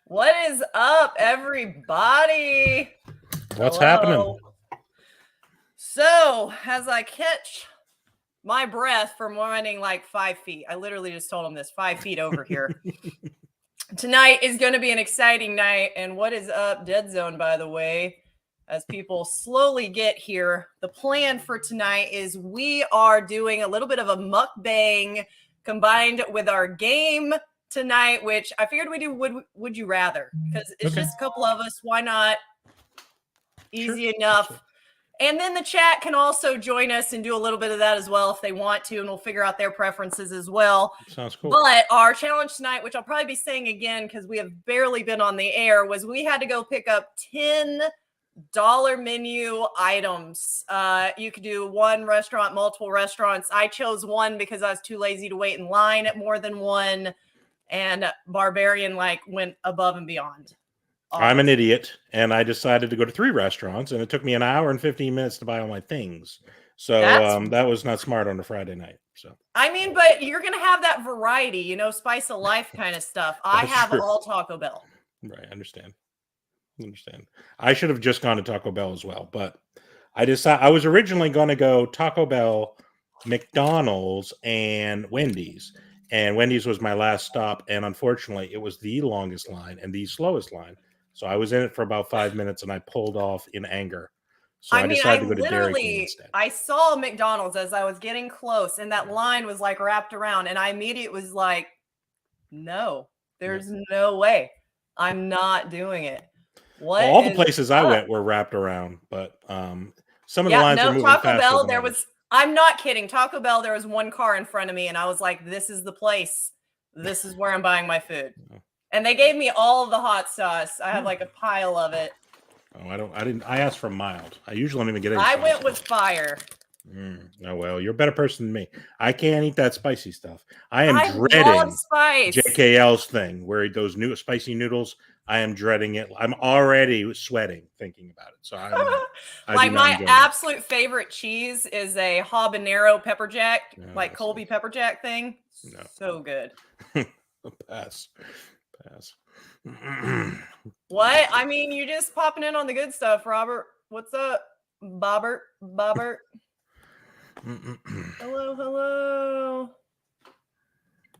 What is up, everybody? What's happening? So, as I catch my breath from running like 5 feet, I literally just told him this 5 feet over here. Tonight is going to be an exciting night. And what is up, Dead Zone, by the way, as people slowly get here, the plan for tonight is we are doing a little bit of a mukbang combined with our game tonight, which I figured we do would you rather, because it's just a couple of us. Why not? Easy enough. Sure. And then the chat can also join us and do a little bit of that as well if they want to, and we'll figure out their preferences as well. Sounds cool. But our challenge tonight, which I'll probably be saying again because we have barely been on the air, was we had to go pick up $10 menu items. You could do one restaurant, multiple restaurants. I chose one because I was too lazy to wait in line at more than one. And Barbarian went above and beyond. I'm an idiot, and I decided to go to 3 restaurants, and it took me an hour and 15 minutes to buy all my things. So that was not smart on a Friday night. So I mean, but you're gonna have that variety, spice of life kind of stuff. I have all Taco Bell. Right, understand. I should have just gone to Taco Bell as well, but I decided I was originally going to go Taco Bell, McDonald's, and Wendy's. And Wendy's was my last stop, and unfortunately, it was the longest line and the slowest line. So I was in it for about 5 minutes, and I pulled off in anger. So I decided to go to Dairy Queen instead. I saw McDonald's as I was getting close, and that line was wrapped around, and I immediately was like, no, there's no way. I'm not doing it. All the places I went were wrapped around, but some of the lines were moving Taco Bell, there was... I'm not kidding. Taco Bell, there was one car in front of me, and I was like, this is the place. This is where I'm buying my food. And they gave me all of the hot sauce. I have a pile of it. Oh, I asked for mild. I usually don't even get any. I went with fire. Oh, well, you're a better person than me. I can't eat that spicy stuff. I dreading JKL's thing where he goes new spicy noodles. I am dreading it. I'm already sweating thinking about it. So my absolute favorite cheese is a habanero pepper jack, Colby pepper jack thing. No. So good. Pass. What? I mean, you're just popping in on the good stuff, Robert. What's up, Bobbert? Hello.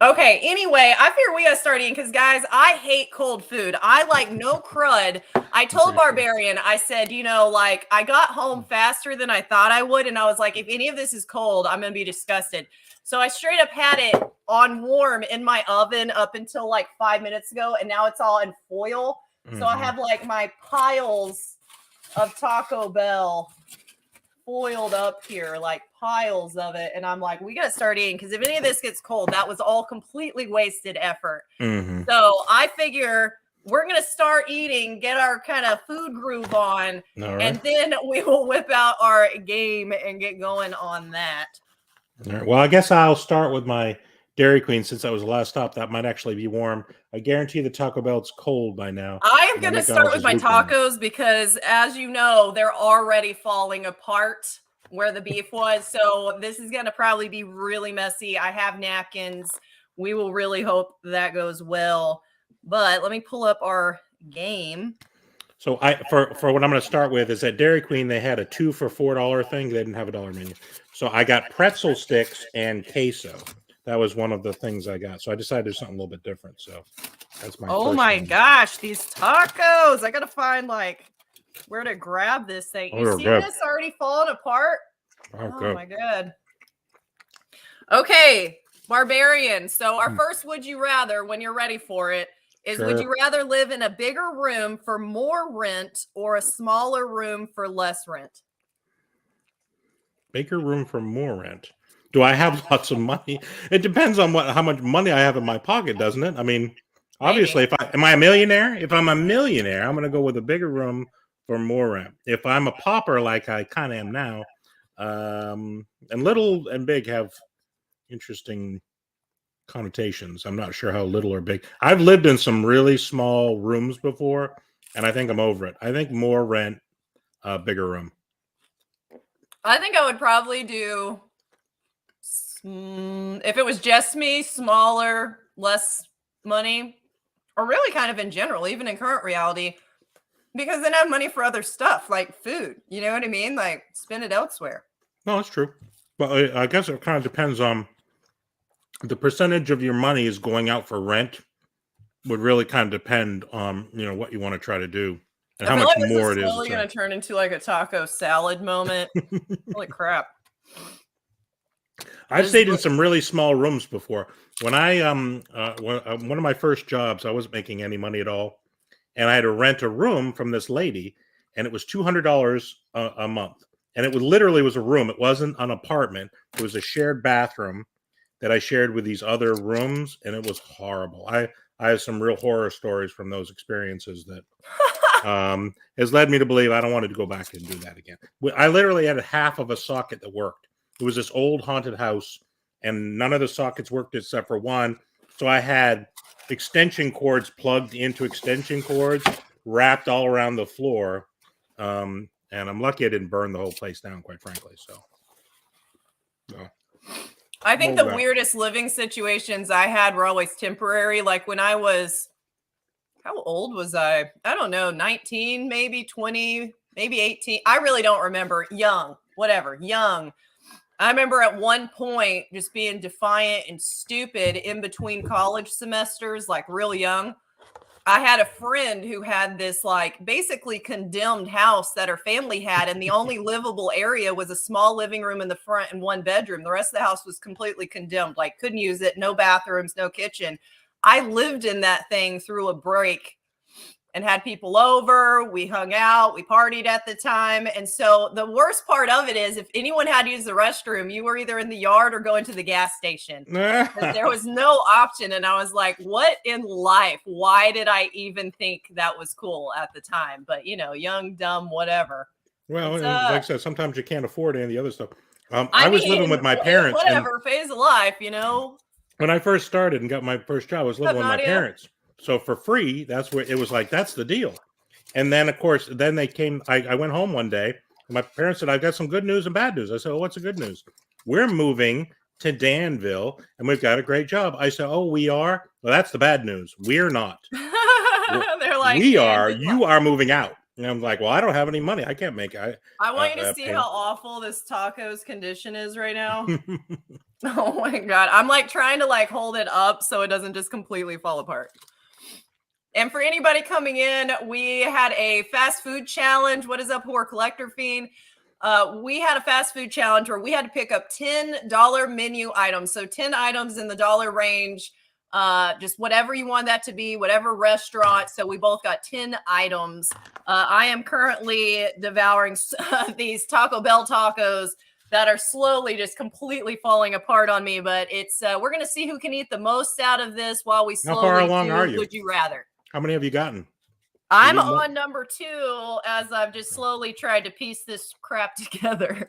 Okay, anyway, I figure we gotta start eating because, guys, I hate cold food. I like no crud. I told Barbarian, I said, I got home faster than I thought I would, and I was like, if any of this is cold, I'm gonna be disgusted. So I straight up had it on warm in my oven up until 5 minutes ago, and now it's all in foil. So I have my piles of Taco Bell foiled up here, piles of it, and I'm like, we gotta start eating because if any of this gets cold, that was all completely wasted effort. So I figure we're gonna start eating, get our kind of food groove on, and then we will whip out our game and get going on that. All right. Well, I guess I'll start with my Dairy Queen since that was the last stop. That might actually be warm. I guarantee the Taco Bell's cold by now. I am going to start with my tacos because, as you know, they're already falling apart where the beef was. So this is going to probably be really messy. I have napkins. We will really hope that goes well. But let me pull up our game. So for what I'm going to start with is at Dairy Queen, they had a 2 for $4 thing. They didn't have a dollar menu. So I got pretzel sticks and queso. That was one of the things I got. So I decided to do something a little bit different. So that's my Oh my gosh, these tacos. I got to find where to grab this thing. You see this already falling apart? Oh my God. Okay, Barbarian. So our first would you rather, when you're ready for it, is would you rather live in a bigger room for more rent or a smaller room for less rent? Bigger room for more rent. Do I have lots of money? It depends on how much money I have in my pocket, doesn't it? I mean, obviously, am I a millionaire? If I'm a millionaire, I'm going to go with a bigger room for more rent. If I'm a pauper like I kind of am now, and little and big have interesting connotations. I'm not sure how little or big. I've lived in some really small rooms before, and I think I'm over it. I think more rent, bigger room. I think I would probably do, if it was just me, smaller, less money, or really kind of in general, even in current reality, because then I have money for other stuff like food. You know what I mean? Like spend it elsewhere. No, that's true. But I guess it kind of depends on the percentage of your money is going out for rent. Would really kind of depend on what you want to try to do and I how feel much like this more is it is. slowly going to turn into like a taco salad moment. Holy crap. I've stayed in some really small rooms before. When I one of my first jobs, I wasn't making any money at all, and I had to rent a room from this lady, and it was $200 a month, and it literally was a room. It wasn't an apartment. It was a shared bathroom that I shared with these other rooms, and it was horrible. I have some real horror stories from those experiences that has led me to believe I don't want to go back and do that again. I literally had half of a socket that worked. It was this old haunted house, and none of the sockets worked except for one. So I had extension cords plugged into extension cords, wrapped all around the floor. And I'm lucky I didn't burn the whole place down, quite frankly. So, I think the weirdest living situations I had were always temporary. Like when I was, how old was I? I don't know, 19, maybe 20, maybe 18. I really don't remember. Young, whatever, young. I remember at one point just being defiant and stupid in between college semesters, like real young. I had a friend who had this like basically condemned house that her family had, and the only livable area was a small living room in the front and one bedroom. The rest of the house was completely condemned, like couldn't use it, no bathrooms, no kitchen. I lived in that thing through a break and had people over. We hung out, we partied at the time. And so the worst part of it is if anyone had to use the restroom, you were either in the yard or going to the gas station. There was no option. And I was like, what in life? Why did I even think that was cool at the time? But, young, dumb, whatever. Well, and like I said, sometimes you can't afford any of the other stuff. I was living with my parents. Whatever, phase of life, When I first started and got my first job, I was living with my parents. So for free, that's where it was like, that's the deal. And then, of course, then they came. I went home one day. And my parents said, I've got some good news and bad news. I said, well, what's the good news? We're moving to Danville, and we've got a great job. I said, oh, we are? Well, that's the bad news. We're not. They're like, we are. You are moving out. And I'm like, well, I don't have any money. I can't make it. I want you to see how awful this taco's condition is right now. Oh my God. I'm like trying to like hold it up so it doesn't just completely fall apart. And for anybody coming in, we had a fast food challenge. What is up, Horror Collector Fiend? We had a fast food challenge where we had to pick up $10 menu items. So 10 items in the dollar range, just whatever you want that to be, whatever restaurant. So we both got 10 items. I am currently devouring these Taco Bell tacos that are slowly just completely falling apart on me. But it's we're going to see who can eat the most out of this while we slowly How far along are you? Would you rather? How many have you gotten? I'm on number 2 as I've just slowly tried to piece this crap together.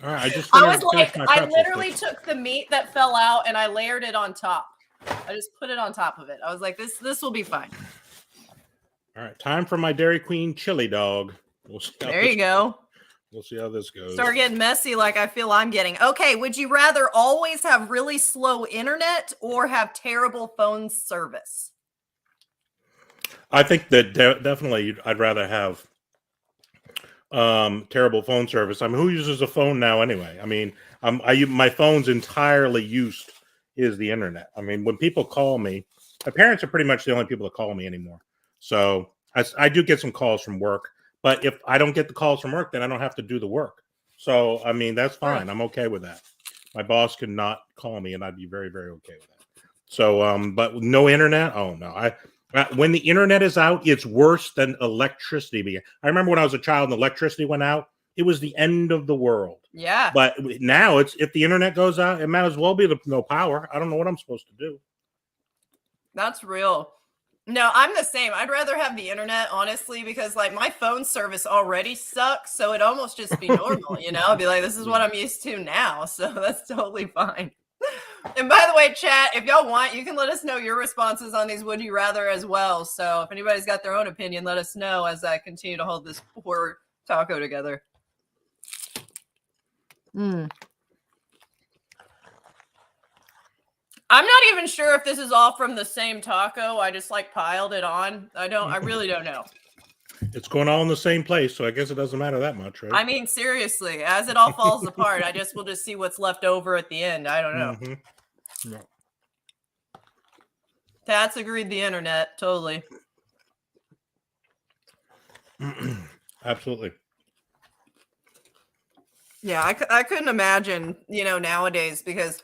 All right, I literally took the meat that fell out and I layered it on top. I just put it on top of it. I was like, this will be fine. All right, time for my Dairy Queen chili dog. There you go. We'll see how this goes. Start getting messy like I feel I'm getting. Okay, would you rather always have really slow internet or have terrible phone service? I think that definitely I'd rather have terrible phone service. I mean, who uses a phone now anyway? I mean, my phone's entirely used is the internet. I mean, when people call me, my parents are pretty much the only people that call me anymore. So I do get some calls from work, but if I don't get the calls from work, then I don't have to do the work. So, I mean, that's fine. Sure. I'm okay with that. My boss could not call me and I'd be very, very okay with that. So, but no internet. Oh no, when the internet is out, it's worse than electricity. I remember when I was a child and electricity went out, it was the end of the world. Yeah. But now it's, if the internet goes out, it might as well be no power. I don't know what I'm supposed to do. That's real. No, I'm the same. I'd rather have the internet, honestly, because like my phone service already sucks. So it almost just be normal, I'd be like, this is what I'm used to now. So that's totally fine. And by the way, chat, if y'all want, you can let us know your responses on these Would You Rather as well. So if anybody's got their own opinion, let us know as I continue to hold this poor taco together. I'm not even sure if this is all from the same taco. I just like piled it on. I really don't know. It's going all in the same place, so I guess it doesn't matter that much, right? I mean, seriously, as it all falls apart, I just will just see what's left over at the end. I don't know. Mm-hmm. No. That's agreed the internet. Totally. Absolutely. Yeah, I couldn't imagine, nowadays, because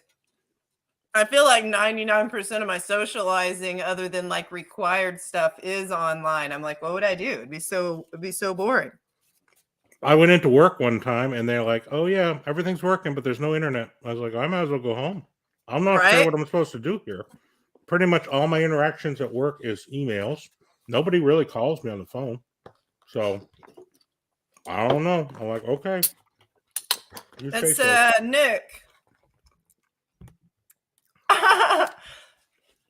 I feel like 99% of my socializing, other than like required stuff, is online. I'm like, what would I do? It'd be so boring. I went into work one time and they're like, "Oh yeah, everything's working, but there's no internet." I was like, "I might as well go home. I'm not sure what I'm supposed to do here." Pretty much all my interactions at work is emails. Nobody really calls me on the phone, so I don't know. I'm like, okay. It's Nick.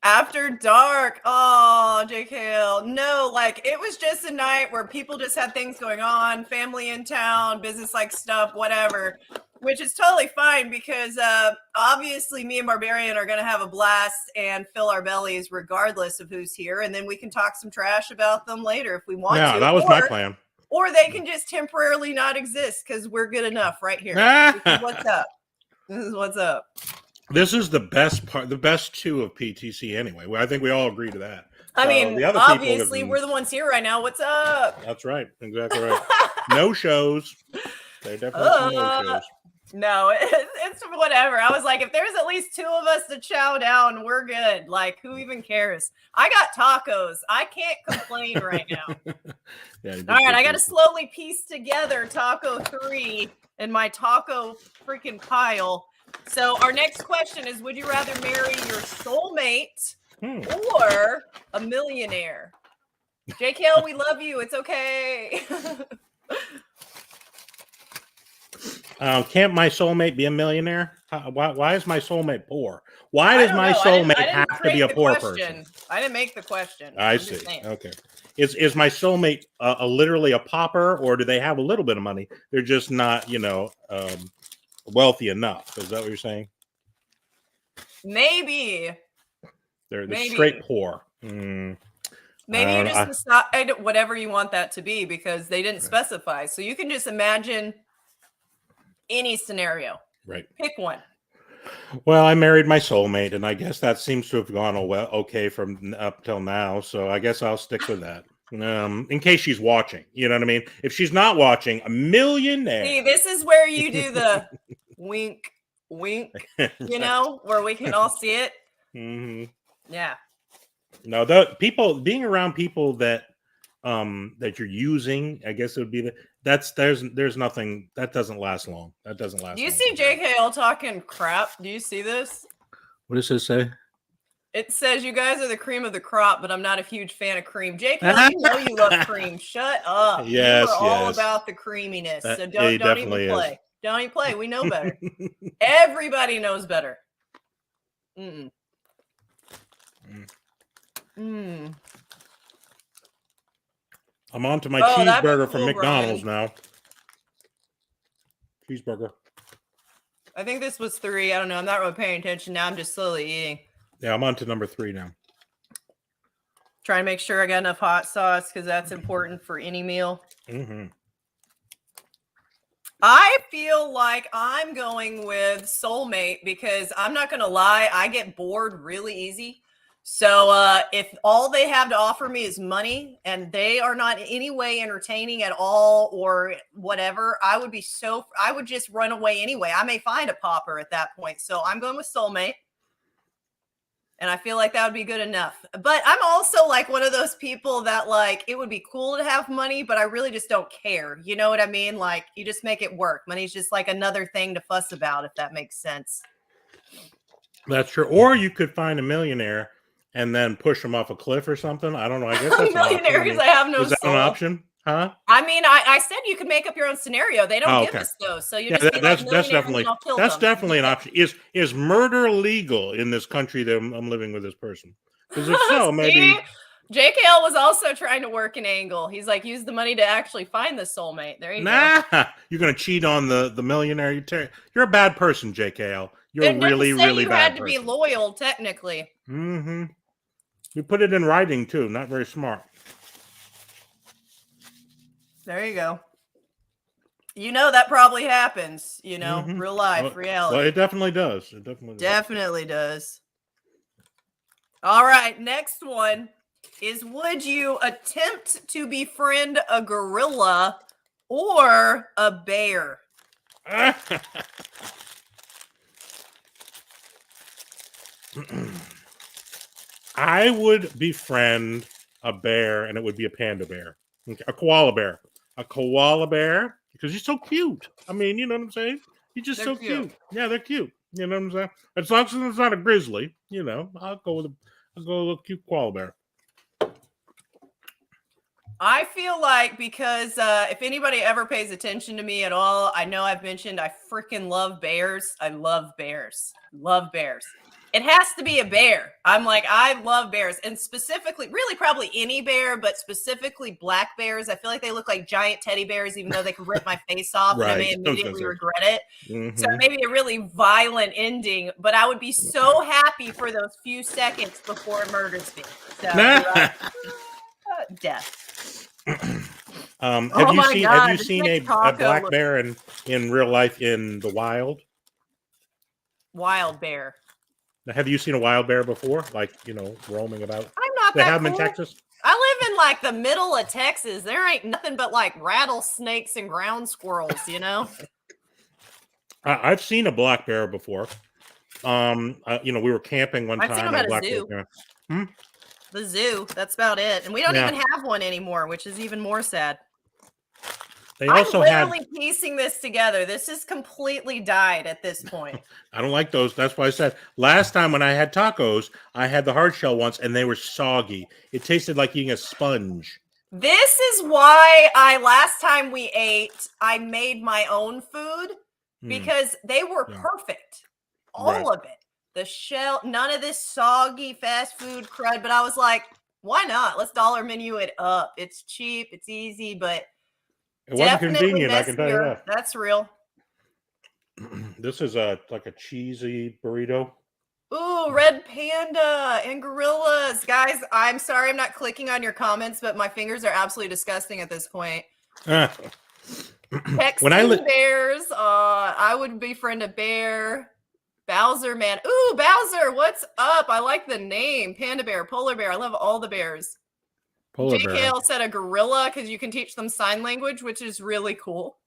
After dark. Oh, JKL. No, like it was just a night where people just had things going on, family in town, business like stuff, whatever, which is totally fine because obviously me and Barbarian are going to have a blast and fill our bellies regardless of who's here. And then we can talk some trash about them later if we want to. Yeah, that was my plan. Or they can just temporarily not exist because we're good enough right here. This is what's up. This is what's up. This is the best part, the best two of PTC anyway. I think we all agree to that. I mean, the other obviously we're the ones here right now. What's up? That's right. Exactly right. No shows. They definitely no shows. No, it's whatever. I was like, if there's at least two of us to chow down, we're good. Like, who even cares? I got tacos. I can't complain right now. Yeah, all right, I got to slowly piece together taco 3 in my taco freaking pile. So our next question is, would you rather marry your soulmate or a millionaire? JKL, we love you. It's okay. Can't my soulmate be a millionaire? Why is my soulmate poor? Why does my soulmate have to be a poor person? I didn't make the question. I see. Okay. Is my soulmate literally a pauper, or do they have a little bit of money? They're just not, wealthy enough. Is that what you're saying? Maybe. They're straight poor. Maybe you just decide whatever you want that to be because they didn't specify. So you can just imagine any scenario. Right. Pick one. Well, I married my soulmate, and I guess that seems to have gone okay from up till now. So I guess I'll stick with that. In case she's watching, you know what I mean? If she's not watching, a millionaire. See, this is where you do the wink, wink, where we can all see it. Mm-hmm. Yeah. No, the people being around people that you're using, I guess it would be there's nothing that doesn't last long. That doesn't last. Do you see JKL talking crap? Do you see this? What does it say? It says you guys are the cream of the crop, but I'm not a huge fan of cream. JKL, you know you love cream. Shut up. Yes, you are all about the creaminess. So don't even play. Is. Don't even play. We know better. Everybody knows better. Mm. I'm on to my cheeseburger from McDonald's Brian. now. Cheeseburger. I think this was 3. I don't know. I'm not really paying attention now. I'm just slowly eating. Yeah, I'm on to number 3 now. Trying to make sure I got enough hot sauce because that's important for any meal. Mm-hmm. I feel like I'm going with soulmate because I'm not going to lie. I get bored really easy. So if all they have to offer me is money and they are not in any way entertaining at all or whatever, I would just run away anyway. I may find a pauper at that point. So I'm going with soulmate. And I feel like that would be good enough. But I'm also like one of those people that like, it would be cool to have money, but I really just don't care. You know what I mean? Like you just make it work. Money's just like another thing to fuss about, if that makes sense. That's true. Or you could find a millionaire and then push them off a cliff or something. I don't know. I guess that's millionaire because I have no soul. Is that an option? Huh? I mean, I said you could make up your own scenario. They don't give us those, so you just that's definitely an option. Is murder legal in this country that I'm living with this person? Because if so, maybe JKL was also trying to work an angle. He's like, use the money to actually find the soulmate. There you go. You're gonna cheat on the millionaire. You're a bad person, JKL. you're It didn't really, say really you bad had to be person. loyal, technically. Mm-hmm. You put it in writing too. Not very smart. There you go. You know that probably happens. You know, Mm-hmm. real life, reality. Well, it definitely does. It definitely does. Definitely does. All right, next one is: would you attempt to befriend a gorilla or a bear? I would befriend a bear, and it would be a panda bear, a koala bear, because he's so cute. I mean, you know what I'm saying? He's just so cute. Yeah, they're cute. You know what I'm saying? As long as it's not a grizzly, you know, I'll go with a cute koala bear. I feel like because if anybody ever pays attention to me at all, I know I've mentioned I freaking love bears. I love bears. Love bears. It has to be a bear. I'm like, I love bears. And specifically, really probably any bear, but specifically black bears. I feel like they look like giant teddy bears, even though they can rip my face off and I may immediately regret it. Mm-hmm. So maybe a really violent ending, but I would be so happy for those few seconds before it murders me. So death. Have you seen a black bear in real life in the wild? Wild bear. Have you seen a wild bear before? Like, you know, roaming about? I'm not they that have cool. them in Texas? I live in like the middle of Texas. There ain't nothing but like rattlesnakes and ground squirrels, you know? I've seen a black bear before. You know, we were camping one time. I've seen them at a zoo. The zoo. That's about it. And we don't even have one anymore, which is even more sad. They also I'm literally piecing this together. This is completely died at this point. I don't like those. That's why I said last time when I had tacos, I had the hard shell ones and they were soggy. It tasted like eating a sponge. This is why last time we ate, I made my own food because they were perfect. All of it. The shell, none of this soggy fast food crud. But I was like, why not? Let's dollar menu it up. It's cheap. It's easy, but it wasn't convenient, I can tell you that. That's real. This is like a cheesy burrito. Ooh, red panda and gorillas. Guys, I'm sorry I'm not clicking on your comments, but my fingers are absolutely disgusting at this point. Texting bears. I would befriend a bear. Bowser, man. Ooh, Bowser, what's up? I like the name. Panda bear, polar bear. I love all the bears. JKL said a gorilla because you can teach them sign language, which is really cool.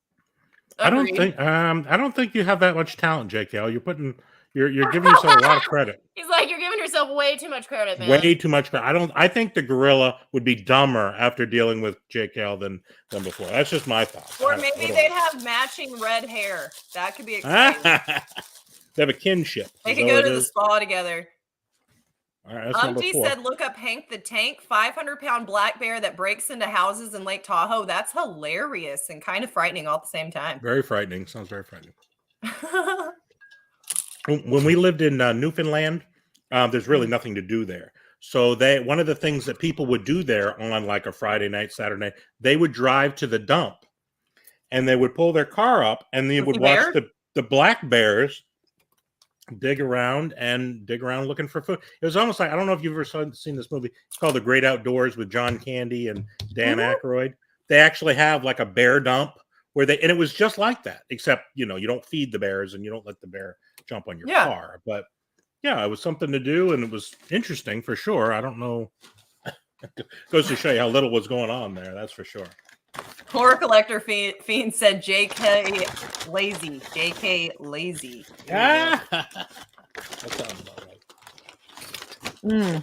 Agreed. I don't think you have that much talent, JKL. You're giving yourself a lot of credit. He's like, you're giving yourself way too much credit, man. Way too much credit. I think the gorilla would be dumber after dealing with JKL than before. That's just my thought. Or maybe they'd have matching red hair. That could be exciting. They have a kinship. They could go to the spa together. All right, Umpty said, look up Hank the Tank, 500-pound black bear that breaks into houses in Lake Tahoe. That's hilarious and kind of frightening all at the same time. Very frightening. Sounds very frightening. When we lived in Newfoundland, there's really nothing to do there. So one of the things that people would do there on like a Friday night, Saturday, they would drive to the dump and they would pull their car up and they would watch the black bears dig around looking for food. It was almost like, I don't know if you've ever seen this movie. It's called The Great Outdoors with John Candy and Dan Aykroyd. They actually have like a bear dump and it was just like that, except, you know, you don't feed the bears and you don't let the bear jump on your car. But yeah, it was something to do and it was interesting for sure. I don't know. Goes to show you how little was going on there. That's for sure. Horror Collector Fiend said JK lazy. JK lazy. That sounds about right.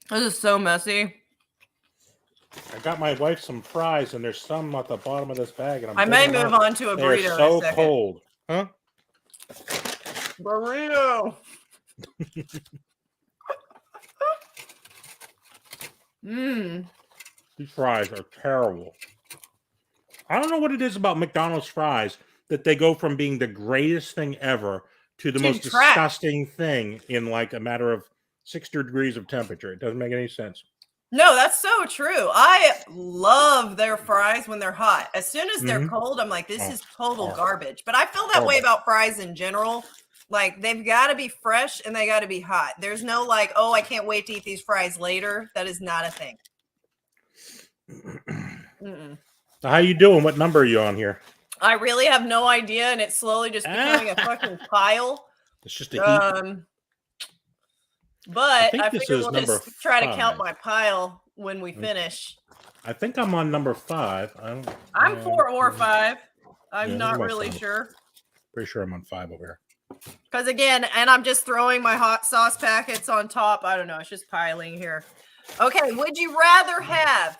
This is so messy. I got my wife some fries, and there's some at the bottom of this bag, and I may move on to a burrito. They're so cold, huh? Burrito. These fries are terrible. I don't know what it is about McDonald's fries that they go from being the greatest thing ever to the most disgusting thing in like a matter of 60 degrees of temperature. It doesn't make any sense. No, that's so true. I love their fries when they're hot. As soon as they're cold, I'm like, this is total garbage. But I feel that way about fries in general. Like, they've got to be fresh and they got to be hot. There's no like, oh, I can't wait to eat these fries later. That is not a thing. So how you doing? What number are you on here? I really have no idea, and it's slowly just becoming a fucking pile. It's just a heap. But I figured we'll just try to count my pile when we finish. I think I'm on number 5. I'm 4 or 5. I'm not really sure. Pretty sure I'm on 5 over here. Because again, and I'm just throwing my hot sauce packets on top. I don't know. It's just piling here. Okay. Would you rather have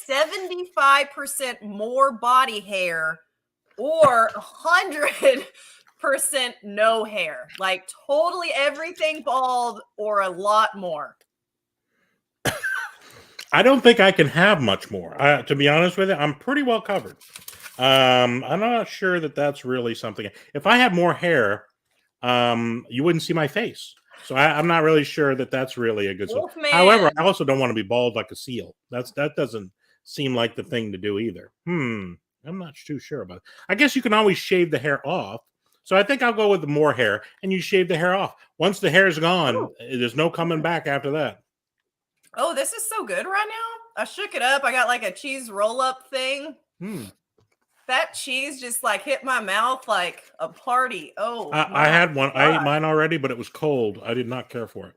75% more body hair or 100% no hair? Like totally everything bald or a lot more? I don't think I can have much more. To be honest with you, I'm pretty well covered. I'm not sure that that's really something. If I had more hair, you wouldn't see my face. So I'm not really sure that that's really a good solution. However, I also don't want to be bald like a seal. That doesn't seem like the thing to do either. I'm not too sure about it. I guess you can always shave the hair off. So I think I'll go with the more hair, and you shave the hair off. Once the hair is gone, there's no coming back after that. Oh, this is so good right now. I shook it up. I got like a cheese roll-up thing. That cheese just like hit my mouth like a party. Oh, I had one. God. I ate mine already, but it was cold. I did not care for it.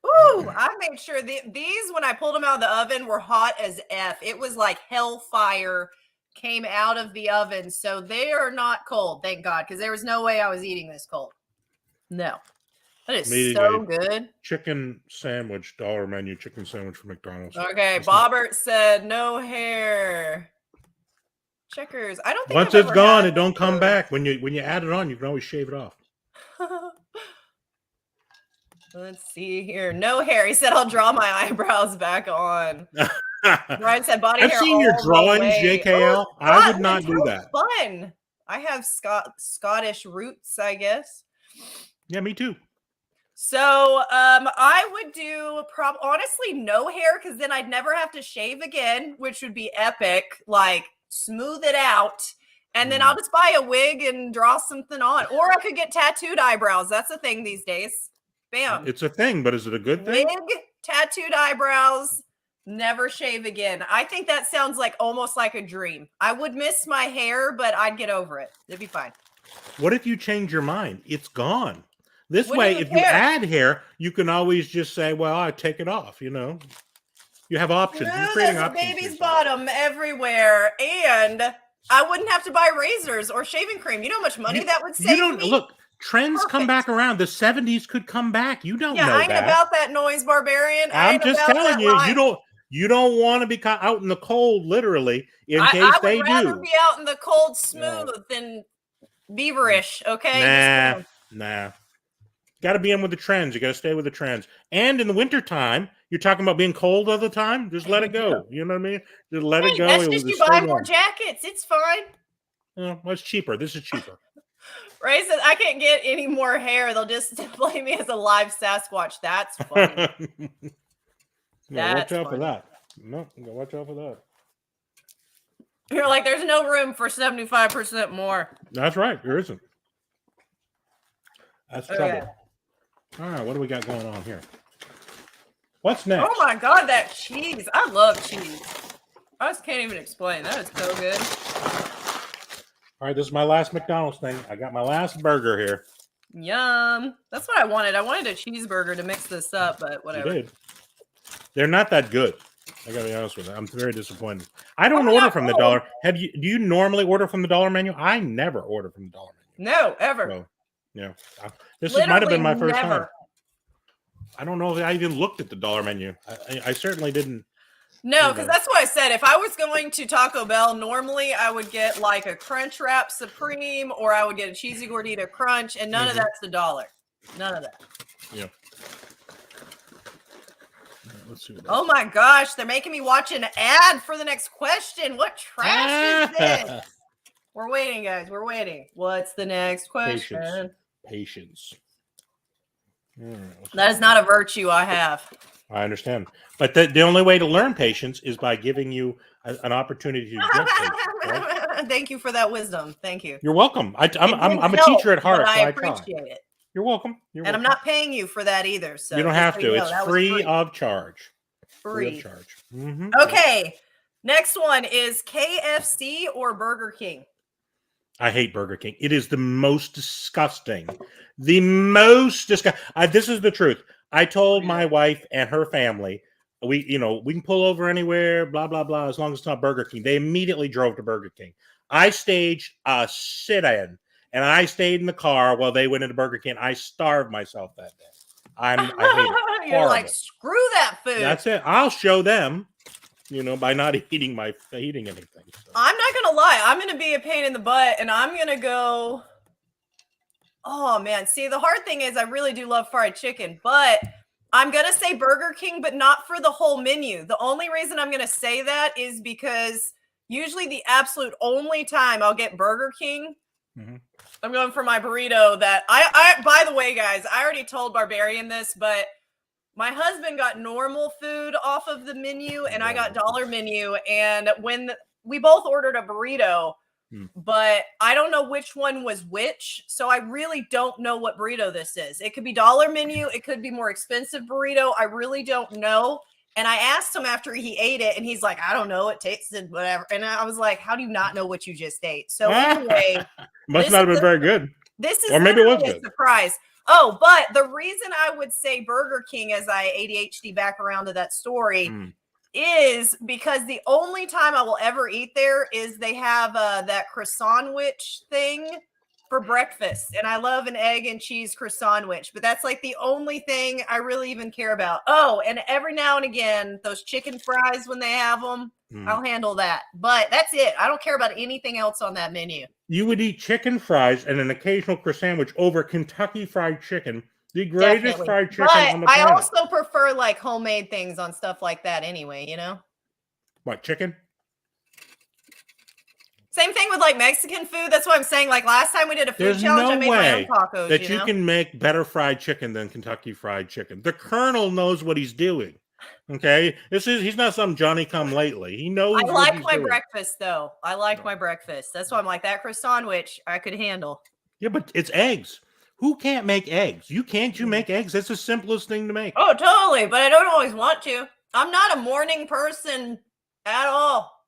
Ooh, I made sure these, when I pulled them out of the oven, were hot as F. It was like hellfire came out of the oven. So they are not cold, thank God, because there was no way I was eating this cold. No. That is so good. Chicken sandwich, dollar menu chicken sandwich from McDonald's. Okay, Bobbert said no hair. Checkers. I don't think once it's gone, it don't come back. When you add it on, you can always shave it off. Let's see here. No hair. He said I'll draw my eyebrows back on. Brian said body hair. I've seen your drawings, JKL. Oh, I would not do that. Fun. I have Scottish roots, I guess. Yeah, me too. So I would do honestly no hair, because then I'd never have to shave again, which would be epic. Like smooth it out, and then I'll just buy a wig and draw something on. Or I could get tattooed eyebrows. That's a thing these days. Bam. It's a thing, but is it a good thing? Wig, tattooed eyebrows, never shave again. I think that sounds like almost like a dream. I would miss my hair, but I'd get over it. It'd be fine. What if you change your mind? It's gone. This way, if you add hair, you can always just say, well, I take it off, you know. You have options. You're creating options. Baby's bottom everywhere. And I wouldn't have to buy razors or shaving cream. You know how much money that would save me? Look, trends come back around. The 70s could come back. You don't know that. Yeah, I ain't about that noise, Barbarian. I'm just telling you, you don't want to be caught out in the cold, literally, in case they do. I would rather be out in the cold smooth than beaverish, okay? Nah. Got to be in with the trends. You got to stay with the trends. And in the wintertime, you're talking about being cold all the time. Just let it go. You know what I mean? Just let it go. That's just you buy more jackets. It's fine. Well, it's cheaper. This is cheaper. Ray says, I can't get any more hair. They'll just play me as a live Sasquatch. That's funny. Watch out for that. No, watch out for that. You're like, there's no room for 75% more. That's right. There isn't. That's trouble. All right, what do we got going on here? What's next? Oh my God, that cheese. I love cheese. I just can't even explain. That is so good. All right, this is my last McDonald's thing. I got my last burger here. Yum. That's what I wanted. I wanted a cheeseburger to mix this up, but whatever. You did. They're not that good. I gotta be honest with you. I'm very disappointed. I don't order from the dollar. Do you normally order from the dollar menu? I never order from the dollar menu. No, ever. So, yeah. This might have been my first time. I don't know if I even looked at the dollar menu. I certainly didn't. No, because that's what I said. If I was going to Taco Bell, normally I would get like a Crunch Wrap Supreme, or I would get a Cheesy Gordita Crunch, and none of that's $1. None of that. Yeah. Let's see. Oh my gosh, they're making me watch an ad for the next question. What trash is this? We're waiting, guys. We're waiting. What's the next question? Patience. That is not a virtue I have. I understand. But the only way to learn patience is by giving you an opportunity to get patience. Right? Thank you for that wisdom. Thank you. You're welcome. I'm a teacher at heart, but so I I try. appreciate it. You're welcome. I'm not paying you for that either. So you don't have to. It's free of charge. Free of charge. Okay. Next one is KFC or Burger King. I hate Burger King. It is the most disgusting. The most disgusting. This is the truth. I told my wife and her family, we can pull over anywhere, blah, blah, blah, as long as it's not Burger King. They immediately drove to Burger King. I staged a sit-in, and I stayed in the car while they went into Burger King. I starved myself that day. I hate it. You're like, screw that food. That's it. I'll show them, by not eating anything. So. I'm not going to lie. I'm going to be a pain in the butt, and I'm going to go... Oh, man. See, the hard thing is I really do love fried chicken, but I'm going to say Burger King, but not for the whole menu. The only reason I'm going to say that is because usually the absolute only time I'll get Burger King, I'm going for my burrito that I by the way, guys, I already told Barbarian this, but my husband got normal food off of the menu and I got dollar menu. And when we both ordered a burrito, but I don't know which one was which. So I really don't know what burrito this is. It could be dollar menu. It could be more expensive burrito. I really don't know. And I asked him after he ate it and he's like, I don't know. It tasted whatever. And I was like, how do you not know what you just ate? So anyway, must not have been very good. This is or maybe it was a surprise. Oh, but the reason I would say Burger King as I ADHD back around to that story is because the only time I will ever eat there is they have that croissant-wich thing for breakfast. And I love an egg and cheese croissant-wich, but that's like the only thing I really even care about. Oh, and every now and again, those chicken fries when they have them, I'll handle that. But that's it. I don't care about anything else on that menu. You would eat chicken fries and an occasional croissant over Kentucky Fried Chicken. The greatest fried chicken on the planet. I also prefer like homemade things on stuff like that anyway, What, chicken? Same thing with like Mexican food. That's what I'm saying. Like last time we did a food challenge, I made my own tacos. That you can make better fried chicken than Kentucky Fried Chicken. The Colonel knows what he's doing. Okay? He's not some Johnny come lately. He knows I like my breakfast though. I like my breakfast. That's why I'm like that croissant which I could handle. Yeah, but it's eggs. Who can't make eggs? Can't you make eggs? That's the simplest thing to make. Oh, totally. But I don't always want to. I'm not a morning person at all.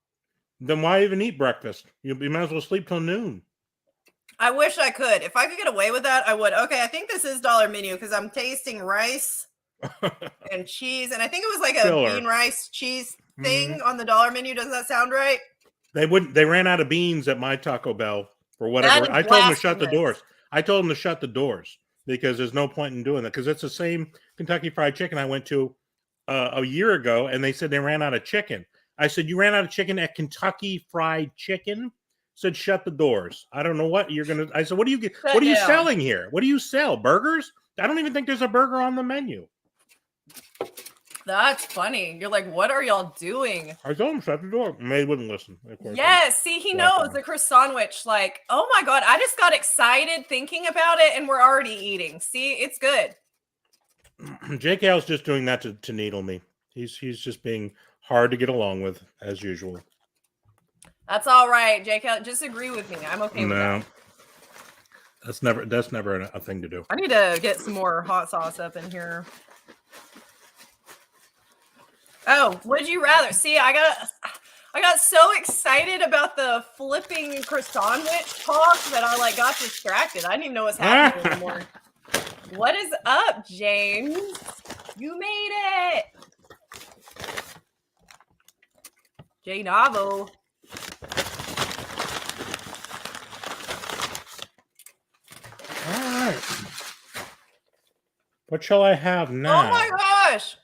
Then why even eat breakfast? You might as well sleep till noon. I wish I could. If I could get away with that, I would. Okay, I think this is dollar menu because I'm tasting rice and cheese. And I think it was like a bean rice cheese thing on the dollar menu. Doesn't that sound right? They ran out of beans at my Taco Bell for whatever. I told them to shut the doors. I told them to shut the doors because there's no point in doing that because it's the same Kentucky Fried Chicken I went to a year ago, and they said they ran out of chicken. I said, you ran out of chicken at Kentucky Fried Chicken? Said, shut the doors. I don't know what you're going to... I said, what are you selling here? What do you sell? Burgers? I don't even think there's a burger on the menu. That's funny. You're like, what are y'all doing? I told him shut the door. They wouldn't listen. Of course. Yes, see, he knows the croissant which, like, oh my God, I just got excited thinking about it and we're already eating. See, it's good. JKL's just doing that to needle me. He's just being hard to get along with as usual. That's all right, JKL. Just agree with me. I'm okay with that. That's never a thing to do. I need to get some more hot sauce up in here. Oh, would you rather? See, I got so excited about the flipping croissant which talk that I like got distracted. I didn't even know what's happening anymore. What is up, James? You made it. J Navo. All right. What shall I have now? Oh my gosh.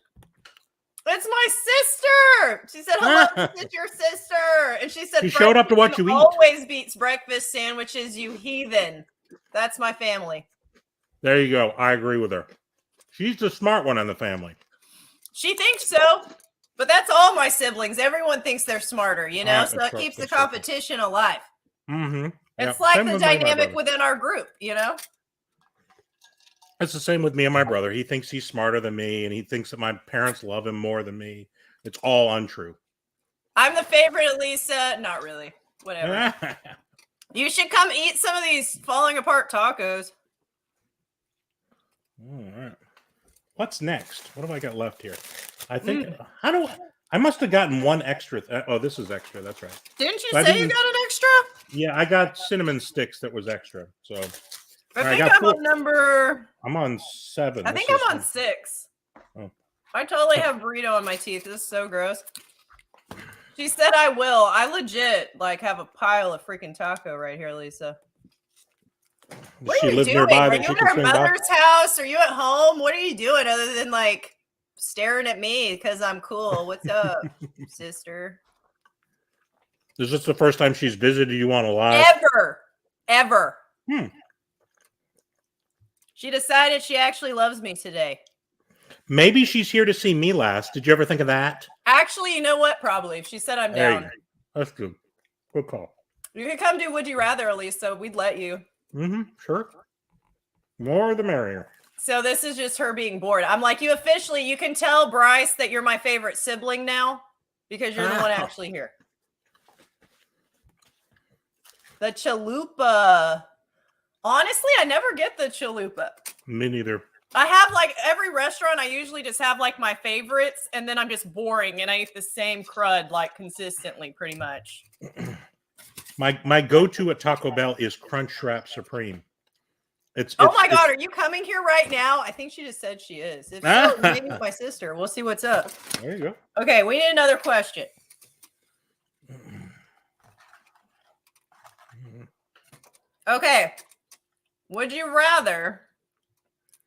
It's my sister. She said, hello, this is your sister. And she said, she showed up to what you eat. Always beats breakfast sandwiches, you heathen. That's my family. There you go. I agree with her. She's the smart one in the family. She thinks so. But that's all my siblings. Everyone thinks they're smarter, so it keeps the competition alive. Mm-hmm. It's like the dynamic within our group, It's the same with me and my brother. He thinks he's smarter than me, and he thinks that my parents love him more than me. It's all untrue. I'm the favorite of Lisa. Not really. Whatever. You should come eat some of these falling apart tacos. All right. What's next? What have I got left here? I think I must have gotten one extra. Oh, this is extra. That's right. Didn't you say you got an extra? Yeah, I got cinnamon sticks that was extra. So I think I'm on number. I'm on 7. I think I'm on 6. Oh. I totally have burrito in my teeth. This is so gross. She said I will. I legit like have a pile of freaking taco right here, Lisa. What are you doing? Are you at her mother's house? Are you at home? What are you doing other than like staring at me because I'm cool? What's up, sister? Is this the first time she's visited you on a live? Ever. She decided she actually loves me today. Maybe she's here to see me last. Did you ever think of that? Actually, you know what? Probably. She said I'm down. That's good. Good call. You can come do Would You Rather, Elisa. We'd let you. Sure. More the merrier. So this is just her being bored. I'm like, you can tell Bryce that you're my favorite sibling now because you're the one actually here. The chalupa. Honestly, I never get the chalupa. Me neither. I have like every restaurant, I usually just have like my favorites and then I'm just boring and I eat the same crud like consistently pretty much. My go-to at Taco Bell is Crunchwrap Supreme. Oh my God, are you coming here right now? I think she just said she is. If so, maybe my sister. We'll see what's up. There you go. Okay, we need another question. Okay. Would you rather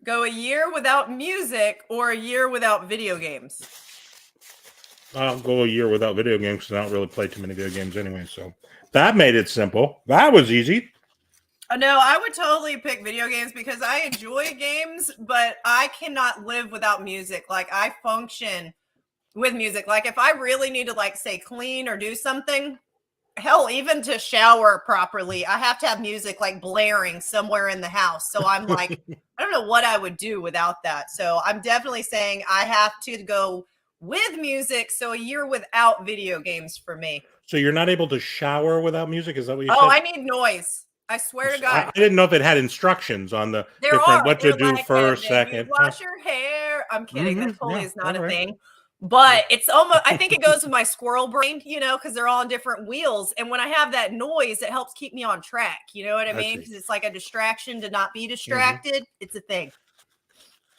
go a year without music or a year without video games? I'll go a year without video games because I don't really play too many video games anyway. So that made it simple. That was easy. No, I would totally pick video games because I enjoy games, but I cannot live without music. Like I function with music. Like if I really need to like say clean or do something, hell, even to shower properly, I have to have music like blaring somewhere in the house. So I'm like, I don't know what I would do without that. So I'm definitely saying I have to go with music. So a year without video games for me. So you're not able to shower without music? Is that what you said? Oh, I need noise. I swear to God. I didn't know if it had instructions on the what to do first, second. Wash your hair. I'm kidding. That totally is not a thing. But it's almost, I think it goes with my squirrel brain, because they're all on different wheels. And when I have that noise, it helps keep me on track. You know what I mean? Because it's like a distraction to not be distracted. It's a thing.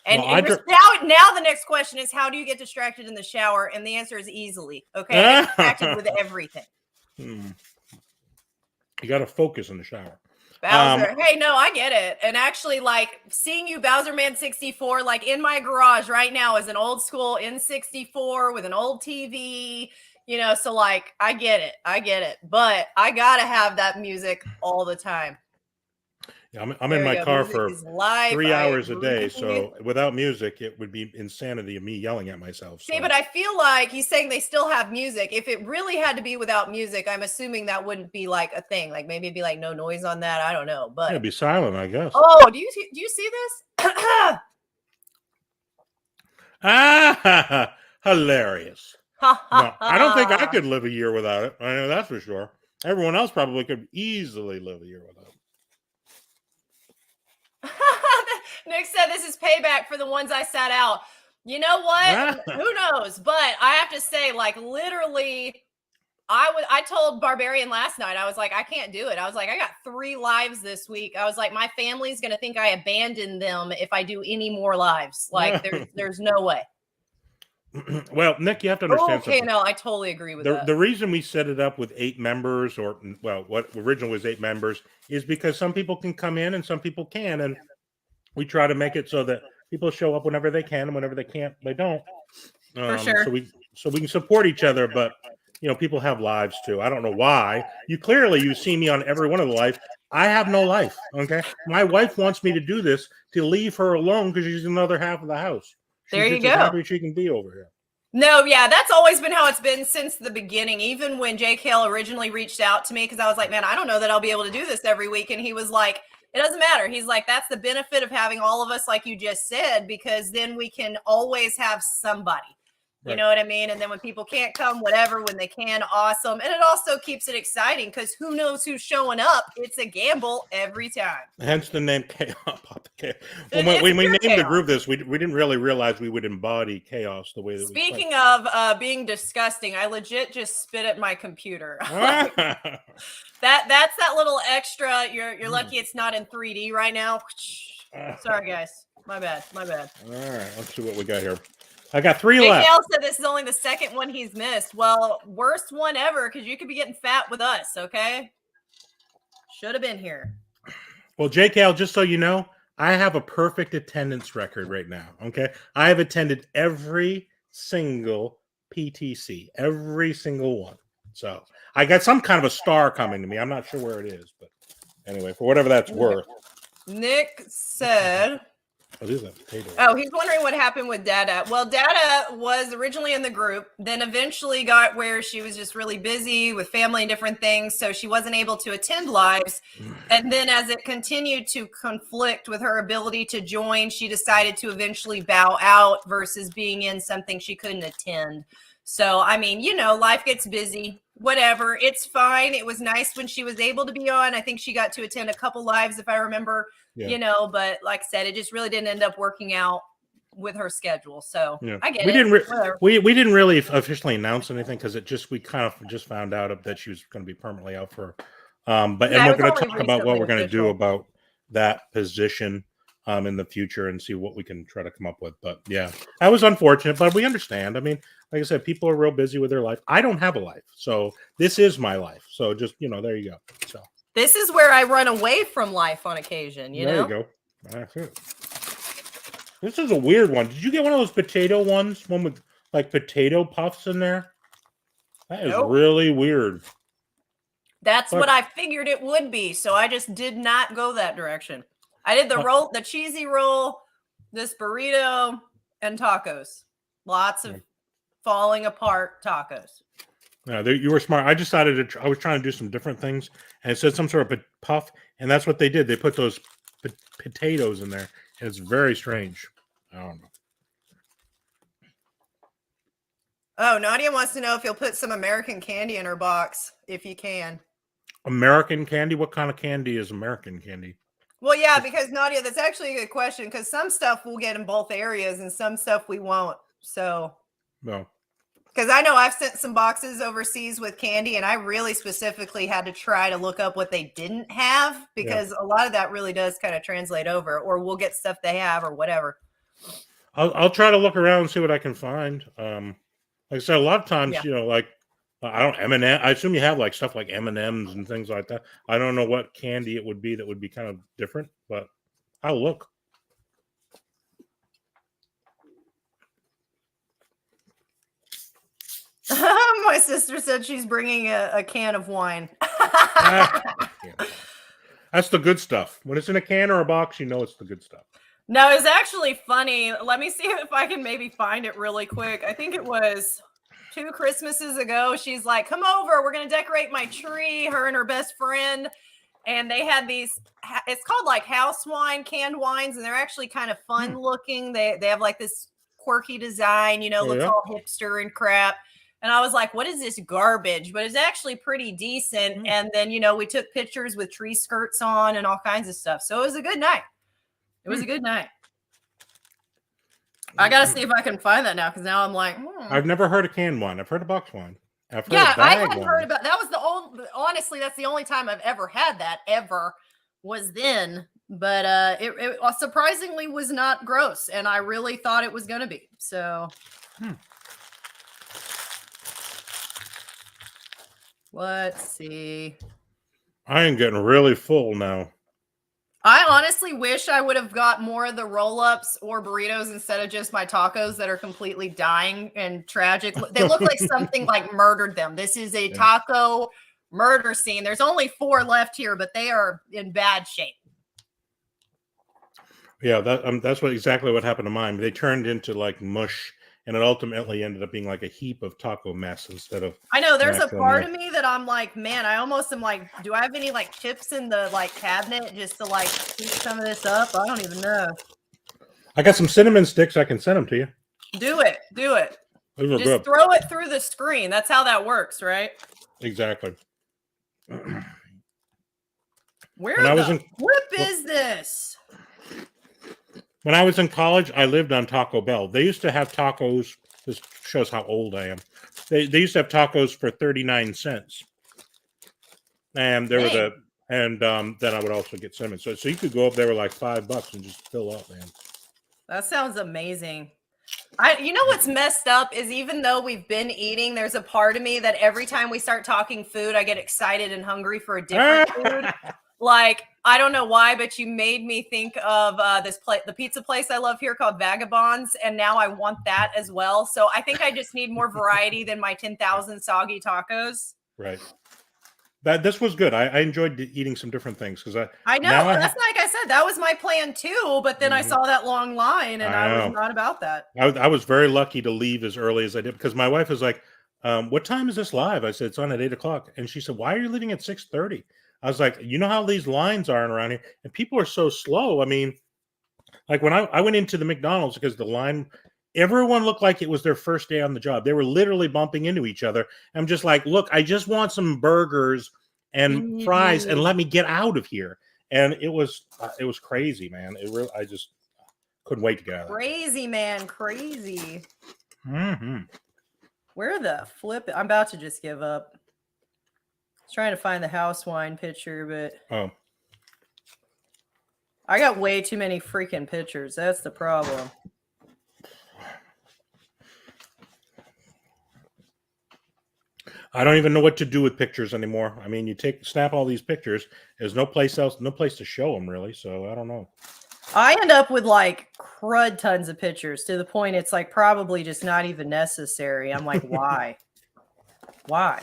And now the next question is, how do you get distracted in the shower? And the answer is easily. Okay. I get distracted with everything. You got to focus in the shower. Bowser. Hey, no, I get it. And actually, like, seeing you, Bowser Man 64, like, in my garage right now is an old school N64 with an old TV, so, like, I get it. But I got to have that music all the time. Yeah, I'm in my car for 3 hours a day, so without music, it would be insanity of me yelling at myself. So. See, but I feel like he's saying they still have music. If it really had to be without music, I'm assuming that wouldn't be like a thing. Like maybe it'd be like no noise on that. I don't know, but it'd be silent, I guess. Oh, do you see this? Hilarious. No, I don't think I could live a year without it. I know that's for sure. Everyone else probably could easily live a year without it. Nick said this is payback for the ones I sat out. You know what? Who knows? But I have to say, like, literally, I told Barbarian last night, I was like, I can't do it. I was like, I got 3 lives this week. I was like, my family's going to think I abandoned them if I do any more lives. Like, there's no way. Well, Nick, you have to understand something. No, I totally agree with that. The reason we set it up with 8 members, what originally was 8 members, is because some people can come in and some people can, and we try to make it so that people show up whenever they can, and whenever they can't, they don't. For sure. So we can support each other, but people have lives too. I don't know why. You see me on every one of the lives. I have no life. Okay, my wife wants me to do this to leave her alone because she's another half of the house. There you go. Happy she can be over here. No, yeah, that's always been how it's been since the beginning. Even when JKL originally reached out to me, because I was like, man, I don't know that I'll be able to do this every week. And he was like, It doesn't matter. He's like, that's the benefit of having all of us, like you just said, because then we can always have somebody. You know what I mean? And then when people can't come, whatever, when they can, awesome. And it also keeps it exciting because who knows who's showing up? It's a gamble every time. Hence the name Chaos. When we named the group this, we didn't really realize we would embody chaos the way that Speaking of being disgusting, I legit just spit at my computer. That's that little extra. You're lucky it's not in 3D right now. Sorry, guys. My bad. All right, let's see what we got here. I got 3 left. JKL said this is only the second one he's missed. Well, worst one ever because you could be getting fat with us, okay? Should have been here. Well, JKL, just so you know, I have a perfect attendance record right now, okay? I have attended every single PTC, every single one. So I got some kind of a star coming to me. I'm not sure where it is, but anyway, for whatever that's worth. Nick said... Oh, he's wondering what happened with Dada. Well, Dada was originally in the group, then eventually got where she was just really busy with family and different things, so she wasn't able to attend lives. And then as it continued to conflict with her ability to join, she decided to eventually bow out versus being in something she couldn't attend. So, I mean, you know, life gets busy, whatever. It's fine. It was nice when she was able to be on. I think she got to attend a couple lives, if I remember. You know, but like I said, it just really didn't end up working out with her schedule. So I get it. We didn't really officially announce anything because we kind of just found out that she was going to be permanently out for. And we're going to talk about what we're going to do about that position in the future and see what we can try to come up with. But yeah, that was unfortunate, but we understand. I mean, like I said, people are real busy with their life. I don't have a life, so this is my life. So just there you go. So. This is where I run away from life on occasion, you know? There you go. That's it. This is a weird one. Did you get one of those potato ones? One with like potato puffs in there? That is really weird. That's what I figured it would be. So I just did not go that direction. I did the cheesy roll, this burrito, and tacos. Lots of falling apart tacos. No, you were smart. I decided I was trying to do some different things, and it said some sort of puff, and that's what they did. They put those potatoes in there, and it's very strange. I don't know. Oh, Nadia wants to know if you'll put some American candy in her box, if you can. American candy? What kind of candy is American candy? Well, yeah, because Nadia, that's actually a good question, because some stuff we'll get in both areas, and some stuff we won't. So, no. Because I know I've sent some boxes overseas with candy, and I really specifically had to try to look up what they didn't have, because a lot of that really does kind of translate over, or we'll get stuff they have or whatever. I'll try to look around and see what I can find. Like I said, a lot of times, like I don't M&M. I assume you have like stuff like M&Ms and things like that. I don't know what candy it would be that would be kind of different, but I'll look. My sister said she's bringing a can of wine. That's the good stuff. When it's in a can or a box, you know it's the good stuff. No, it's actually funny. Let me see if I can maybe find it really quick. I think it was 2 Christmases ago. She's like, come over. We're going to decorate my tree, her and her best friend. And they had these, it's called like house wine, canned wines. And they're actually kind of fun looking. They have like this quirky design, looks all hipster and crap. And I was like, what is this garbage? But it's actually pretty decent. And then, we took pictures with tree skirts on and all kinds of stuff. So it was a good night. It was a good night. I got to see if I can find that now, because now I'm like, I've never heard of canned wine. I've heard of box wine. I hadn't heard about that. Was the old, honestly, that's the only time I've ever had that ever was then. But it surprisingly was not gross. And I really thought it was going to be. So. Let's see. I am getting really full now. I honestly wish I would have got more of the roll-ups or burritos instead of just my tacos that are completely dying and tragic. They look like something like murdered them. This is a taco murder scene. There's only 4 left here, but they are in bad shape. Yeah, that's exactly what happened to mine. They turned into like mush, and it ultimately ended up being like a heap of taco mess instead of. I know there's a actual part meal. of me that I'm like, man, I almost am like, do I have any like chips in the like cabinet just to like heat some of this up? I don't even know. I got some cinnamon sticks. I can send them to you. Do it. Do it. Those are Just good. throw it through the screen. That's how that works, right? Exactly. Where When I was the in- flip is this? When I was in college, I lived on Taco Bell. They used to have tacos. This shows how old I am. They used to have tacos for 39 cents. And there were Dang. then I would also get cinnamon. So you could go up there with like $5 and just fill up, man. That sounds amazing. You know what's messed up is even though we've been eating, there's a part of me that every time we start talking food, I get excited and hungry for a different food. Like, I don't know why, but you made me think of the pizza place I love here called Vagabonds, and now I want that as well. So I think I just need more variety than my 10,000 soggy tacos. Right. This was good. I enjoyed eating some different things because I know. That's like I said, that was my plan too. But then I saw that long line, and I was not about that. I was very lucky to leave as early as I did because my wife was like, "What time is this live?" I said, "It's on at 8:00," and she said, "Why are you leaving at 6:30?" I was like, "You know how these lines are around here, and people are so slow. I mean, like when I went into the McDonald's because the line." Everyone looked like it was their first day on the job. They were literally bumping into each other. I'm just like, look, I just want some burgers and fries and let me get out of here. And it was crazy, man. I just couldn't wait to get out. Crazy, man. Crazy. Mm-hmm. Where the flip? I'm about to just give up. I was trying to find the house wine picture, but I got way too many freaking pictures. That's the problem. I don't even know what to do with pictures anymore. I mean, you snap all these pictures. There's no place to show them really. So I don't know. I end up with like crud tons of pictures to the point it's like probably just not even necessary. I'm like, why? Why?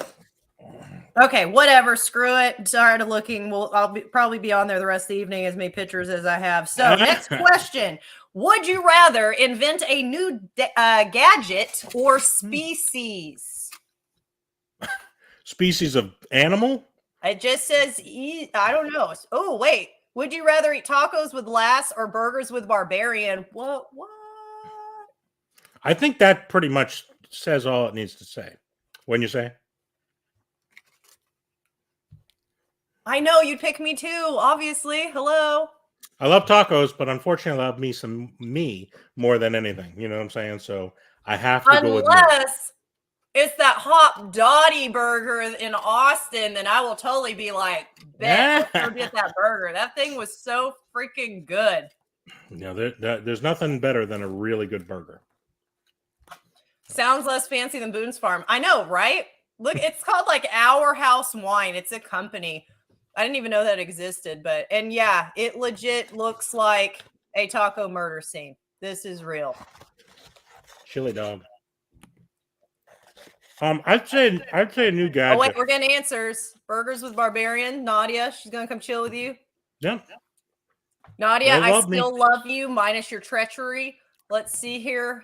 Okay, whatever. Screw it. Tired of looking. I'll probably be on there the rest of the evening as many pictures as I have. So next question. Would you rather invent a new gadget or species? Species of animal? It just says, I don't know. Oh, wait. Would you rather eat tacos with Lass or burgers with Barbarian? What? I think that pretty much says all it needs to say. Wouldn't you say? I know you'd pick me too, obviously. Hello. I love tacos, but unfortunately I love me more than anything. You know what I'm saying? So I have to go with me. Unless it's that Hop Dottie burger in Austin, then I will totally be like, bet, let's go get that burger. That thing was so freaking good. Yeah, there's nothing better than a really good burger. Sounds less fancy than Boone's Farm. I know, right? Look, it's called like Our House Wine. It's a company. I didn't even know that existed, and yeah, it legit looks like a taco murder scene. This is real. Chili dog. I'd say a new gadget. Oh wait, we're getting answers. Burgers with Barbarian. Nadia, she's gonna come chill with you. Yeah. Nadia, I still love you, minus your treachery. Let's see here.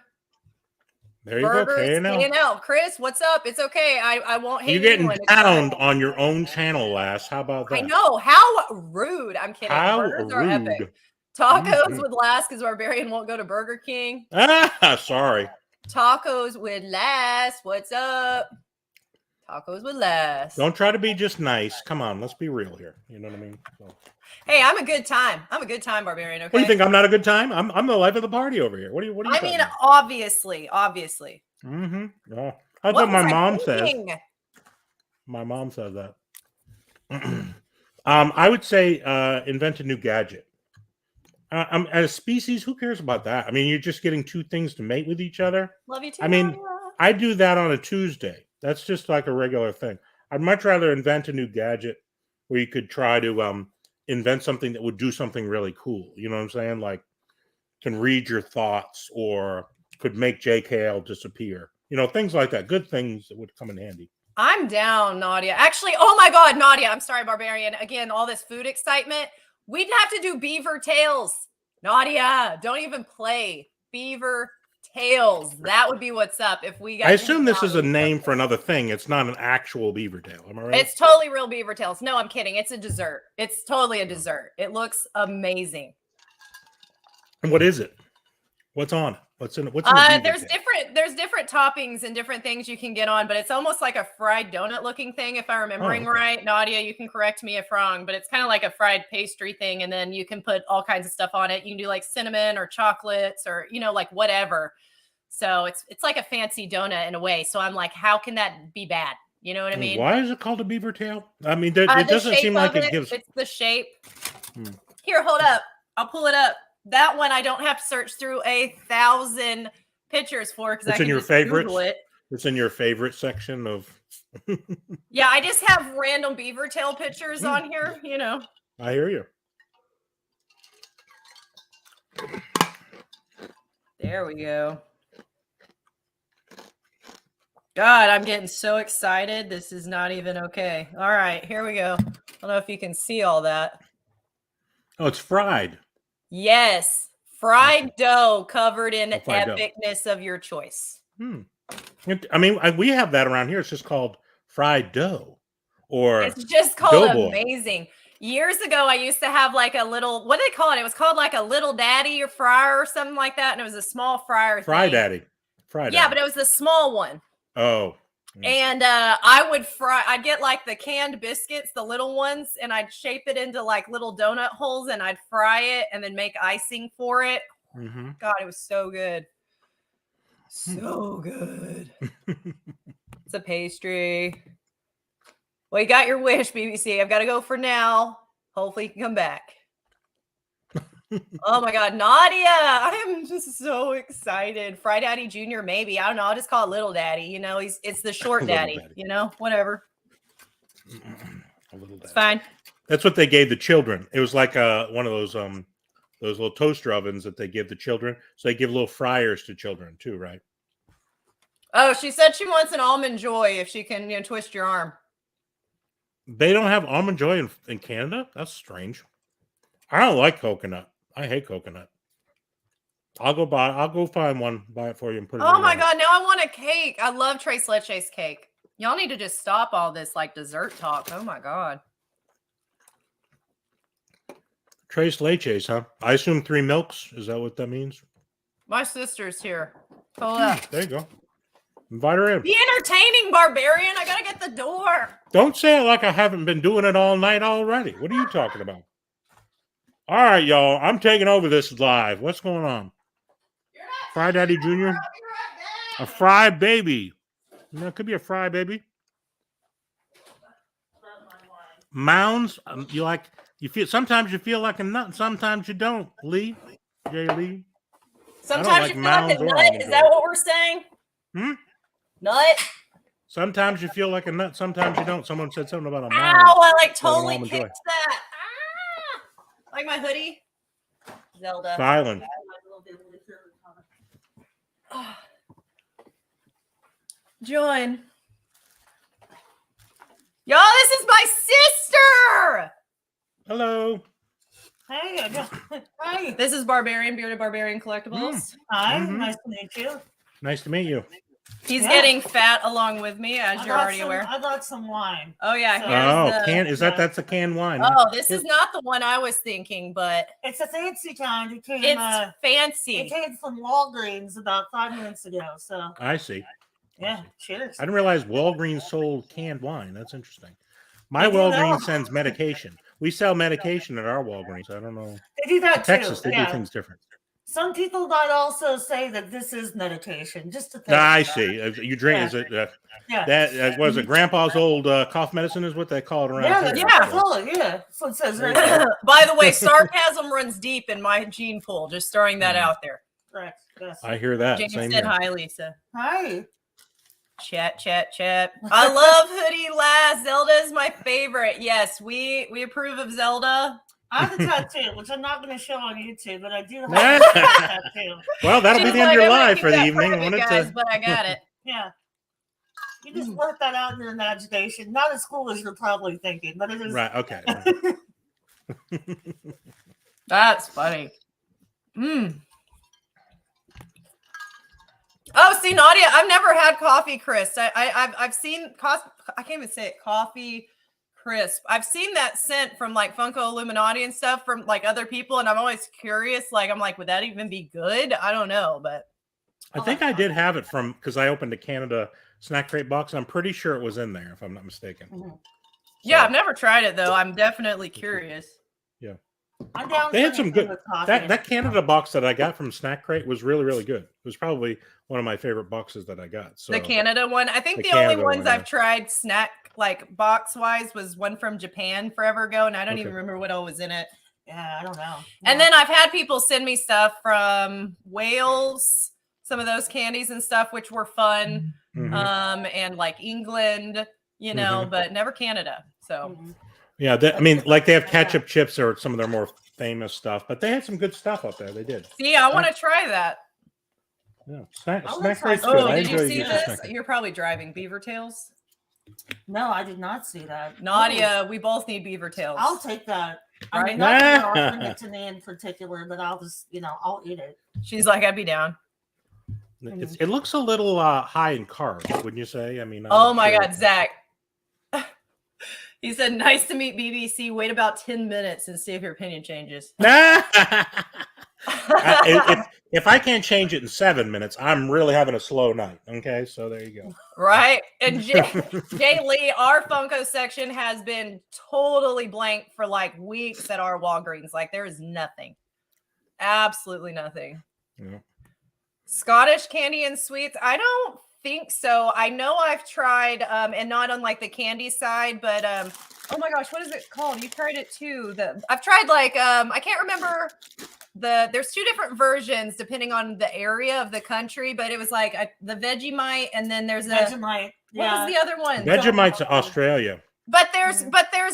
There you go, KNL. Chris, what's up? It's okay. I won't hate you. You're getting downed on your own channel, Lass. How about that? I know. How rude. I'm kidding. How Burgers rude. are epic. Tacos with Lass because Barbarian won't go to Burger King. Sorry. Tacos with Lass. What's up? Tacos with Lass. Don't try to be just nice. Come on, let's be real here. You know what I mean? So. Hey, I'm a good time. I'm a good time, Barbarian. Okay. What do you think? I'm not a good time? I'm the life of the party over here. What do you? I mean, obviously. Mm-hmm. Oh, that's what my mom says. My mom says that. I would say invent a new gadget. As a species, who cares about that? I mean, you're just getting two things to mate with each other. Love you too. I mean, I do that on a Tuesday. That's just like a regular thing. I'd much rather invent a new gadget where you could try to invent something that would do something really cool. You know what I'm saying? Like can read your thoughts or could make JKL disappear. You know, things like that. Good things that would come in handy. I'm down, Nadia. Actually, oh my God, Nadia. I'm sorry, Barbarian. Again, all this food excitement. We'd have to do Beaver Tails. Nadia, don't even play. Beaver Tails. That would be what's up if we got. I assume this is a name for another thing. It's not an actual beaver tail. Am I right? It's totally real beaver tails. No, I'm kidding. It's a dessert. It's totally a dessert. It looks amazing. And what is it? What's on it? What's in it? What's in the beaver tail? There's different toppings and different things you can get on, but it's almost like a fried donut looking thing, if I'm remembering right. Nadia, you can correct me if wrong, but it's kind of like a fried pastry thing, and then you can put all kinds of stuff on it. You can do like cinnamon or chocolates or like whatever. So it's like a fancy donut in a way. So I'm like, how can that be bad? You know what I mean? Why is it called a beaver tail? I mean, it doesn't seem like it gives. It's the shape. Here, hold up. I'll pull it up. That one I don't have to search through 1,000 pictures for because I can just Google it. It's in your favorite section of. Yeah, I just have random beaver tail pictures on here. I hear you. There we go. God, I'm getting so excited. This is not even okay. All right, here we go. I don't know if you can see all that. Oh, it's fried. Yes. Fried dough covered in epicness of your choice. I mean, we have that around here. It's just called fried dough. Or it's just called amazing. Years ago, I used to have like a little, what do they call it? It was called like a little daddy or fryer or something like that. And it was a small fryer Fry thing. daddy. Fry daddy. Yeah, but it was the small one. Oh. And I'd get like the canned biscuits, the little ones, and I'd shape it into like little donut holes and I'd fry it and then make icing for it. God, it was so good. So good. It's a pastry. Well, you got your wish, BBC. I've got to go for now. Hopefully you can come back. Oh my God, Nadia. I am just so excited. Fry Daddy Jr. maybe. I don't know. I'll just call it Little Daddy. It's the short daddy, whatever. A little daddy. It's fine. That's what they gave the children. It was like one of those little toaster ovens that they give the children. So they give little fryers to children too, right? Oh, she said she wants an Almond Joy if she can, twist your arm. They don't have Almond Joy in Canada? That's strange. I don't like coconut. I hate coconut. I'll go find one, buy it for you, and put it. Oh my God! Now I want a cake. I love Tres Leches cake. Y'all need to just stop all this like dessert talk. Oh my God. Tres Leches, huh? I assume 3 milks. Is that what that means? My sister's here. Pull up. There you go. Invite her in. The Entertaining Barbarian. I gotta get the door. Don't say it like I haven't been doing it all night already. What are you talking about? All right, y'all. I'm taking over this live. What's going on? Fry Daddy Jr. A fry baby. It could be a fry baby. Mounds. Sometimes you feel like a nut, and sometimes you don't. Lee, J. Lee. Sometimes you feel like a nut. Is that what we're saying? Nut. Sometimes you feel like a nut. Sometimes you don't. Someone said something about a mound. Ow! I totally kicked that. Like my hoodie. Zelda. Silent. Join. Y'all, this is my sister. Hello. Hey. Hi. This is Barbarian, Bearded Barbarian Collectibles. Hi. Nice to meet you. Nice to meet you. He's getting fat along with me, as you're already aware. I got some wine. Oh yeah. That's a canned wine? Oh, this is not the one I was thinking, but it's a fancy kind. It's fancy. It came from Walgreens about 5 minutes ago. So I see. Yeah, cheers. I didn't realize Walgreens sold canned wine. That's interesting. My Walgreens sends medication. We sell medication at our Walgreens. I don't know. They do that in Texas, too. They do things different. Some people might also say that this is meditation. Just to think. I see. You drink? Is it? That was it. Grandpa's old cough medicine is what they call it around here. Absolutely. Yeah, that's what it says right there. By the way, sarcasm runs deep in my gene pool. Just throwing that out there. Correct. Yes. I hear that. James Same said here. hi, Lisa. Hi. Chat. I love Hoodie Lass. Zelda is my favorite. Yes, we approve of Zelda. I have a tattoo, which I'm not going to show on YouTube, but I do have a tattoo. Well, that'll be the end of your live for the evening. But I got it. Yeah. You just work that out in your imagination. Not as cool as you're probably thinking, but it is. Right, okay. That's funny. Oh, see, Nadia, I've never had coffee crisp. I've seen I can't even say it. Coffee crisp. I've seen that scent from like Funko Illuminati and stuff from like other people, and I'm always curious. Like, I'm like, would that even be good? I don't know, but I think I did have it from because I opened a Canada snack crate box. I'm pretty sure it was in there, if I'm not mistaken. yeah, I've never tried it though. I'm definitely curious. Yeah. I'm down They for had some anything good with coffee. that Canada box that I got from Snack Crate was really, really good. It was probably one of my favorite boxes that I got. So The Canada one. I think The the only Canada ones one, I've yeah. tried snack like box wise was one from Japan forever ago, and I don't Okay. even remember what all was in it. Yeah, I don't know. And then I've had people send me stuff from Wales, some of those candies and stuff, which were fun. Mhm. And like England, you know, but never Canada. So Yeah, I mean, like they have ketchup chips or some of their more famous stuff, but they had some good stuff up there. They did. see, I want to try that. Yeah, snack try crate's some. good. Oh, I did you enjoy see using this? snack crate. You're probably driving Beaver Tails. No, I did not see that. Nadia, we both need Beaver Tails. I'll take that. I Right? mean, not that you're offering it to me in particular, but I'll just, I'll eat it. She's like, I'd be down. It looks a little high in carbs, wouldn't you say? I mean, I'm Oh not my sure. God, Zach. He said, nice to meet BBC. Wait about 10 minutes and see if your opinion changes. If I can't change it in 7 minutes, I'm really having a slow night. Okay, so there you go. Right? And Jay Lee, our Funko section has been totally blank for like weeks at our Walgreens. Like there is nothing. Absolutely nothing. Yeah. Scottish candy and sweets. I don't think so. I know I've tried, and not on like the candy side, but oh my gosh, what is it called? You tried it too. I've tried like I can't remember there's two different versions depending on the area of the country, but it was like the Vegemite, and then there's Vegemite. what was the other one? Vegemite's Australia. But there's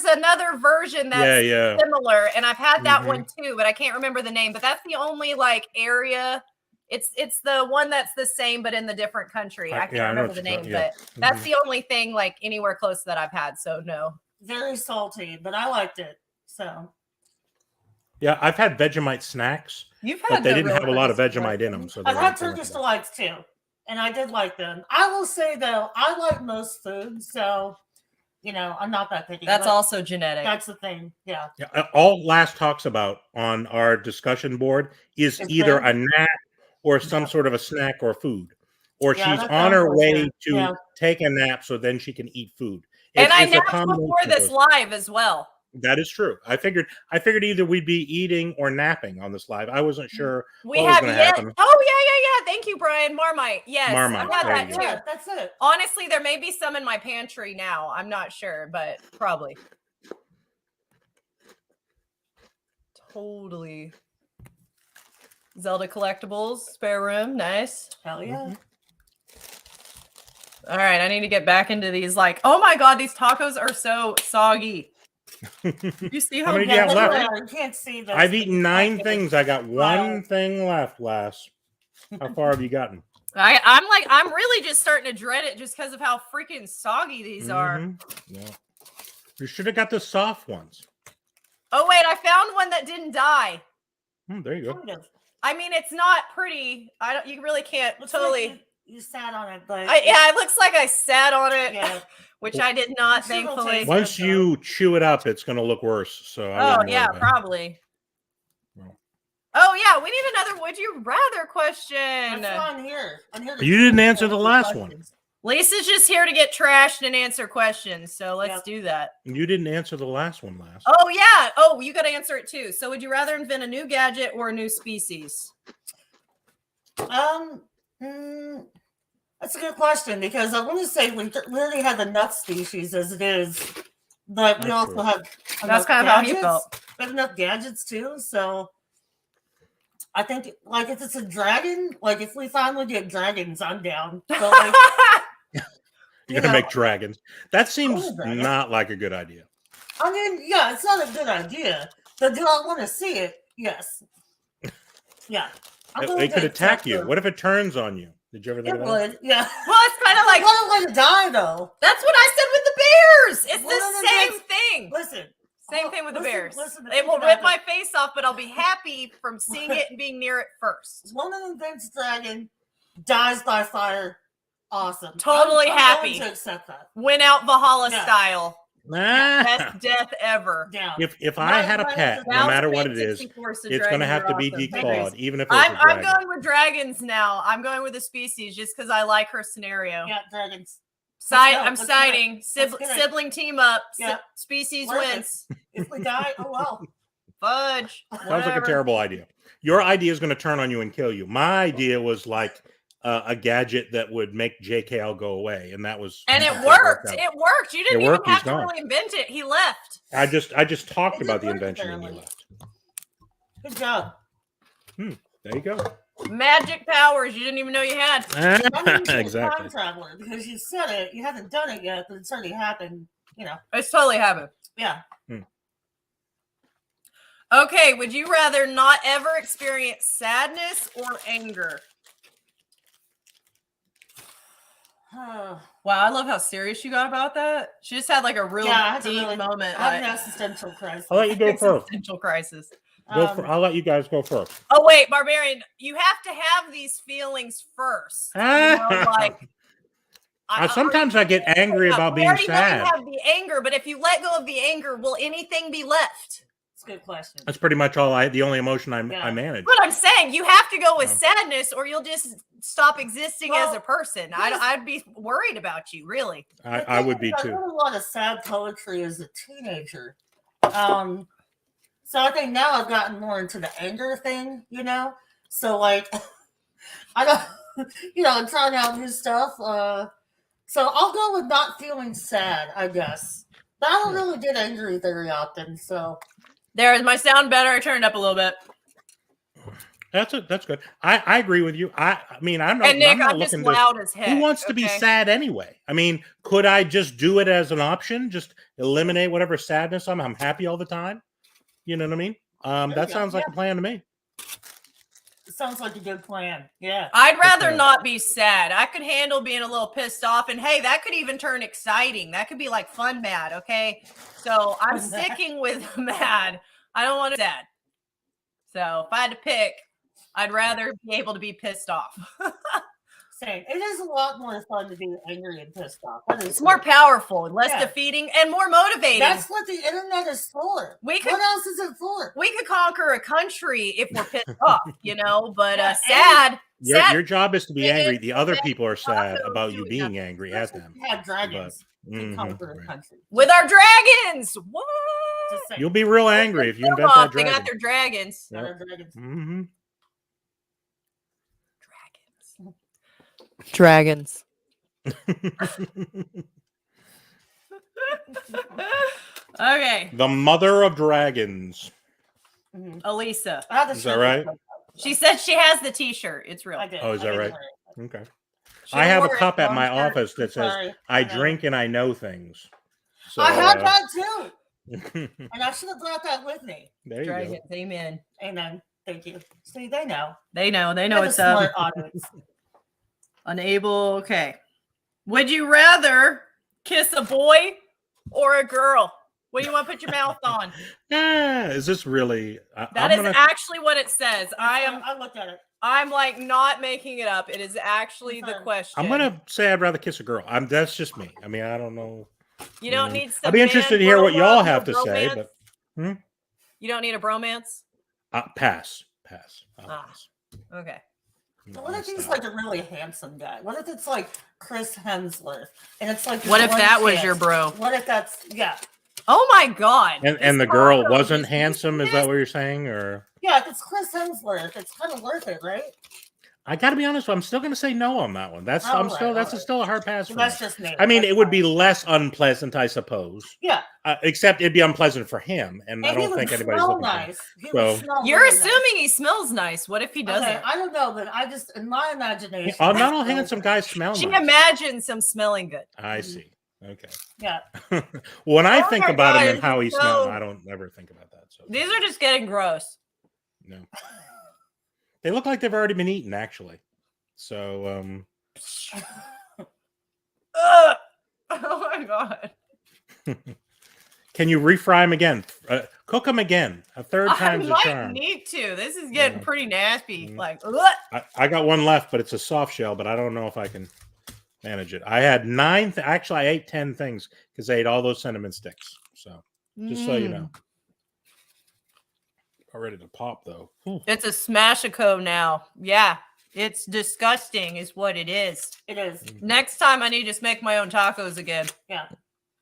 another version that's similar, and I've had that one too, but I can't remember the name. But that's the only like area. It's the one that's the same but in the different country. I can't remember the name, but that's the only thing like anywhere close that I've had. So no. Very salty, but I liked it. So yeah, I've had Vegemite snacks, but they didn't have a lot of Vegemite in them. So I've had Turkish Delights too, and I did like them. I will say though, I like most foods, so I'm not that picky. That's also genetic. That's the thing. Yeah. All Lass talks about on our discussion board is either a nap or some sort of a snack or food, or she's on her way to take a nap so then she can eat food. And I napped before this live as well. That is true. I figured either we'd be eating or napping on this live. I wasn't sure we have happen. Oh yeah. Thank you, Brian. Marmite. Yes, Marmite. I've had that too. Yeah, that's it. Honestly, there may be some in my pantry now. I'm not sure, but probably. Totally. Zelda Collectibles, spare room, nice. Hell yeah. All right, I need to get back into these. Like, oh my God, these tacos are so soggy. You see how many do you have left? You can't see this. I've eaten 9 things. I got one thing left, Lass. How far have you gotten? I'm really just starting to dread it just because of how freaking soggy these are. Yeah. You should have got the soft ones. Oh wait, I found one that didn't die. There you go. I mean, it's not pretty. You really can't totally. Like you sat on it, but it looks like I sat on it, which I did not, thankfully. Once you chew it up, it's going to look worse. So probably. Well. Oh yeah, we need another would you rather question. That's on here. You didn't answer the last one. Lisa's just here to get trashed and answer questions, so let's do that. You didn't answer the last one, Lass. Oh yeah. Oh, you got to answer it too. So, would you rather invent a new gadget or a new species? That's a good question because I want to say we already have enough species as it is, but we also have that's kind of how you felt. We have enough gadgets too, so I think like if it's a dragon, like if we finally get dragons, I'm down. So, like, You're gonna make dragons. That seems not like a good idea. I mean, yeah, it's not a good idea, but do I want to see it? Yes. Yeah. They could attack you. What if it turns on you? Did you ever think of that? Would, yeah. Well, it's kind of like what a way to die, though. That's what I said with the bears. It's the same thing. Listen. Same thing with the bears. It will rip my face off, but I'll be happy from seeing it and being near it first. One of them thinks dragon. dies by fire. Awesome. Totally I'm happy. willing to accept that. Went out Valhalla Yeah. style. Nah. Best death ever. Yeah. If I had a pet, no matter what it is, it's going to have to be declawed, even if it's a I'm dragon. going with dragons now. I'm going with the species just because I like her scenario. Yeah, dragons. I'm Let's siding. Let's get it. Sibling team up. Yeah. Species Worth it. wins. If we die, oh well. Fudge. Sounds like a whatever. terrible idea. Your idea is going to turn on you and kill you. My idea was like a gadget that would make JKL go away, and that was. And it that worked. out. It worked. You didn't It even worked. have He's to gone. really invent it. He left. I just talked It about the did work, invention and he apparently. left. Good job. There you go. Magic powers you didn't even know you had. That means you're a Exactly. time traveler because you said it. You haven't done it yet, but it's already happened. You know. It's totally happened. Yeah. Okay, would you rather not ever experience sadness or anger? Wow, I love how serious you got about that. She just had like a real Yeah, I had to deep really- moment. I have an like, existential crisis. I'll let you go first. existential crisis. I'll let you guys go first. Oh wait, Barbarian, you have to have these feelings first. You know, like Sometimes I get angry about we being already know sad. you have the anger, but if you let go of the anger, will anything be left? It's a good question. That's pretty much the only emotion I manage. But I'm saying you have to go with Oh. sadness, or you'll just stop existing as Well, a person. I'd be worried about you, really. I would be I too. wrote a lot of sad poetry as a teenager. So I think now I've gotten more into the anger thing, you know? So like I don't I'm trying out new stuff. So I'll go with not feeling sad, I guess. But I don't really get angry very often, so There is my sound better. I turned it up a little bit. That's good. I agree with you. I mean, I'm not, And Nick, I'm not I'm just looking to. loud as heck. Who wants to be okay? sad anyway? I mean, could I just do it as an option? Just eliminate whatever sadness I'm happy all the time. You know what I mean? That sounds like a plan to me. it sounds like a good plan. Yeah. I'd rather Okay. not be sad. I could handle being a little pissed off. And hey, that could even turn exciting. That could be like fun mad. Okay. So I'm Fun mad. sticking with mad. I don't want to be sad. So if I had to pick, I'd rather be able to be pissed off. Same. It is a lot more fun to be angry and pissed off. That is It's more great. powerful, less Yeah. defeating, and more motivating. That's what the internet is for. We could- What else is it for? We could conquer a country if we're pissed off, you know, but Yeah, sad. Your job is to be It angry. is The other sad people are sad also about you doing being nothing. angry at them. We had dragons to Mhm, conquer the right. country. With our dragons. What? Just saying. You'll be real angry if you invent Off, that they got dragon. their dragons. Our dragons. Mm-hmm. Dragons. Okay, The mother of dragons. Mhm. Elisa. I had to Is that show right? this. She said she has the T-shirt. It's real. I did. Oh, is I that did right? wear it. Okay. She I have a wore it. cup at my Long shirt. office that says Sorry. I know. drink and I know things. So, I had that too. there And I should have brought that with me. you Dragons. Amen. Amen. Thank you. See, they know. They know. They know They're the what's up. smart audience. Unable. Okay. Would you rather kiss a boy or a girl? What do you want to put your mouth on? go. Is this really? That is actually what it says. I looked at it. I'm like not making it up. It is actually the Fine. question. I'm gonna say I'd rather kiss a girl. That's just me. I mean, I don't know. You don't need some I'd be interested to hear what y'all have to say, but you don't need a bromance. pass. I'll Ah. pass. Okay. No, What if that's he's not- like a really handsome guy? What if it's like Chris Hemsworth and it's like What if one that was kiss? your bro? What if that's Oh my god. And the This girl combo wasn't just- handsome? Is that what you're saying? Or yeah? If it's Chris Hemsworth, it's kind of worth it, right? I got to be honest. I'm still gonna say no on that one. That's All right, that's all right. still a hard pass for Well, me. that's just me. I mean, That's it would fine. be less unpleasant, I suppose. Yeah. Except it'd be unpleasant for him, and I And he don't would think anybody's smell looking for him. nice. He So- would smell You're really nice. assuming he smells nice. What if he doesn't? Okay, I don't know, but I just in my imagination. Not all he handsome smells guys smell She nice. imagines him smelling good. I see. Okay. nice. Well, when I Oh think my about him God, and how he it's smells, so- I don't ever think about that. So These are just getting gross. no, they look like they've already been eaten, actually. So Ugh. Oh my god. can you refry them again? Cook them again. A third I time's a might charm. need to. This is getting pretty nasty. Like, I got one left, but it's a soft shell, but I don't know if I can manage it. I had 9. Actually, I ate 10 things because I ate all those cinnamon sticks. So just so you know. All ready to pop, though. It's a smash-a-co now. Yeah. It's disgusting is what it is. It is. Next time I need to just make my own tacos again. Yeah.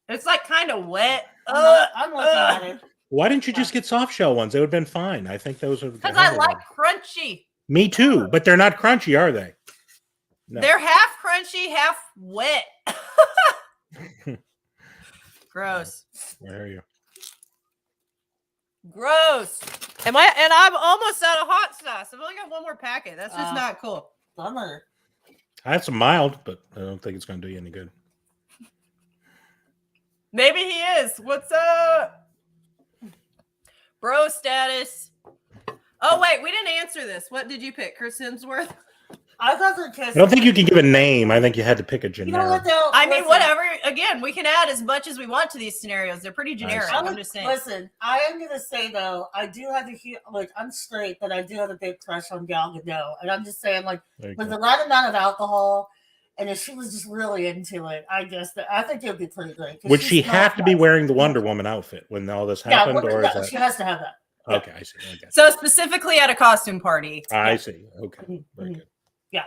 It's like kind of wet. I'm looking at it. Why didn't you just get soft shell ones? They would have been fine. I think those are because I like crunchy. Me too, but they're not crunchy, are they? No. They're half crunchy, half wet. Gross. Where are you? Gross. And I'm almost out of hot sauce. I've only got one more packet. That's just not cool. Bummer. I had some mild, but I don't think it's going to do you any good. Maybe he is. What's up? Bro status. Oh, wait. We didn't answer this. What did you pick? Chris Hemsworth? I thought they're kissing. I don't think you can give a name. I think you had to pick a generic. You know what, though? I mean, whatever. Again, we can add as much as we want to these scenarios. They're pretty generic. I'm just saying. Listen, I am going to say, though, I do have a huge, like, I'm straight, but I do have a big crush on Gal Gadot. And I'm just saying, like, with the right amount of alcohol, and if she was just really into it, I think it would be pretty great. Would she have to be wearing the Wonder Woman outfit when all this happened? Yeah, or is that... she has to have that. Okay, I see. Okay. So specifically at a costume party. I see. Okay, very good. Yeah.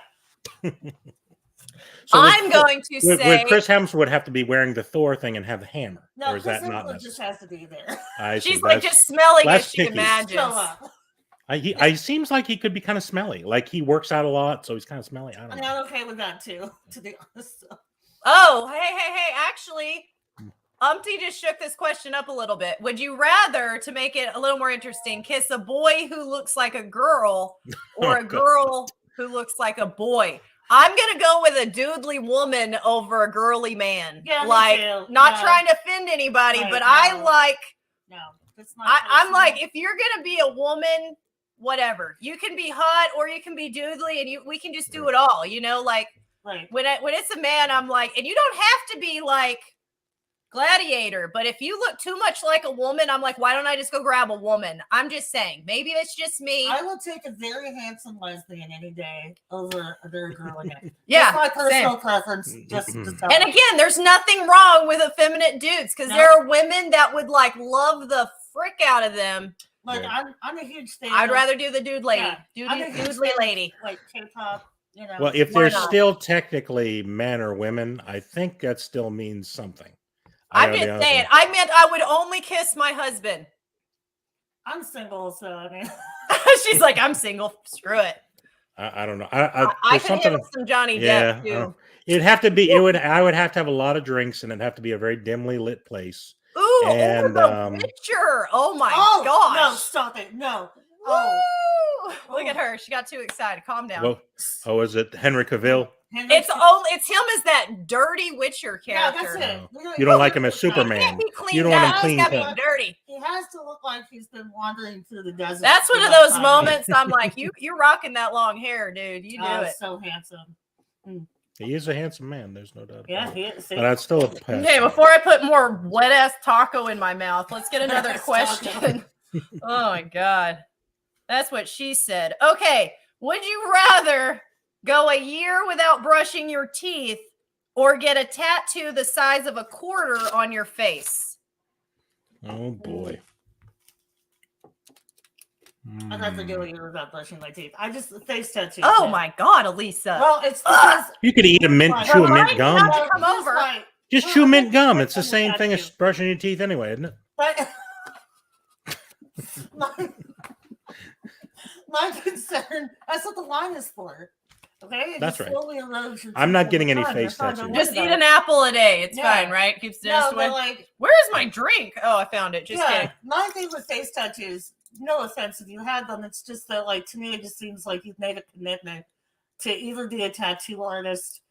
So I'm going to say... Would Chris Hemsworth would have to be wearing the Thor thing and have the hammer? No, or is Chris that not Hemsworth just has to be there. I see. She's like just smelling as she picky. imagines. He seems like he could be kind of smelly. Like he works out a lot, so he's kind of smelly. I don't know. I'm okay with that too, to be honest. Oh, hey! Actually, Umpty just shook this question up a little bit. Would you rather, to make it a little more interesting, kiss a boy who looks like a girl or a girl who looks like a boy? I'm gonna go with a doodly woman over a girly man. Yeah, like not trying to offend anybody, Right, but no. I like. No, that's not. I'm like, if you're gonna be a woman, whatever. You can be hot or you can be doodly, and we can just do it all. You know, like right. when it's a man, I'm like, and you don't have to be like Gladiator, but if you look too much like a woman, I'm like, why don't I just go grab a woman? I'm just saying, maybe it's just me. I will take a very handsome lesbian any day over a very girly man. Yeah, that's my personal preference. Just to tell and you. again, there's nothing wrong with effeminate dudes because there are women that would like love the frick out of them. Like I'm a huge fan. I'd rather do the dude lady, Yeah. doodly lady, like K-pop. You know. Well, if they're still technically men or women, I think that still means something. I'm just saying. I meant I would only kiss my husband. I'm single, so I mean. She's like, I'm single. Screw it. I don't know. I could handle some Johnny Depp too. It'd have to be. I would have to have a lot of drinks, and it'd have to be a very dimly lit place. Ooh, and the Witcher. Oh my gosh! No, stop it! No. Look at her. She got too excited. Calm down. Well, is it Henry Cavill? It's him as that dirty Witcher character. Yeah, that's it. You don't like him as Superman. You don't want him clean cut. Dirty. He has to look like he's been wandering through the desert. That's one of those moments. I'm like, you're rocking that long hair, dude. You do it. So handsome. He is a handsome man. There's no doubt. Yeah, he is. But I'd still pass. Okay, before I put more wet ass taco in my mouth, let's get another question. Oh my god, that's what she said. Okay, would you rather go a year without brushing your teeth or get a tattoo the size of a quarter on your face? Oh boy. I'd have to go a year without brushing my teeth. I just face tattoos. Oh my god, Elisa. Well, it's because you could eat chew a mint gum. Come over. Just chew mint gum. It's the same thing as brushing your teeth anyway, isn't it? But my concern, that's what the line is for. Okay? That's right. I'm not getting any face tattoos. Just eat an apple a day. It's fine, right? Keeps the away. Like, where's my drink? Oh, I found it. Just kidding. My thing with face tattoos, no offense if you had them, it's just that, like, to me, it just seems like you've made a commitment to either be a tattoo artist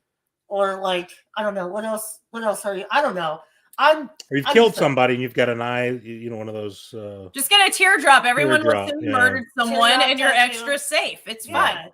or, like, I don't know, what else are you? I don't know. Or you've killed somebody and you've got an eye, one of those. Just get a teardrop. Everyone looks and murdered someone, teardrop and you're tattoo. extra safe. It's fine.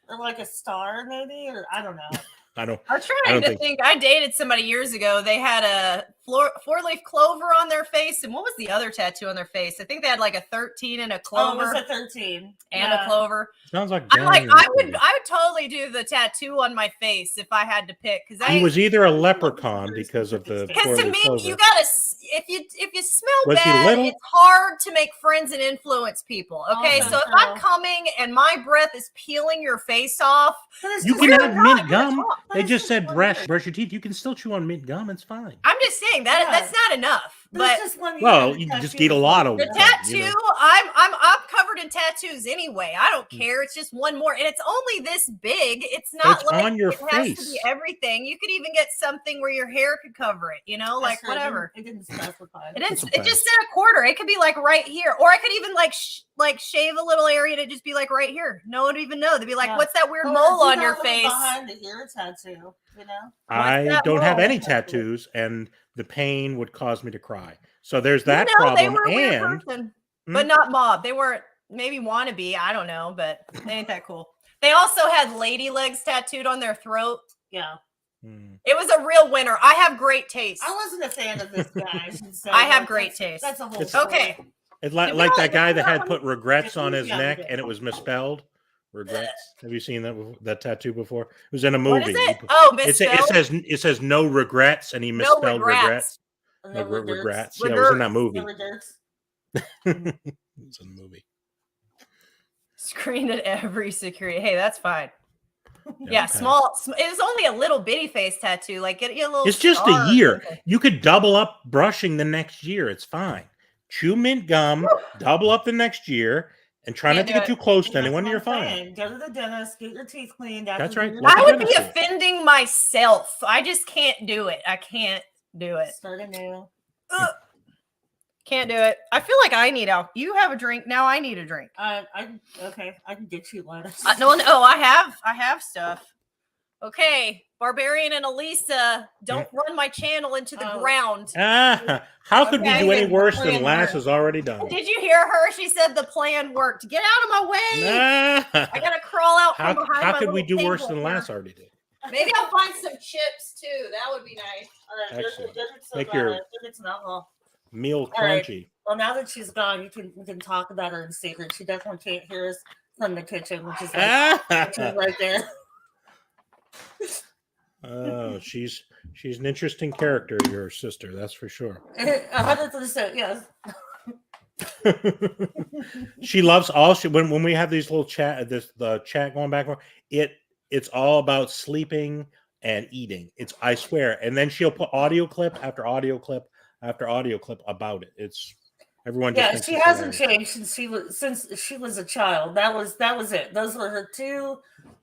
Or like a star, maybe, or I don't know. I don't. I was trying to think. I dated somebody years ago. They had a four-leaf clover on their face, and what was the other tattoo on their face? I think they had like a 13 and a clover. Oh, it was a 13 and a clover. Sounds like I'm like, I would totally do the tattoo on my face if I had to pick, because he was either a leprechaun because of the. Because to me, clover. you gotta if you smell Was he bad, little? it's hard to make friends and influence people. Okay, Oh, so if I'm coming and my breath is peeling your face off, you can have mint gum. They That's just just said one brush word. your teeth. You can still chew on mint gum. It's fine. I'm just saying that that's not enough. But well, you just eat a lot of the tattoo, you know. I'm covered in tattoos anyway. I don't care. It's just one more, and it's only this big. It's not It's like on your it has to face. be everything. You could even get something where your hair could cover it. You know, like whatever. It didn't specify. It just said a quarter. It could be like right here, or I could even like shave a little area and it just be like right here. No one would even know. They'd be like, "What's that weird mole on your face?" Behind the ear tattoo, you know. I don't have any tattoos, and the pain would cause me to cry. So there's that problem. They were a weird person, but not mob. They weren't. Maybe wannabe. I don't know, but they ain't that cool. They also had lady legs tattooed on their throat. Yeah. It was a real winner. I have great taste. I wasn't a fan of this guy. I have great taste. That's a whole okay. It's like that guy that had put regrets on his neck and it was misspelled. Regrets. Have you seen that tattoo before? It was in a movie. What is it? Oh, misspelled. It says no regrets, and he misspelled regrets. No regrets. Yeah, it was in that movie. It's in the movie. Screened at every security. Hey, that's fine. Yeah, small. It was only a little bitty face tattoo. Like get a little. It's just a year. You could double up brushing the next year. It's fine. Chew mint gum, double up the next year, and try not to get too close to anyone. You're fine. Go to the dentist, get your teeth cleaned. That's right. I would be offending myself. I just can't do it. I can't do it. Start anew. Can't do it. I feel like I need alcohol. You have a drink now. I need a drink. Okay. I can get you lettuce. No. I have stuff. Okay, Barbarian and Elisa, don't run my channel into the ground. How could we do any worse than Lass has already done? Did you hear her? She said the plan worked. Get out of my way. I gotta crawl out from behind. How could we do worse than Lass already did? Maybe I'll find some chips too. That would be nice. All right, excellent. Make your meal crunchy. Right. Well, now that she's gone, we can talk about her in secret. She definitely can't hear us from the kitchen, which is right there. Oh, she's an interesting character, your sister, that's for sure. 100%, yes. She loves when we have these little the chat going back and forth, it's all about sleeping and eating. I swear. And then she'll put audio clip after audio clip after audio clip about it. It's everyone. Yeah, she hasn't changed since she was a child. That was it. Those were her two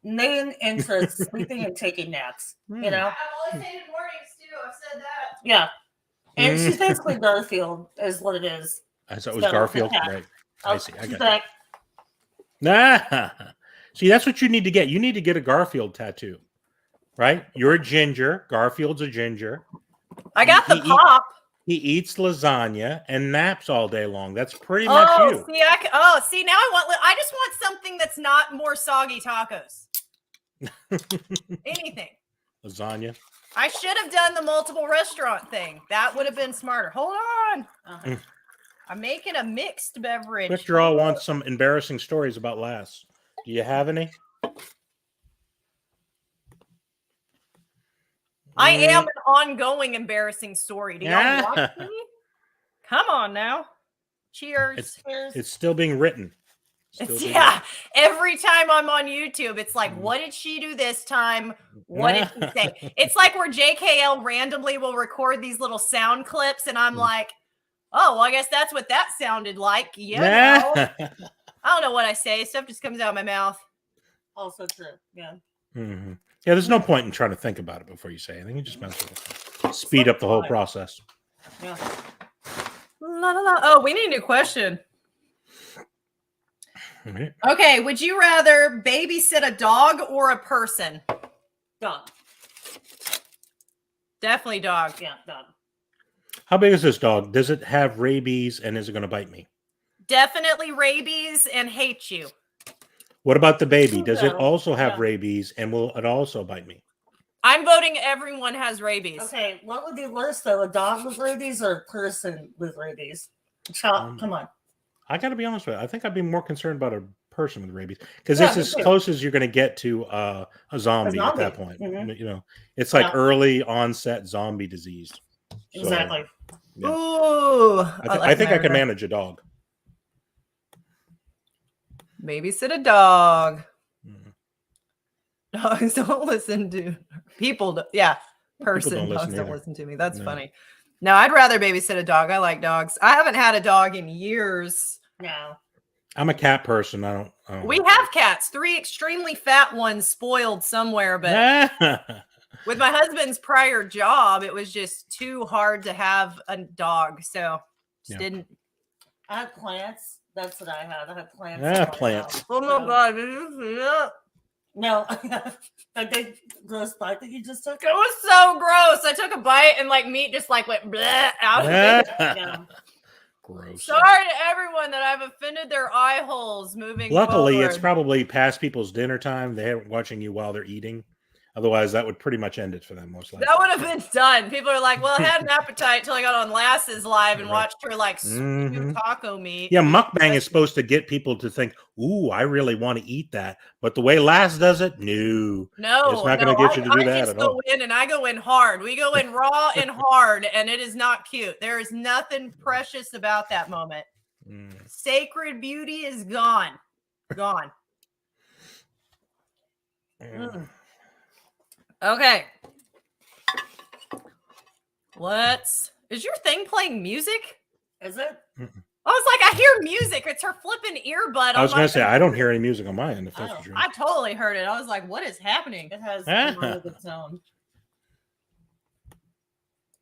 main interests: sleeping and taking naps. You know. I've always hated mornings too. I've said that. Yeah, and she's basically Garfield, is what it is. I thought it was Garfield, right? I see. I got back. Nah. See, that's what you need to get. You need to get a Garfield tattoo, right? You're a ginger. Garfield's a ginger. I got the pop. He eats lasagna and naps all day long. That's pretty much you. See, now I just want something that's not more soggy tacos. Anything. Lasagna. I should have done the multiple restaurant thing. That would have been smarter. Hold on. I'm making a mixed beverage. Quick Draw wants some embarrassing stories about Lass. Do you have any? I am an ongoing embarrassing story. Do y'all want me? Come on now. Cheers. It's still being written. Every time I'm on YouTube, it's like, what did she do this time? What did she say? It's like where JKL randomly will record these little sound clips, and I'm like, oh, well, I guess that's what that sounded like. Yeah. I don't know what I say. Stuff just comes out of my mouth. Also true. Yeah. Mm-hmm. Yeah, there's no point in trying to think about it before you say anything. You just might as well speed up the whole process. Yeah. La, la, la. Oh, we need a new question. Mm-hmm. Okay, would you rather babysit a dog or a person? Dog. Definitely dog. Yeah, dog. How big is this dog? Does it have rabies and is it going to bite me? Definitely rabies and hate you. What about the baby? Does it also have rabies and will it also bite me? I'm voting everyone has rabies. Okay, what would be worse though, a dog with rabies or a person with rabies? Child, come on. I got to be honest with you. I think I'd be more concerned about a person with rabies because Yeah, it's me as too. close as you're going to get to a zombie at that point. Mhm. You know, it's like Yeah. early onset zombie disease. So, Exactly. yeah. Ooh, I think I can manage a dog. Babysit a dog. Mhm. Dogs don't listen to people. Yeah, person. listen Dogs don't either. listen to me. That's No. funny. No, I'd rather babysit a dog. I like dogs. I haven't had a dog in years. No. I'm a cat person. I don't We have cats, 3 extremely fat ones spoiled somewhere, but with my husband's prior job, it was just too hard to have a dog. So just didn't. I had plants. That's what I had. I had plants. Ah, plants. Oh my God. Did you see that? No. I think gross bite that you just took. It was so gross. I took a bite and like meat just like went bleh out of it. Yeah. Gross. Sorry to everyone that I've offended their eye holes moving Luckily, forward. it's probably past people's dinner time. They're watching you while they're eating. Otherwise, that would pretty much end it for them, most likely. That would have been done. People are like, well, I had an appetite until I got on Lass's live and Right. watched her like spew taco meat. Yeah, mukbang is supposed to get people to think, ooh, I really want to eat that. But the way Lass does it, no. No, It's not going to get you to do I that just at go all. in and I go in hard. We go in raw and hard, and it is not cute. There is nothing precious about that moment. Sacred beauty is gone. Gone. Okay. Is your thing playing music? Is it? I was like, I hear music. It's her flipping earbud. I was going to say, I don't hear any music on my end, if that's what you're I totally heard it. I was like, what is happening? It has a lot of its own.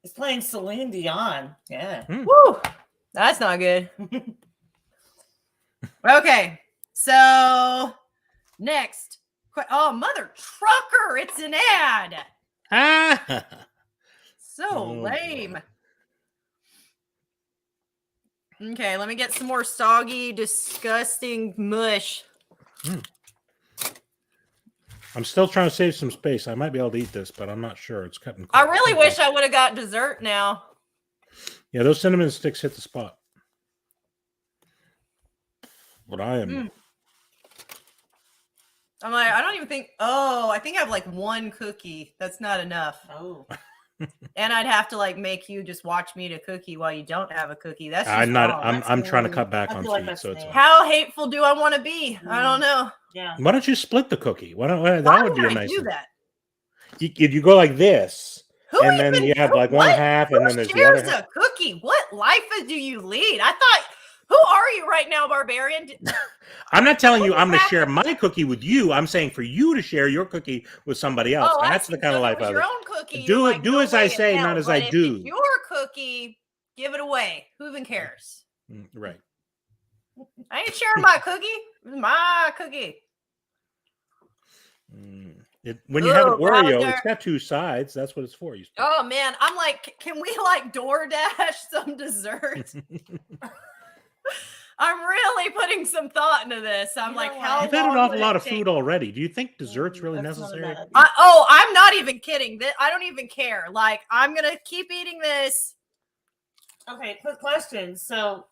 It's playing Celine Dion. Yeah. Woo! That's not good. Okay. So next. Oh, mother trucker. It's an ad. So lame. Okay, let me get some more soggy, disgusting mush. I'm still trying to save some space. I might be able to eat this, but I'm not sure. It's cutting. I really wish I would have got dessert now. Yeah, those cinnamon sticks hit the spot. But I am. I'm like, I don't even think. Oh, I think I have like 1 cookie. That's not enough. Oh. And I'd have to like make you just watch me eat a cookie while you don't have a cookie. That's just I'm not. wrong. I'm trying to cut back I on feel like sweet. that's So it's. fair. How hateful do I want to be? I don't know. Yeah. Why don't you split the cookie? Why don't that Why would be would a I nice. do thing. that? You go like this, Who and then even- you have like who- one what? half, Who and then there's the shares other half. a cookie? What life do you lead? I thought. Who are you right now, Barbarian? I'm not telling you What I'm going to is share happening? my cookie with you. I'm saying for you to share your cookie with somebody else. Oh, I That's see. the kind So of if it life was I your live. own cookie. Do you're it- like, do no as I way in say, hell. not as But I if do. it's your cookie, give it away. Who even cares? Right. I ain't sharing my cookie. It's my cookie. When you have an Ooh, Oreo, Bowser. it's got 2 sides. That's what it's for. You Oh man, I'm like, can we like DoorDash some dessert? I'm really putting some thought into this. I'm You like, know how You've had an long awful would lot it of take? food already. Do you think dessert's really That's not a necessary? bad idea. I'm not even kidding. I don't even care. Like, I'm gonna keep eating this. Okay, quick question. So,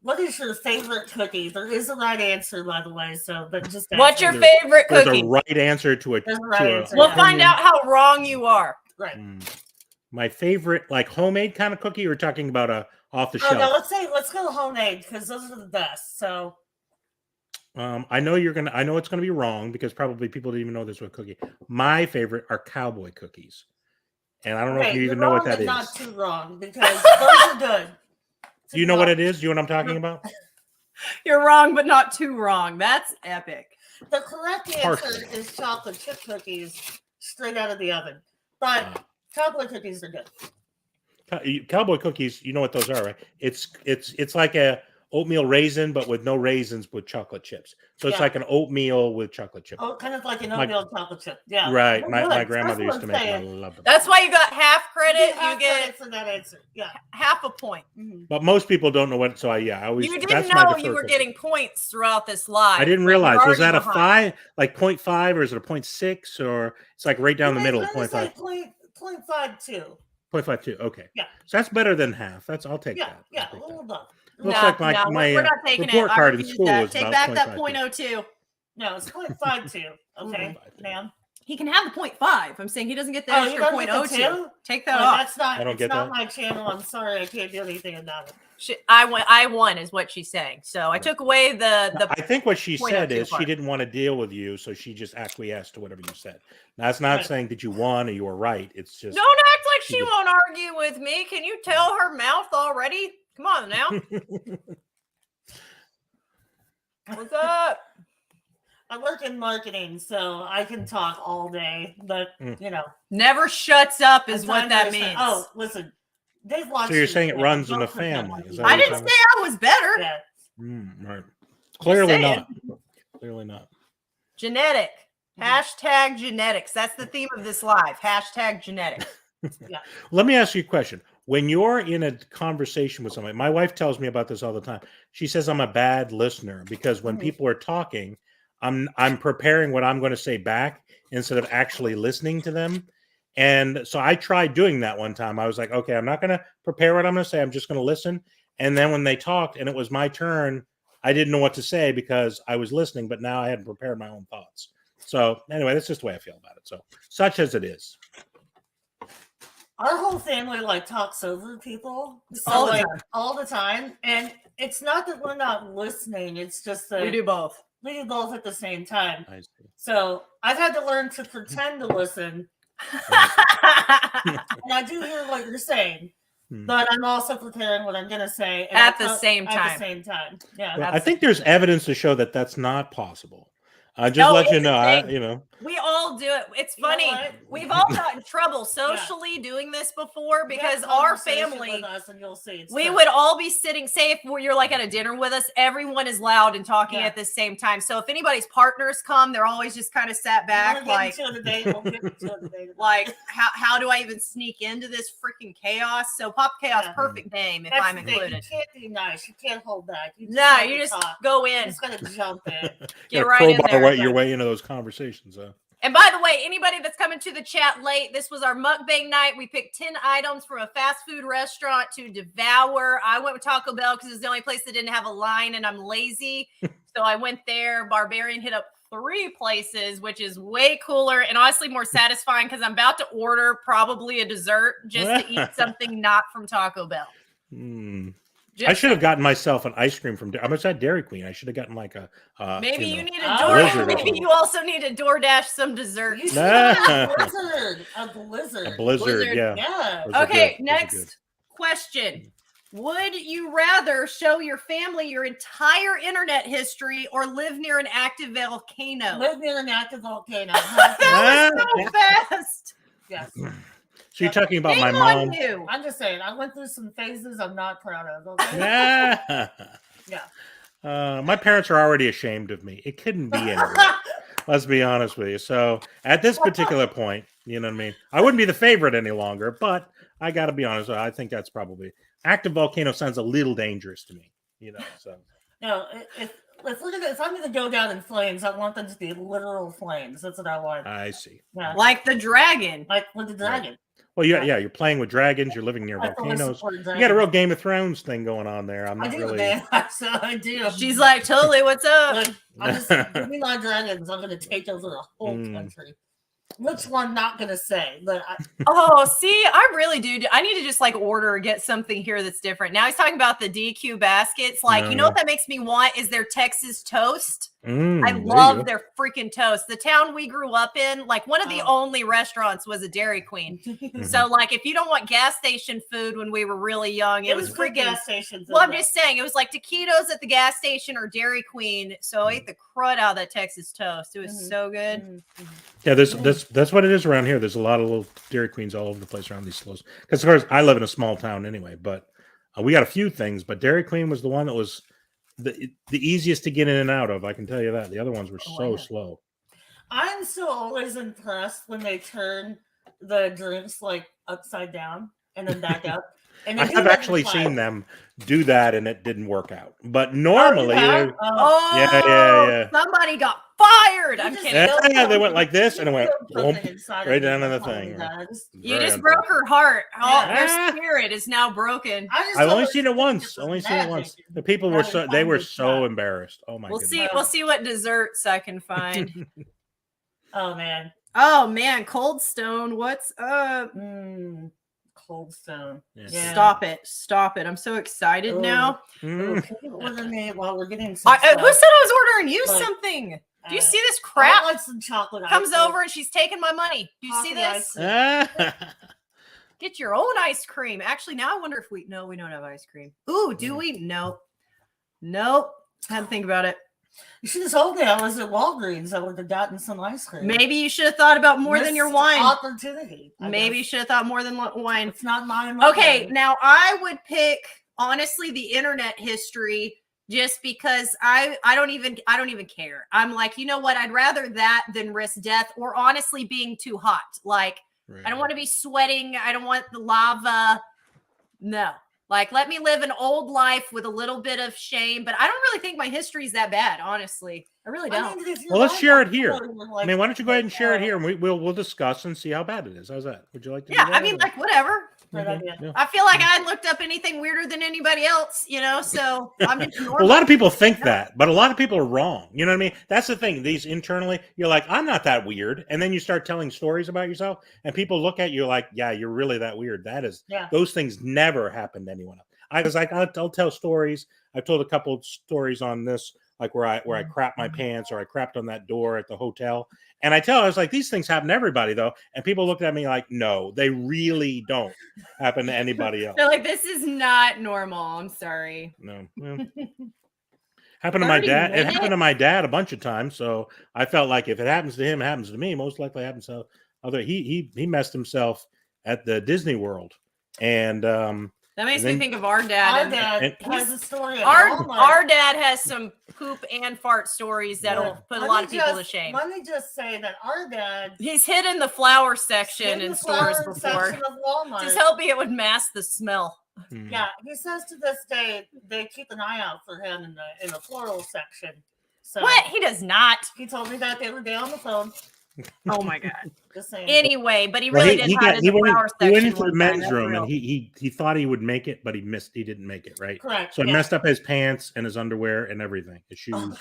what is your favorite cookie? There is a right answer, by the way. So, but just What's your There's- favorite There's cookie? a right answer to a. There's a right to a answer. We'll Yeah. find out how wrong you are. right? My favorite, like homemade kind of cookie. We're talking about a off the Oh no, shelf. let's go homemade because those are the best. So, I know I know it's gonna be wrong because probably people didn't even know this was a cookie. My favorite are cowboy cookies, and I don't know if you you're even know what wrong, that but is. not too wrong because those are good. Do you know what it is? Do you know what I'm talking about? You're wrong, but not too wrong. That's epic. The correct answer Partially. is chocolate chip cookies straight out of the oven, but chocolate cookies are good. Cowboy cookies. You know what those are, right? It's like a oatmeal raisin, but with no raisins with chocolate chips. So it's like an oatmeal with chocolate chip. Oh, kind of like an oatmeal chocolate chip. Yeah. Right. Oh, My good. grandmother That's used to what make I'm them. I saying. love them. That's why you got half credit. You You get for that answer. Yeah. half a point. But most people don't know what. So I always. You that's didn't my know deferred you were question. getting points throughout this live. I didn't but you're realize. Was already that a behind. 5, like 0.5, or is it a 0.6, or it's like right down the middle? 0.5. 0.52. 0.52. Okay. Yeah. So that's better than half. I'll take Yeah. that. Yeah. I'll take A that. little above. Looks like my we're not taking report it. I card in refuse school that. was Take about back that 0.52. 0.02. No, it's 0.52. Okay, ma'am. He can have the 0.5. I'm saying he doesn't get the Oh, extra you don't get the 0.02. two? Take that Oh, off. that's not. I don't It's get not that. my channel. I'm sorry, I can't do anything about it. I won is what she's saying. So I took away the. I think what she said 0.02 is she part. didn't want to deal with you, so she just acquiesced to whatever you said. Now, that's not saying that you won or you were right. It's just Don't act like she just- won't argue with me. Can you tell her mouth already? Come on now. What's up? I work in marketing, so I can talk all day, but you know, Never shuts up is what that sometimes means. Oh, listen, they've watched. So you're saying it runs in the Don't put that family? on Is me. that I what you're didn't saying? say I was better. Yeah. Right. Clearly saying. not. Clearly not. Genetic. Hashtag genetics. That's the theme of this live. Hashtag genetics. Yeah. Let me ask you a question. When you're in a conversation with somebody, my wife tells me about this all the time. She says I'm a bad listener because when people are talking, I'm preparing what I'm going to say back instead of actually listening to them. And so I tried doing that one time. I was like, okay, I'm not going to prepare what I'm going to say. I'm just going to listen. And then when they talked and it was my turn, I didn't know what to say because I was listening, but now I hadn't prepared my own thoughts. So anyway, that's just the way I feel about it. So such as it is. Our whole family like talks over people All the like time. all the time, and it's not that we're not listening. It's just that We do both. we do both at the same time. I see. So I've had to learn to pretend to listen, and I do hear what you're saying, but I'm also preparing what I'm going to say At the same At time. the same time, yeah. Well, I think there's evidence to show that that's not possible. Just let you know, We all do it. It's You know funny. what? We've all gotten in trouble socially doing this before because Have our conversation family, with us and you'll see it's we true. would all be sitting, say if you're like at a dinner with us, everyone is loud and talking Yeah. at the same time. So if anybody's partners come, they're always just kind of sat back like, like how do I even sneak into this freaking chaos? So PopdHeat, perfect name if That's I'm the thing. included. You can't be nice. You can't hold back. You You just go in. You just gotta jump in. Get right in there. your way into those conversations. And by the way, anybody that's coming to the chat late, this was our mukbang night. We picked 10 items from a fast food restaurant to devour. I went with Taco Bell because it's the only place that didn't have a line and I'm lazy. So I went there. Barbarian hit up 3 places, which is way cooler and honestly more satisfying because I'm about to order probably a dessert just to eat something not from Taco Bell. I should have gotten myself an ice cream from. I was at Dairy Queen. I should have gotten like a. Maybe you need a Blizzard. Maybe you also need to DoorDash some dessert. You should have a blizzard. A blizzard. Yeah. Yeah. Okay. Next question. Would you rather show your family your entire internet history or live near an active volcano? Live near an active volcano. That was so fast. Yes. So you're talking about my Shame on mom. you. I'm just saying, I went through some phases I'm not proud of. Okay. Yeah. My parents are already ashamed of me. It couldn't be anything. Let's be honest with you. So at this particular point, you know what I mean? I wouldn't be the favorite any longer, but I got to be honest. I think that's probably active volcano sounds a little dangerous to me, you know? So no, if I'm going to go down in flames, I want them to be literal flames. That's what I want. I see. Yeah. Like the dragon. Like with the dragon. Right. Well, you're playing with dragons. You're living near volcanoes. You got a real Game of Thrones thing going on there. I'm not really. Man. So I do. She's like, totally, what's up? Like, I'm just give me my dragons. I'm going to take over the whole country. Which one? Not going to say, but See, I really do. I need to just like order or get something here that's different. Now he's talking about the DQ baskets. Like, you know what that makes me want is their Texas toast. I love their freaking toast. The town we grew up in, like one of the only restaurants was a Dairy Queen. So like if you don't want gas station food when we were really young, it was freaking gas stations. Well, I'm just saying it was like taquitos at the gas station or Dairy Queen. So I ate the crud out of that Texas toast. It was so good. Yeah, that's what it is around here. There's a lot of little Dairy Queens all over the place around these slows. Because of course I live in a small town anyway, but we got a few things, but Dairy Queen was the one that was the easiest to get in and out of. I can tell you that. The other ones were so slow. I'm so always impressed when they turn the drinks like upside down and then back up. And I have actually seen them do that, and it didn't work out. But normally, yeah. Somebody got fired. I'm kidding. Yeah, they went like this, and it went right down to the thing. You just broke her heart. Her spirit is now broken. I've only seen it once. The people were so embarrassed. Oh my goodness. We'll see what desserts I can find. Oh man. Cold Stone. What's up? Cold Stone. Yeah. Stop it. I'm so excited now. While we're getting who said I was ordering you something? Do you see this crap? I want some chocolate. Comes over and she's taking my money. Do you see this? Get your own ice cream. Actually, now I wonder if we don't have ice cream. Ooh, do we? Nope. Had to think about it. You should have told me I was at Walgreens. I would have gotten some ice cream. Maybe you should have thought about more than your wine. Opportunity. Maybe you should have thought more than wine. It's not mine. Okay, now I would pick honestly the internet history just because I don't even care. I'm like, you know what? I'd rather that than risk death or honestly being too hot. Like I don't want to be sweating. I don't want the lava. No. Like, let me live an old life with a little bit of shame, but I don't really think my history is that bad, honestly. I really don't. Well, let's share it here. Why don't you go ahead and share it here, and we'll discuss and see how bad it is. How's that? Would you like to? Yeah, do that? I mean, like whatever. Yeah. I feel like I hadn't looked up anything weirder than anybody else, so I'm just normal. Well, a lot of people think that, but a lot of people are wrong. You know what I mean? That's the thing. These internally, you're like, I'm not that weird, and then you start telling stories about yourself, and people look at you like, yeah, you're really that weird. That is, those things never happen to anyone else. I'll tell stories. I've told a couple of stories on this, like where I crapped my pants or I crapped on that door at the hotel. And I was like, these things happen to everybody though. And people looked at me like, no, they really don't happen to anybody else. They're like, this is not normal. I'm sorry. No. Well, happened to my dad. It happened to my dad a bunch of times. So I felt like if it happens to him, it happens to me. Most likely it happens to other. He messed himself at the Disney World. And that makes me think of our dad. Our dad has a story. Our dad has some poop and fart stories that'll put a lot of people to shame. Let me just say that our dad, he's hid in the flower section in stores before. Just hoping it would mask the smell. Yeah, he says to this day they keep an eye out for him in the floral section. So what? He does not. He told me that the other day on the phone. Oh my god. Just saying. Anyway, but he really did hide in the flower section. He went into the men's room and he thought he would make it, but he didn't make it, right? Correct. So he messed up his pants and his underwear and everything, his shoes,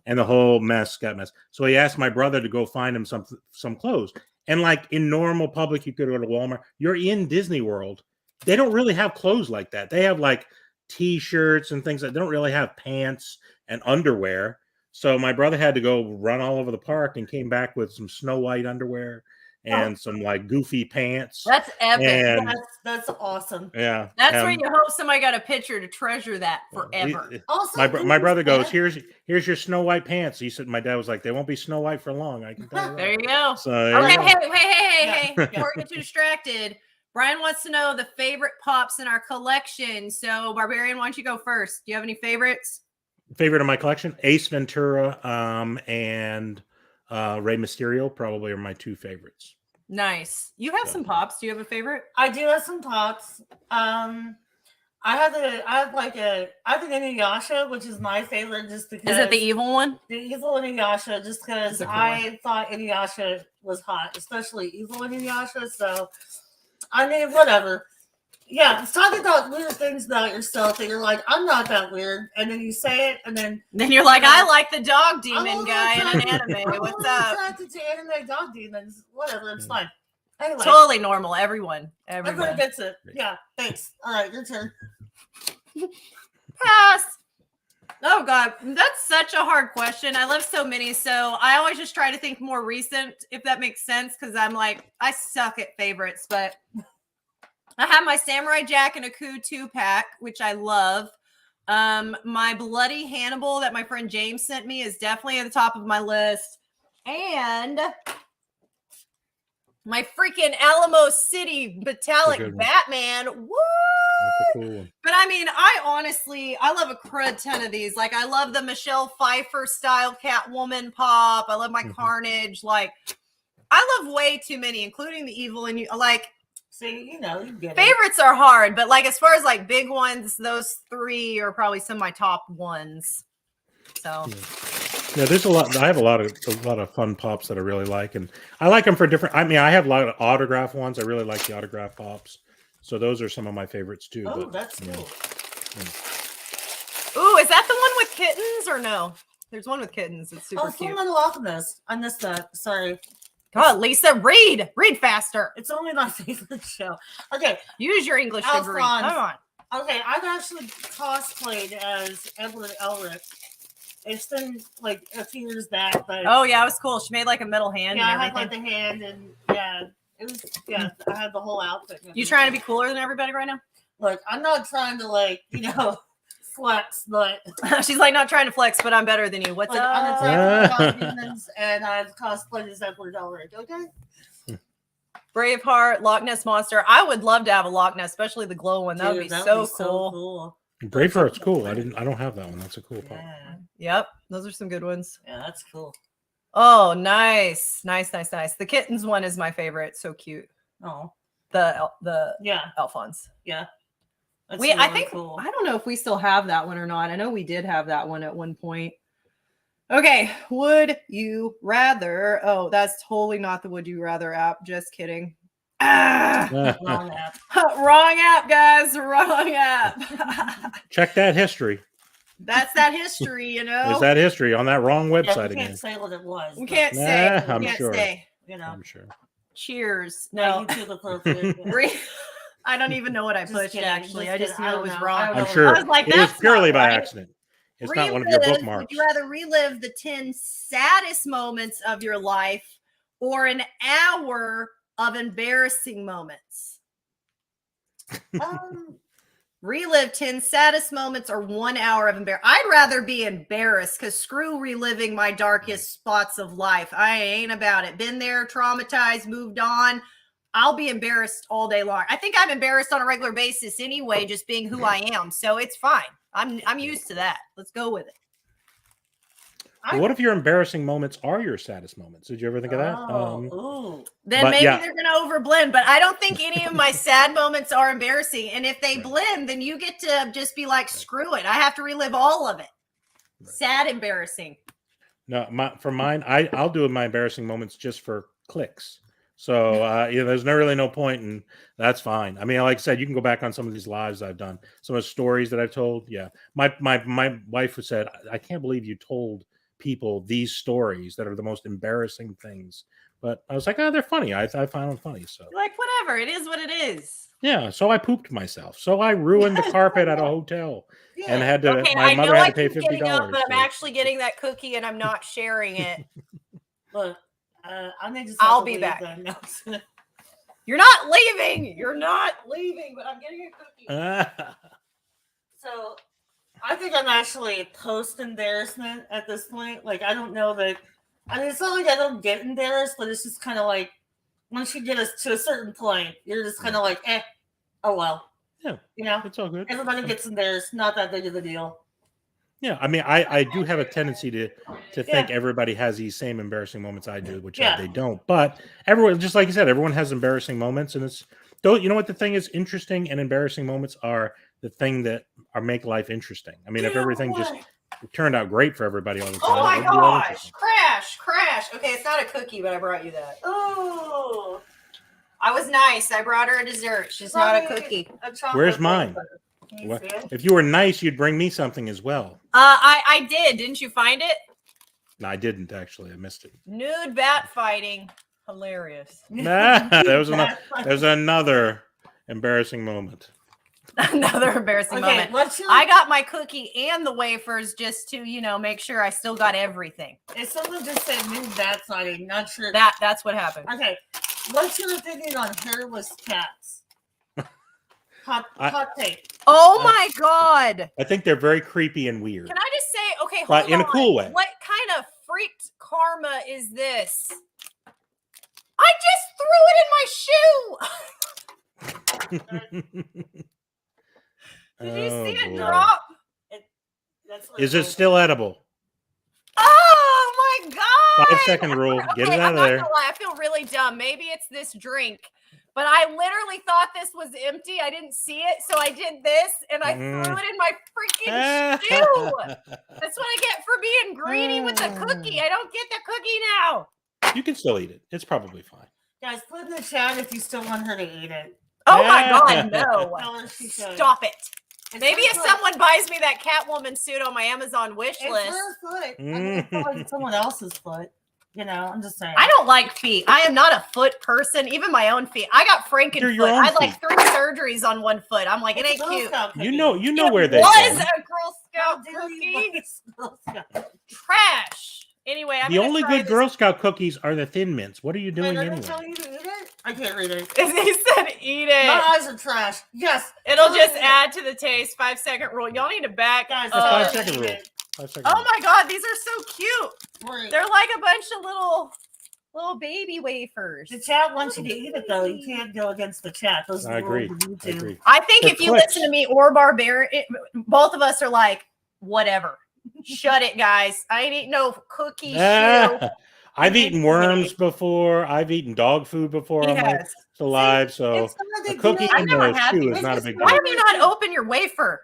and the whole mess got messed. So he asked my brother to go find him some clothes. And like in normal public, you could go to Walmart. You're in Disney World. They don't really have clothes like that. They have like t-shirts and things that don't really have pants and underwear. So my brother had to go run all over the park and came back with some Snow White underwear and some like goofy pants. That's epic. And, that's awesome. Yeah. That's where you hope somebody got a picture to treasure that forever. Also, my brother goes, here's your Snow White pants. He said, my dad was like, they won't be Snow White for long. I can tell you that. There you go. So, hey. Before we get too distracted, Brian wants to know the favorite pops in our collection. So Barbarian, why don't you go first? Do you have any favorites? Favorite of my collection, Ace Ventura and Rey Mysterio probably are my two favorites. Nice. You have some pops. Do you have a favorite? I do have some pops. I have Inuyasha, which is my favorite just because. Is it the evil one? The evil Inuyasha, just because I thought Inuyasha was hot, especially evil Inuyasha. So, I mean, whatever. Yeah, it's talking about weird things about yourself that you're like, I'm not that weird. And then you say it, and then you're like, I like the dog demon guy in an anime. What's up? I'm attracted to anime dog demons. Whatever, it's fine. Anyway. Totally normal. Everyone gets it. Yeah, thanks. All right, your turn. Pass. Oh, God. That's such a hard question. I love so many. So I always just try to think more recent, if that makes sense, because I'm like, I suck at favorites, but I have my Samurai Jack and Aku 2-pack, which I love. My Bloody Hannibal that my friend James sent me is definitely at the top of my list. And my freaking Alamo City Metallic Batman. Woo! a cool one. But I mean, I love a crud ton of these. Like, I love the Michelle Pfeiffer style Catwoman pop. I love my Carnage. Like, I love way too many, including the Evil and you. Like, see, you know, you get favorites are hard, but like as far as like big ones, those 3 are probably some of my top ones. So. Yeah, there's a lot. I have a lot of fun pops that I really like, and I like them for different. I mean, I have a lot of autograph ones. I really like the autograph pops, so those are some of my favorites too. Oh, but, that's cool. Ooh, is that the one with kittens or no? There's one with kittens. It's super cute. Full Metal Alchemist. I missed that. Sorry. God, Lisa, read faster. It's only my favorite show. Okay, use your English degree. Come on. Okay, I've actually cosplayed as Edward Elric. It's been like a few years back, but oh yeah, it was cool. She made like a metal hand. Yeah, and I had like the hand, and yeah, it was I had the whole outfit. You trying to be cooler than everybody right now? Look, I'm not trying to like flex, but she's like not trying to flex, but I'm better than you. What's up? I'm trying to demons, and I've cosplayed as Edward Elric. Okay. Braveheart, Loch Ness Monster. I would love to have a Loch Ness, especially the glow one. That would be so cool. Braveheart's cool. I don't have that one. That's a cool pop. Yep, those are some good ones. Yeah, that's cool. Oh, nice. The kittens one is my favorite. So cute. Oh, the Alphonse. Yeah. I think cool. I don't know if we still have that one or not. I know we did have that one at one point. Okay, would you rather? Oh, that's totally not the would you rather app. Just kidding. Wrong app. Wrong app, guys. Wrong app. Check that history. That's that history, you know. Is that history on that wrong website we again? Can't say what it was. We can't say. I'm sure. You know. I'm sure. Cheers. No. I don't even know what I pushed. Actually, I just knew it was wrong. I'm sure. I was like, it was purely by right. accident. It's not one of your bookmarks. Would you rather relive the 10 saddest moments of your life or an hour of embarrassing moments? Relive 10 saddest moments or 1 hour of embarrassing. I'd rather be embarrassed because screw reliving my darkest spots of life. I ain't about it. Been there, traumatized, moved on. I'll be embarrassed all day long. I think I'm embarrassed on a regular basis anyway, just being who I am. So it's fine. I'm used to that. Let's go with it. What if your embarrassing moments are your saddest moments? Did you ever think of that? Then maybe they're going to overblend, but I don't think any of my sad moments are embarrassing. And if they blend, then you get to just be like, screw it. I have to relive all of it. Sad, embarrassing. No, for mine, I'll do my embarrassing moments just for clicks. So there's really no point, and that's fine. I mean, like I said, you can go back on some of these lives I've done, some of the stories that I've told. Yeah, my wife said, I can't believe you told people these stories that are the most embarrassing things. But I was like, they're funny. I found them funny. So like, whatever, it is what it is. Yeah. So I pooped myself. So I ruined the carpet at a hotel and had to. My mother had to pay $50. But I'm actually getting that cookie, and I'm not sharing it. Look. I think I'll be back. You're not leaving. You're not leaving, but I'm getting a cookie. So I think I'm actually post embarrassment at this point. Like, I don't know that. I mean, it's not like I don't get embarrassed, but it's just kind of like once you get us to a certain point, you're just kind of like, oh well. Yeah. You know, it's all good. Everybody gets embarrassed. Not that big of a deal. Yeah, I mean, I do have a tendency to think everybody has these same embarrassing moments I do, which they don't. But everyone, just like you said, everyone has embarrassing moments, and you know what the thing is? Interesting and embarrassing moments are the thing that make life interesting. I mean, if everything just turned out great for everybody all the time. Oh my gosh! Crash! Okay, it's not a cookie, but I brought you that. Oh, I was nice. I brought her a dessert. She's not a cookie. Where's mine? If you were nice, you'd bring me something as well. I did. Didn't you find it? No, I didn't actually. I missed it. Nude bat fighting. Hilarious. There was another embarrassing moment. Another embarrassing moment. I got my cookie and the wafers just to, make sure I still got everything. If someone just said nude bat fighting, not sure. That's what happened. Okay. What's your opinion on hairless cats? Hot take. Oh my God. I think they're very creepy and weird. Can I just say, okay, hold but on. in a cool way. What kind of freaked karma is this? I just threw it in my shoe. Did you see it boy. drop? Is it still edible? Oh my god! 5-second rule. Get it out of I'm there. not gonna lie, I feel really dumb. Maybe it's this drink, but I literally thought this was empty. I didn't see it, so I did this and I threw it in my freaking shoe. That's what I get for being greedy with the cookie. I don't get the cookie now. You can still eat it. It's probably fine. Guys, put in the chat if you still want her to eat it. Oh my god, no! Tell her she should. Stop it. It's Maybe her if foot. someone buys me that Catwoman suit on my Amazon wish It's list. her foot. I mean, it's not like someone else's foot. You know, I'm just saying. I don't like feet. I am not a foot person, even my own feet. I got They're Frankenfoot. your own I had like feet. 3 surgeries on one foot. I'm like, it ain't It's a Girl cute. Scout cookie. You know It where they was go. a Girl How Scout dare you cookie. buy a Girl Scout? Trash. Anyway, I'm The gonna only try good this. Girl Scout cookies are the Thin Mints. What are you doing Wait, let me anyway? tell you to eat it? I can't read it. He said, "Eat it." My eyes are trash. Yes. It'll tell just her to eat add to the taste. 5-second rule. Y'all need to back. Guys, up. tell her 5-second to eat rule. it. 5-second Oh rule. my god, these are so cute. Wait. They're like a bunch of little baby wafers. The chat wants you to eat it, though. You can't go against the chat. Those are I the agree. rules of I YouTube. agree. I think They're if you clicks. listen to me or Barbarian, both of us are like, whatever. Shut it, guys. I ain't eating no cookie shoe. I've eaten worms before. I've eaten dog food before on my Yes. live. So It's not a big cookie deal. I've and never a had shoe these. is not a It's big just Why deal. have you not opened your wafer?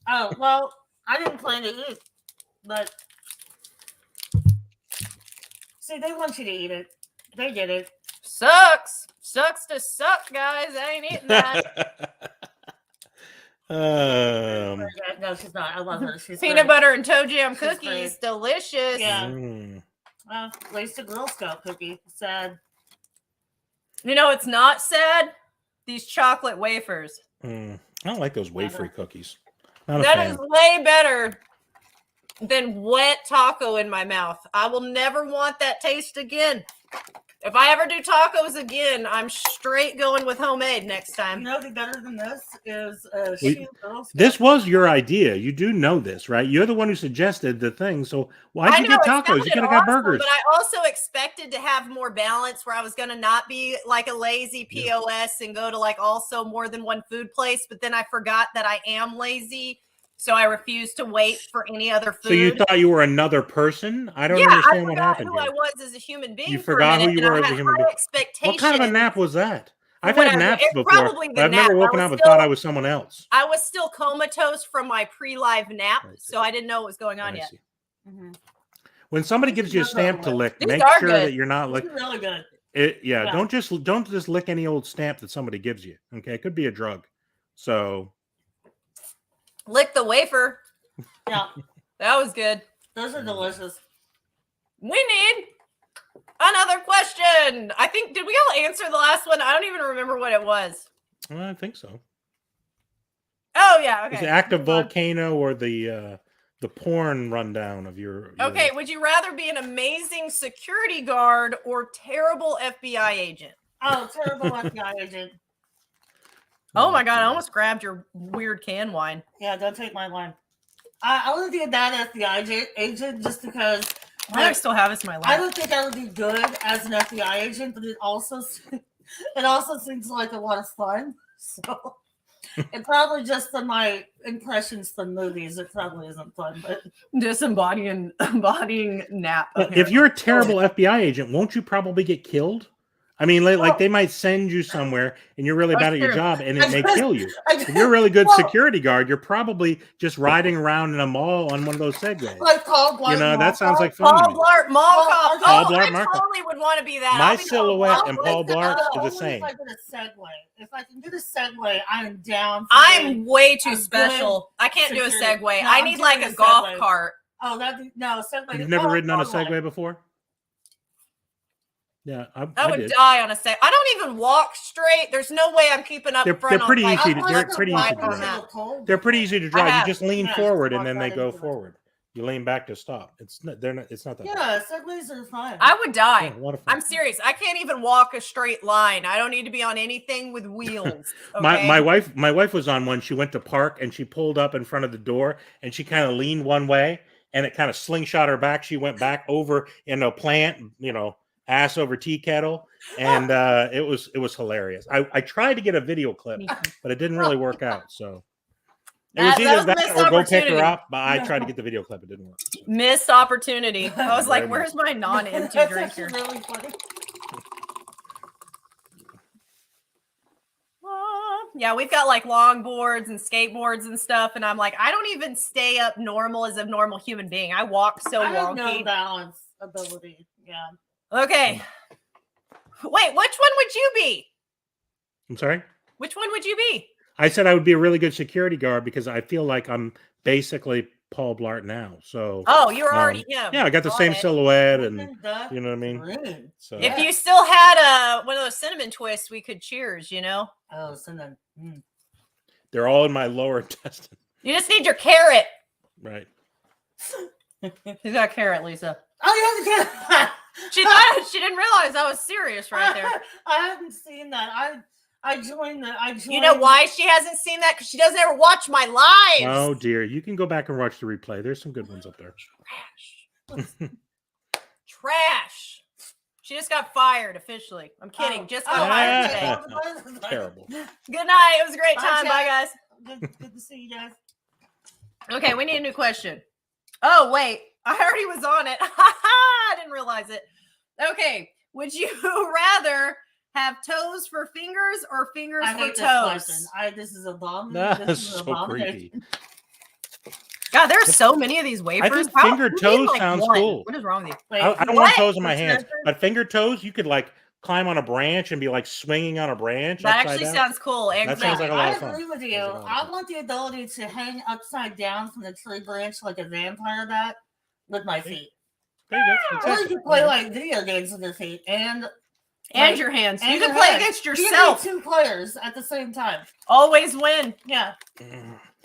Oh, well, I didn't plan to eat, but see, they want you to eat it. They did it. Sucks. Sucks to suck, guys. I ain't eating that. No, she's not. I love her. She's Peanut great. butter and toe jam She's cookies. great. Delicious. Yeah. Mm. Wasted Girl Scout cookie. Sad. You know, it's not sad. These chocolate wafers. I don't like those wafery cookies. Not a That fan. is way better than wet taco in my mouth. I will never want that taste again. If I ever do tacos again, I'm straight going with homemade next You time. know, the better than this is a We- shoe Girl Scout. This was your idea. You do know this, right? You're the one who suggested the thing. So why'd I you know get it tacos? You sounded could have got awesome, burgers. but I also expected to have more balance where I was going to not be like a lazy POS and go to like also more than one food place. But then I forgot that I am lazy. So I refused to wait for any other food. So you thought you were another person? I don't I understand what forgot happened who I here. was as a human being. You for a forgot who minute, you and were I as a had human high being. expectations. What kind of a nap was that? I've Whatever. had naps It's before, probably but the I've never nap. I woken was up and still- thought I was someone else. I was still comatose from my pre-live nap, I see. so I didn't know what was going on I yet. see. Mhm. When somebody gives you a stamp to lick, These make are sure good. that you're not This like is really good. it. Yeah, Yeah. don't just lick any old stamp that somebody gives you. Okay, it could be a drug. So Lick the wafer. Yeah, That was good. those are delicious. We need another question. I think, did we all answer the last one? I don't even remember what it was. I think so. Oh, yeah. Is Okay. it active volcano or the porn rundown of your Okay. Would you rather be an amazing security guard or terrible FBI agent? Oh, terrible FBI agent. Oh, my God. I almost grabbed your weird can wine. Yeah, don't take my line. I want to be a bad FBI agent just because Why do I still have this in my I life? don't think I would be good as an FBI agent, but it also seems like a lot of fun. So it probably just from my impressions from movies, it probably isn't fun. But Just embodying nap. If you're a terrible FBI agent, won't you probably get killed? I mean, like they might send you somewhere and you're really That's bad at your true. job and it may kill you. I If you're a really good Well- security guard, you're probably just riding around in a mall on one of those segways. like Paul Blart. You know, that sounds like Paul fun to me. Blart Mall Cop. Paul Oh, Blart I Mall Cop. totally would want to be that. My I'll be the silhouette Paul and Blart. Paul Blart are the Only same. If I get a segue. If I can get a segue, I'm down. For I'm way too I'm special. I can't do a security. Segway. No, I I'm need like doing a a golf Segway. cart. Oh, no, segue. You've never ridden on a Segway. Segway before? Yeah, I I would did. die on a Segway. I don't even walk straight. There's no way I'm keeping up They're front. pretty on, like, easy to- I they're like pretty walk easy to into drive. the cold They're pretty before. easy to drive. You have. just lean Yeah, forward just and then walk they right go into it. forward. You lean back to stop. It's not that bad. Yeah, segways are fun. I would die. Yeah, a lot of fun. I'm serious. I can't even walk a straight line. I don't need to be on anything with wheels. Okay? My wife was on one. She went to park and she pulled up in front of the door and she kind of leaned one way and it kind of slingshot her back. She went back over in a plant, ass over tea kettle, and it was hilarious. I tried to get a video clip, but it didn't really work out. So It was That either was a that missed or go pick her opportunity. up, but I tried to get the video clip. It didn't work. Missed opportunity. I was like, Very where's my non-empty That's drink actually here? really funny. Yeah, we've got like longboards and skateboards and stuff, and I'm like, I don't even stay up normal as a normal human being. I walk so I have no wonky. balance ability. Yeah. Okay. Wait, which one would you be? I'm sorry? Which one would you be? I said I would be a really good security guard because I feel like I'm basically Paul Blart now. So Oh, you're already him. yeah, I got the Got same it. silhouette and Looking you know what I mean? green. So If you still had one of those cinnamon twists, we could cheers, you know? Oh, so then. they're all in my lower intestine. You just need your carrot. Right. Who's got carrot, Lisa? Oh, yeah, She thought she didn't realize I was serious right there. I haven't seen that. I joined the. You know why she hasn't seen that? Because she doesn't ever watch my lives. Oh dear. You can go back and watch the replay. There's some good ones up there. Trash. Trash. She just got fired officially. I'm kidding. Oh. Just got fired today. Terrible. Good night. It was a great time. Bye, guys. Good to see you guys. Okay, we need a new question. Oh, wait. I already was on it. I didn't realize it. Okay. Would you rather have toes for fingers or fingers I for hate toes? this question. This is abominable. That's This is so abomination. creepy. God, there's so many of these wafers. think How- finger who made, toes sounds one? cool. What is wrong with you? Wait, I don't What? want toes in my What's hands, that? but finger toes, you could like climb on a branch and be like swinging on a branch. That upside actually down. sounds cool. And That sounds like a lot I of fun. agree with you. Sounds like a lot of I fun. want the ability to hang upside down from the tree branch like a vampire bat with my feet. There you go. Or you Fantastic. can play like video games with your feet and like, your hands. and You can your play hands. against You can be yourself. 2 players at the same time. Always win. Yeah.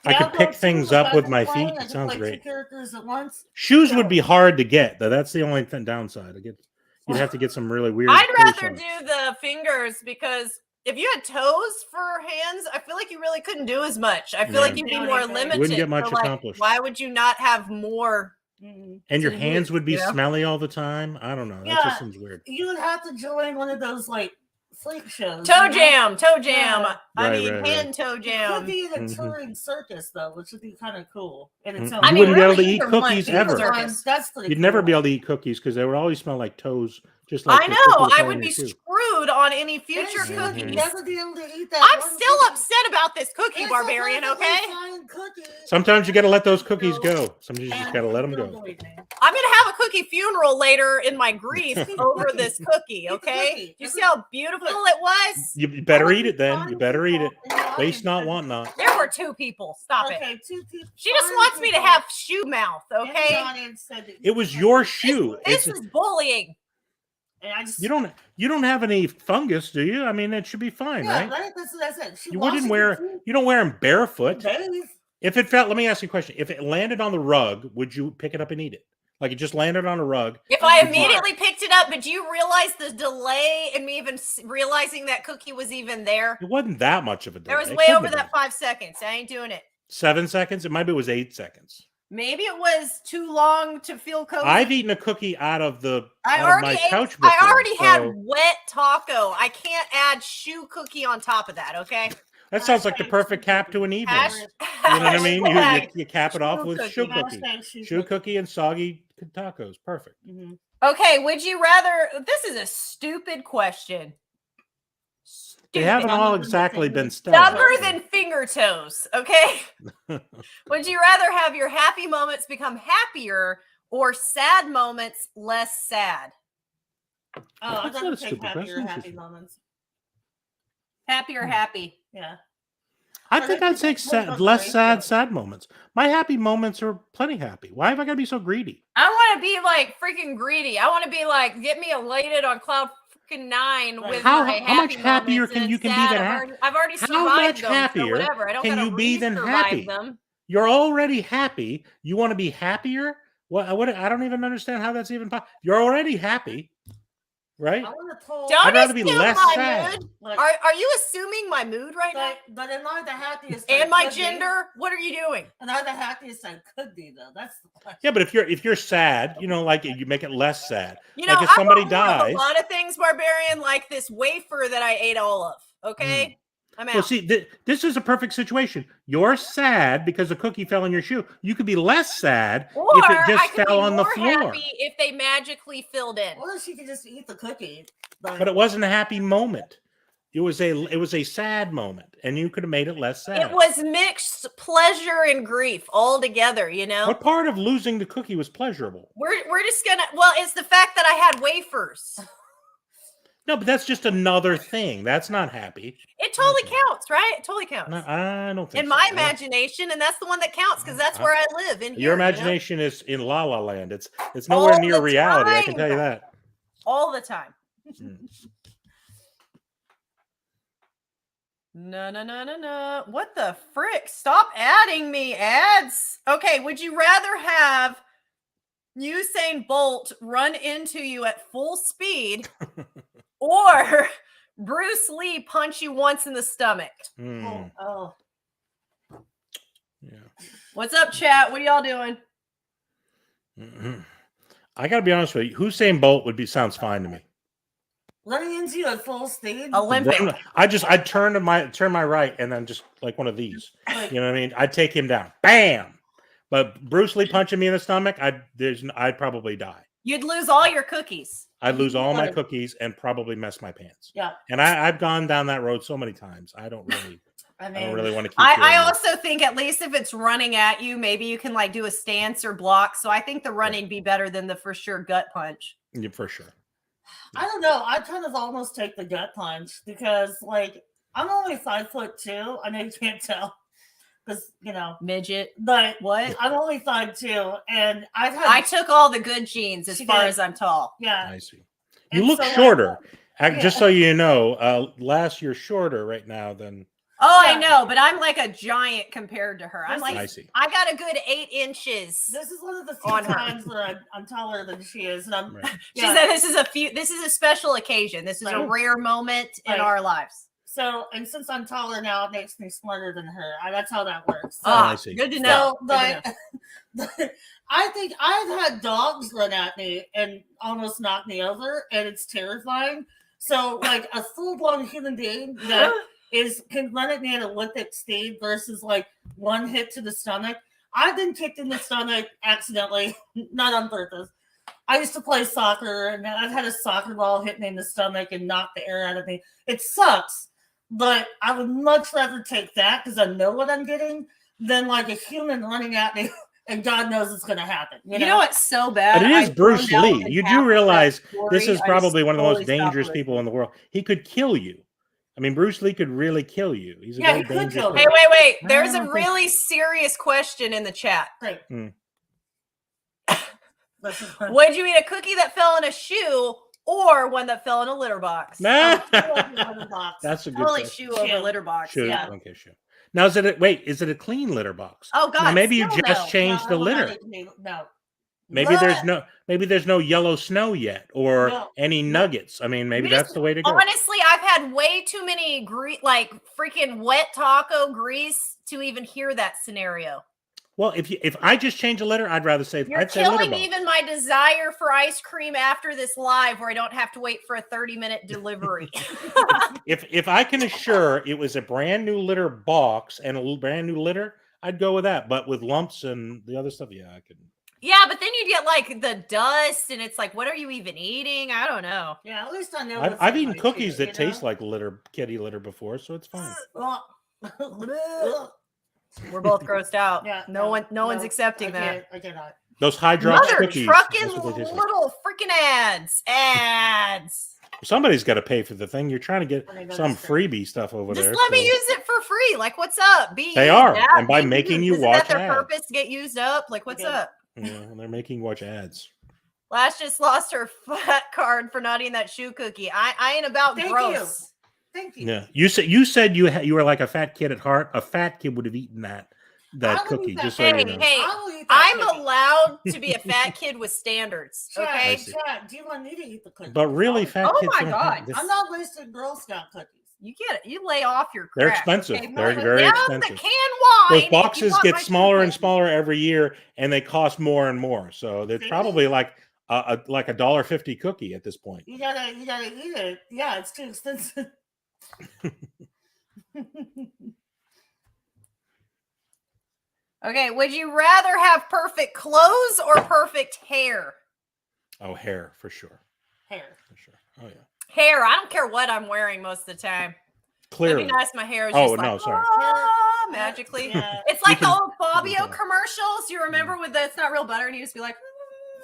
I could pick things up with my feet. I It could sounds play great. 2 characters at once. Shoes would be hard to get, though. That's the only downside. You'd have to get some really weird. I'd toe rather shots. do the fingers because if you had toes for hands, I feel like you really couldn't do as much. I feel Yeah. like you'd be You more wouldn't limited. get much So, like, accomplished. why would you not have more? And your to hands do, would be you know? smelly all the time. I don't know. That Yeah. just seems weird. You would have to join one of those like freak shows. Toe you know? jam, toe jam. Yeah. I Right, mean, right, hand toe You could jam. be in a Mhm. touring circus though, which would be kind of cool. And it's Mhm. I You mean, wouldn't be able to really, eat either one cookies could be ever. circus. That's pretty You'd never cool. be able to eat cookies because they would always smell like toes. Just like I the know. cookies I on would your be shoe. screwed on any And future she Mhm. would cookies. never be able to eat that. I'm one still cookie. upset about this cookie, It's Barbarian, a perfectly okay? fine cookie. Sometimes you got to let those cookies go. Sometimes you just And got to let them still go. believe me. I'm going to have a cookie funeral later in my grief over this cookie, the okay? cookie. You see how beautiful it was? You better How eat it then. many You better eat it. people in the Waste not, audience want not. There were 2 people. Stop it. Okay, 2 people. She just 5 wants me to people have shoe mouth, in the okay? audience said that It was your shoe. This is bullying. And I just, You don't have any fungus, do you? I mean, it should be fine, yeah, right? right. That's it. She You washes wouldn't her wear. feet, You don't wear them barefoot. bathe. If it felt, let me ask you a question. If it landed on the rug, would you pick it up and eat it? Like it just landed on a rug. If I Would you- immediately picked it up, but do you realize the delay in me even realizing that cookie was even there? It wasn't that much of a delay. There was It way couldn't over have that been. 5 seconds. I ain't doing it. 7 seconds. It maybe it was 8 seconds. Maybe it was too long to feel cozy. I've eaten a cookie out of I out of already my ate, couch before. I already had so wet taco. I can't add shoe cookie on top of that, okay? that sounds like the perfect cap to an evening. Hash, You know what I mean? hashtag You cap it off shoe with cookie. shoe cookie. Hashtag Shoe cookie and soggy tacos. Perfect. Mhm. Okay, would you rather? This is a stupid question. They Stupid. haven't all Stupid. exactly been studied. Stubber than finger toes, okay? Would you rather have your happy moments become happier or sad moments less sad? Oh, I'd That's not rather a take stupid happier, question. happy moments. Happy or happy? Yeah. I But think I I'd think take it's more about less the sad, ratio. sad moments. My happy moments are plenty happy. Why have I got to be so greedy? I want to be like freaking greedy. I want to be like, get me elated on cloud freaking 9 with How- my how much happy happier moments can and you can be sad. than I've already How survived much them, so happier whatever. I don't can gotta you be than re-survive happy? them. You're already happy. You want to be happier? What? I don't even understand how that's even possible. You're already happy, right? I want to pull. Don't I'd rather be assume less my sad. mood. Like, Are you assuming my mood right now? but am I the happiest? And I my could be? gender? What are you doing? Am I the happiest I could be though? That's the question. Yeah, but if you're sad, like you make it less sad. You know, Like if I'm somebody aware of dies- a lot of things, Barbarian, like this wafer that I ate all of. Okay. I'm out. Well, see, this is a perfect situation. You're sad because a cookie fell in your shoe. You could be less sad Or if it just I could fell be on the more floor. happy if they magically filled in. Or she could just eat the cookie. But it wasn't a happy moment. It was a sad moment, and you could have made it less sad. It was mixed pleasure and grief all together, you know? What part of losing the cookie was pleasurable? We're just gonna, well, it's the fact that I had wafers. No, but that's just another thing. That's not happy. It totally counts, right? It totally counts. No, I don't think In so. my imagination, and that's the one that counts because that's where I live. In Your here, imagination is in La La Land. It's nowhere All near the reality. I can time. tell you that. all the time. Mm. No. What the frick? Stop adding me ads. Okay, would you rather have Usain Bolt run into you at full speed or Bruce Lee punch you once in the stomach? Mm. Oh. Yeah. What's up, chat? What are y'all doing? Mm-hmm. I got to be honest with you. Usain Bolt sounds fine to me. Running into you at full speed. Olympic. I'd turn my right and then just like one of these. Like, You know what I mean? I'd take him down. Bam. But Bruce Lee punching me in the stomach, I'd probably die. You'd lose all your cookies. I'd lose all my cookies and probably mess my pants. yeah. And I've gone down that road so many times. I don't really want to keep I doing also think at least if it's running at you, maybe you can like do a stance or block. So I think the running be better than the for sure gut punch. Yeah, for sure. I don't know. I kind of almost take the gut punch because, like, I'm only 5'2". I know you can't tell because Midget. but What? I'm only 5'2", and I took all the good genes as far as I'm tall. Yeah. I see. You And look so, shorter. yeah. Just so you know, last you're shorter right now than. Oh, Yeah. I know, but I'm like a giant compared to her. I'm like, I see. I got a good 8 inches. This is one of the few On her. times where I'm taller than she is, and I'm. Right. She said this is a special occasion. This is a Right. rare moment in Right. our lives. So, and since I'm taller now, it makes me smarter than her. That's how that works. So, I see. Good to know. So, but I think I've had dogs run at me and almost knock me over, and it's terrifying. So, like a full-blown human being that can run at me at Olympic speed versus like one hit to the stomach. I've been kicked in the stomach accidentally, not on purpose. I used to play soccer, and I've had a soccer ball hit me in the stomach and knock the air out of me. It sucks, but I would much rather take that because I know what I'm getting than like a human running at me, and God knows it's going to happen. You know what's so bad? But it is I Bruce found out Lee. in You half do of realize that story. this is I probably one of the most totally stopped dangerous people in the world. He could kill you. I mean, Bruce Lee could really kill you. He's a Yeah, very he could dangerous kill person. you. Wait. There's I a don't think- really serious question in the chat. Right. Would you eat a cookie that fell in a shoe or one that fell in a litter box? Nah. Box. That's a good Totally question. shoe over litter box. Shoe. Yeah. Okay, shoe. Now, is it a clean litter box? Oh God. Now, maybe you still just no. changed the litter. No. Maybe there's no yellow snow yet or No. any nuggets. I mean, maybe You that's just- the way to go. Honestly, I've had way too many like freaking wet taco grease to even hear that scenario. Well, if I just change a litter, I'd rather say You're I'd say litter killing box. even my desire for ice cream after this live where I don't have to wait for a 30-minute delivery. If I can assure it was a brand new litter box and a brand new litter, I'd go with that. But with lumps and the other stuff, yeah, I couldn't. Yeah, but then you get like the dust and it's like, what are you even eating? I don't know. Yeah, at least I know. I've eaten cookies that taste like kitty litter before, so it's fine. We're both grossed out. Yeah, no one's accepting that. I cannot. Those high drop Mother cookies. trucking that's what they taste like. little freaking ads. Somebody's got to pay for the thing. You're trying to get I know some that's true. freebie stuff over Just there. let me so- use it for free. Like, what's up? They are, Yeah, and by be making used. you Isn't watch that their ads. purpose to get used up? Like, what's Okay. up? Yeah, they're making you watch ads. Lash just lost her fat card for not eating that shoe cookie. I ain't about Thank gross. Thank you. Yeah, you said you were like a fat kid at heart. A fat kid would have eaten that I would cookie. eat that Just so Hey, you know. hey, I will eat that I'm cookie. allowed to be a fat kid with standards. Chad, Okay. see. Chad, do you want me to eat the cookie? But really, fat Oh kids. my don't God. have this- I'm not wasting Girl Scout cookies. You get it. You lay off your crap. They're expensive. Okay? They're very Down expensive. the can wine. Those if you boxes want get my shoe smaller and cookie. smaller every year, and they cost more and more. So they're See? probably like a $1.50 cookie at this point. You gotta eat it. Yeah, it's too expensive. Okay, would you rather have perfect clothes or perfect hair? Oh, hair for sure. Hair. For sure. Oh yeah. Hair. I don't care what I'm wearing most of the time. Clearly. It'd be nice. My hair is Oh, just like, no, sorry. magically. Yeah. It's like You the can- old you Fabio can tell. commercials. You remember with the It's Not Real Butter, and you just be like,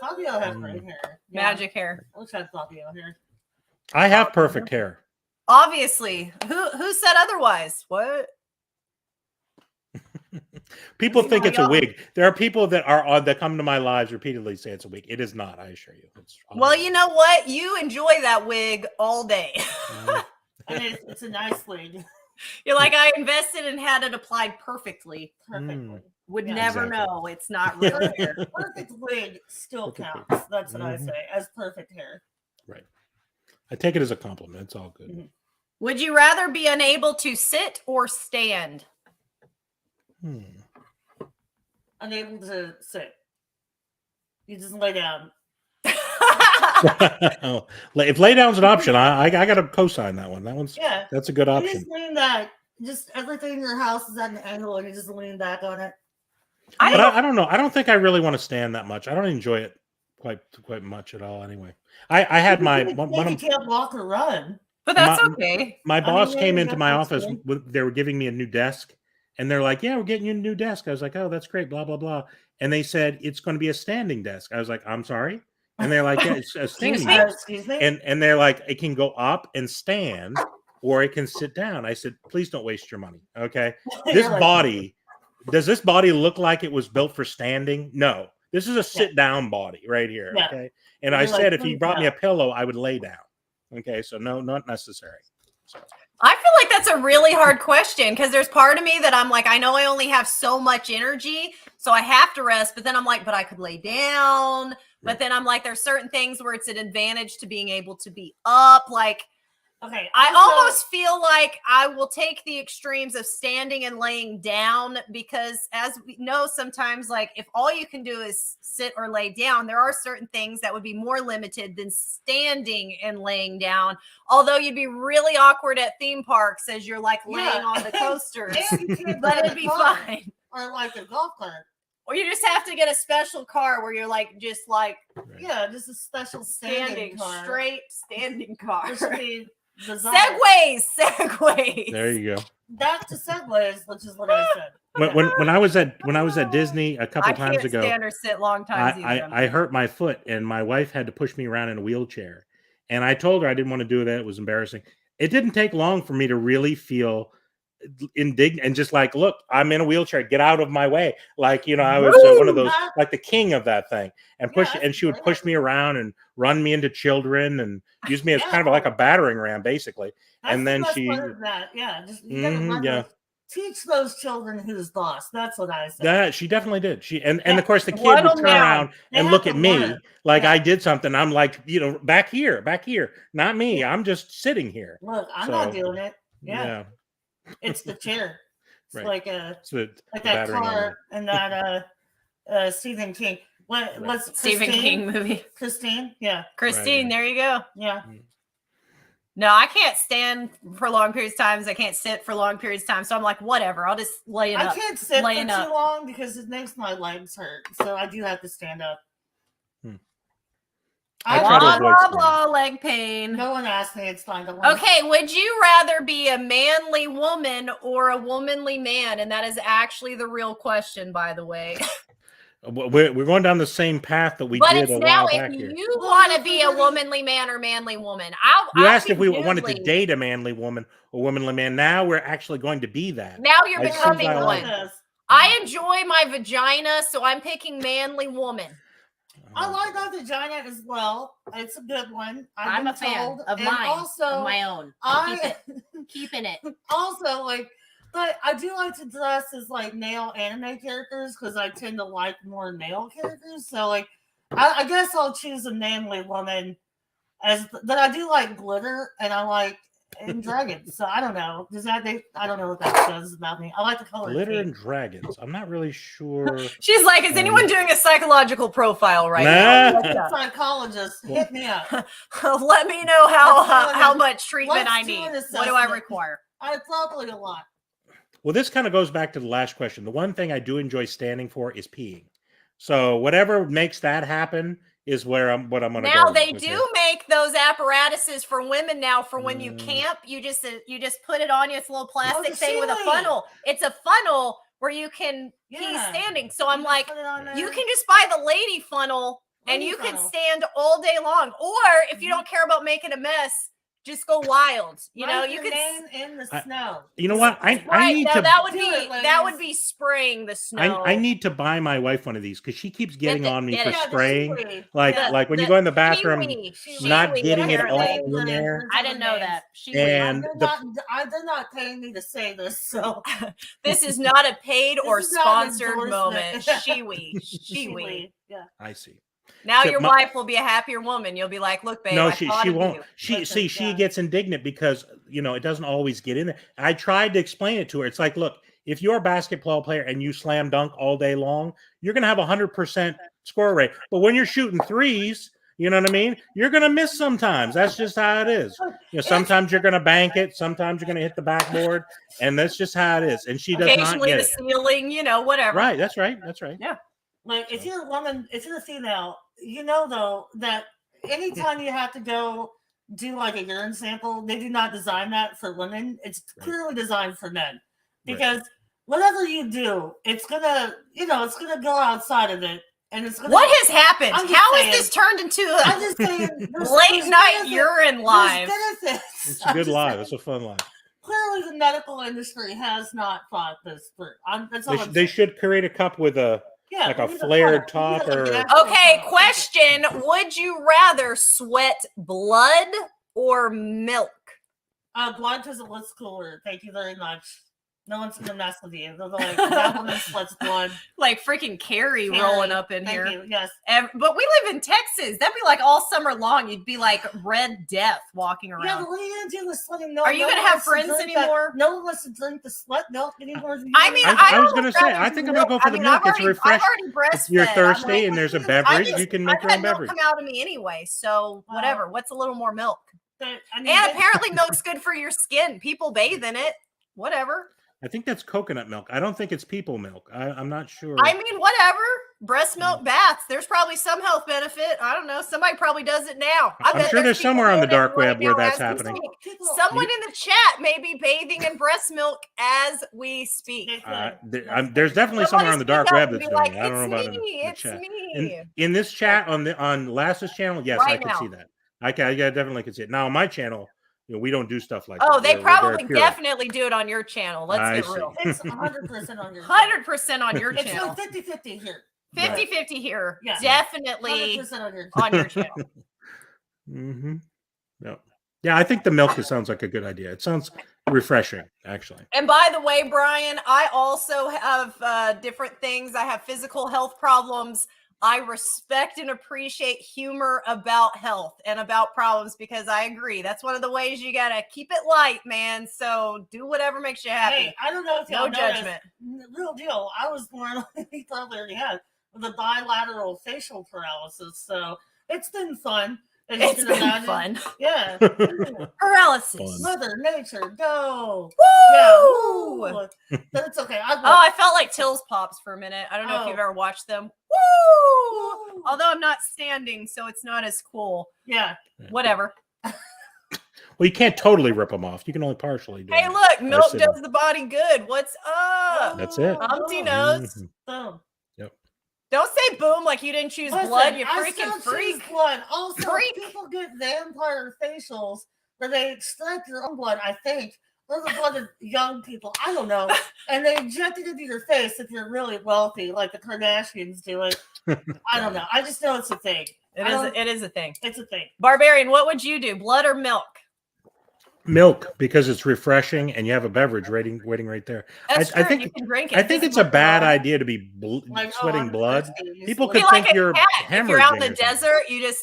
Fabio has great hair. Yeah. magic hair. I wish I had Fabio hair. I have perfect hair. Obviously. Who said otherwise? What? People Leave think my it's a own. wig. There are people that are on that come to my lives repeatedly say it's a wig. It is not. I assure you. It's Well, you know what? You enjoy that wig all day. And it's a nice wig. You're like, I invested and had it applied perfectly. Perfectly. Would Yeah. never Exactly. know. It's not real hair. Perfect wig still Perfect counts. That's what I Mhm. say. As perfect hair. Right. I take it as a compliment. It's all good. Mhm. Would you rather be unable to sit or stand? Unable to sit. You just lay down. Oh, if lay down's an option, I got to co-sign that one. Yeah. That's a good You option. just lean back. Just everything in your house is at an angle and you just lean back on it. But I don't know. I don't think I really want to stand that much. I don't enjoy it quite much at all. Anyway, I had my You one of can't walk or run. But that's My- okay. my boss yeah, came you into got my that office. too. They were giving me a new desk, and they're like, "Yeah, we're getting you a new desk." I was like, "Oh, that's great." Blah blah blah. And they said it's going to be a standing desk. I was like, "I'm sorry." And they're like, "Yeah, it's a standing me? desk." Excuse me? And they're like, "It can go up and stand, or it can sit down." I said, "Please don't waste your money." Okay, this You're like, body. Does this body look like it was built for standing? No. This is a sit down body right here. Yeah. Okay. And You're I like, said, if you "Please brought me a no." pillow, I would lay down. Okay. So no, not necessary. So, I feel like that's a really hard question because there's part of me that I'm like, I know I only have so much energy, so I have to rest. But then I'm like, but I could lay down. But Right. then I'm like, there's certain things where it's an advantage to being able to be up. Like, Okay. I also- almost feel like I will take the extremes of standing and laying down because, as we know, sometimes, like, if all you can do is sit or lay down, there are certain things that would be more limited than standing and laying down. Although you'd be really awkward at theme parks as you're like laying Yeah. on the coasters, And you can't but drive it'd a be car fine. Or like a golf cart. Or you just have to get a special car where you're like just like right. Yeah, just a special standing standing car. straight standing car. Which would be designed. Segways. There you go. Back to segues, which is what I said. When I was at Disney a couple I times can't ago, stand or sit long times either. I hurt my foot, and my wife had to push me around in a wheelchair. And I told her I didn't want to do that. It was embarrassing. It didn't take long for me to really feel indignant and just like, look, I'm in a wheelchair. Get out of my way. Like, you know, I was one of those, like the king of that thing. And push, Yeah, and she would push me around and run me into children and use me as Yeah. kind of like a battering ram, basically. That's And the then best she- part of that. Yeah, just you gotta Mhm, run yeah. those- teach those children who's boss. That's what I said. That she definitely did. And Yeah. of course the kid Let would them turn down. around They and have look to at me learn. like Yeah. I did something. I'm like, you know, back here, not me. I'm just sitting here. Look, I'm not So, doing it. Yeah, it's the chair. It's Right. like It's the that battering ram. car and that Stephen King. What's Stephen Christine? King movie. Christine? Yeah, Christine, Right. there you go. yeah. No, I can't stand for long periods of times. I can't sit for long periods of time. So I'm like, whatever. I'll just lay it I up. can't sit for laying too up. long because it makes my legs hurt. So I do have to stand up. I Blah, try to blah, avoid standing. blah, leg pain. No one asked me. It's fine. Don't Okay, would you rather be a manly woman or a womanly man? And that is actually the real question, by the way. We're going down the same path that we But did it's a now while if back here. you Well, want to if be a we're gonna- womanly man or manly woman. You I'll asked if we be wanted to doodling. date a manly woman or womanly man. Now we're actually going to be that. Now you're As soon as becoming I one. like- I enjoy my vagina, so I'm picking manly woman. I like that vagina as well. It's a good one. I've I'm been a fan told. of And mine, Also, of my own. Keeping it. also like, but I do like to dress as like male anime characters because I tend to like more male characters. So like, I guess I'll choose a manly woman. But I do like glitter and I like and dragons. So I don't know. I don't know what that says about me. I like the color Glitter pink. and dragons. I'm not really sure. She's like, is anyone doing a psychological profile right now? Nah. What's up? Psychologist, hit me up. Let me know how Let's do how it. much treatment Let's I do need. an What do I assessment. require? Probably a lot. Well, this kind of goes back to the last question. The one thing I do enjoy standing for is peeing. So whatever makes that happen is what I'm going to Now go they with, do make those apparatuses for women now for when you camp. You just put it on you. It's a little plastic thing with a funnel. It's a funnel where you can pee standing. So I'm like, you can just buy the lady funnel and you can stand all day long. Or if you don't care about making a mess, just go wild. You know, you can in the snow. You know what? I need to. That would be spraying the snow. I need to buy my wife one of these because she keeps getting on me for spraying. Like when you go in the bathroom, not getting it all in there. I didn't know that. And they're not paying me to say this, so this is not a paid or sponsored moment. She-we. Yeah. I see. Now your wife will be a happier woman. You'll be like, look, babe. No, she won't. She gets indignant because it doesn't always get in there. I tried to explain it to her. It's like, look, if you're a basketball player and you slam dunk all day long, you're gonna have 100% score rate. But when you're shooting threes, you know what I mean? You're gonna miss sometimes. That's just how it is. Sometimes you're gonna bank it, sometimes you're gonna hit the backboard, and that's just how it is. And she does not get it. Occasionally the ceiling, whatever. Right, that's right. That's right. Yeah. Like if you're a woman, if you're a female, though that anytime you have to go do like a urine sample, they do not design that for women. It's clearly designed for men because whatever you do, it's gonna go outside of it, and it's gonna. What has happened? How has this turned into I'm just saying, late night urine live? It's a good live. It's a fun live. Clearly, the medical industry has not thought this through. They should create a cup with a. Like a flared top or... Okay, question. Would you rather sweat blood or milk? Blood because it looks cooler. Thank you very much. No one's going to mess with you. They're like, that woman sweats blood. Like freaking Carrie rolling up in here. You, yes. But we live in Texas. That'd be like all summer long. You'd be like Red Death walking around. Yeah, but what are you going to do with sweating? Are you going to have friends anymore? No one wants to drink the sweat milk anymore. I was going to say, I think I'm going to go for the milk. It's refreshing. If you're thirsty and there's a beverage, you can make your own beverage. Come out of me anyway, so whatever. What's a little more milk? And apparently milk's good for your skin. People bathe in it. Whatever. I think that's coconut milk. I don't think it's people milk. I'm not sure. I mean, whatever. Breast milk baths. There's probably some health benefit. I don't know. Somebody probably does it now. I'm sure there's somewhere on the dark web where that's happening. Someone in the chat may be bathing in breast milk as we speak. There's definitely somewhere on the dark web that's doing it. I don't know about the chat. In this chat on Lass's channel, yes, I can see that. I definitely can see it. Now on my channel, we don't do stuff like that. Oh, they probably definitely do it on your channel. Let's get real. It's 100% on your channel. 100% on your channel. It's 50-50 here. 50-50 here. Yeah. Definitely on your channel. Mm-hmm. Yeah, I think the milk sounds like a good idea. It sounds refreshing, actually. And by the way, Brian, I also have different things. I have physical health problems. I respect and appreciate humor about health and about problems because I agree. That's one of the ways you got to keep it light, man. So do whatever makes you happy. Hey, I don't know if y'all no judgment. Real deal. I was born, he probably already had, with a bilateral facial paralysis. So it's been fun. It's been fun. Yeah. Paralysis. Mother Nature, go. Woo! Yeah. But it's okay. I felt like Till's Pops for a minute. I don't know if you've ever watched them. Woo! Although I'm not standing, so it's not as cool. Yeah. Whatever. Well, you can't totally rip them off. You can only partially do it. Hey, look, milk does the body good. What's up? That's it. Humpty nose. Boom. Don't say boom like you didn't choose blood, you freaking freak. Blood. Also, people get vampire facials where they extract their own blood, I think. Those are blood of young people. I don't know. And they inject it into your face if you're really wealthy, like the Kardashians do it. I don't know. I just know it's a thing. It is a thing. It's a thing. Barbarian, what would you do? Blood or milk? Milk, because it's refreshing and you have a beverage waiting right there. That's true. I think you can drink it. I think it's a bad idea to be sweating blood. People could think you're hemorrhaging. If you're out in the desert, you just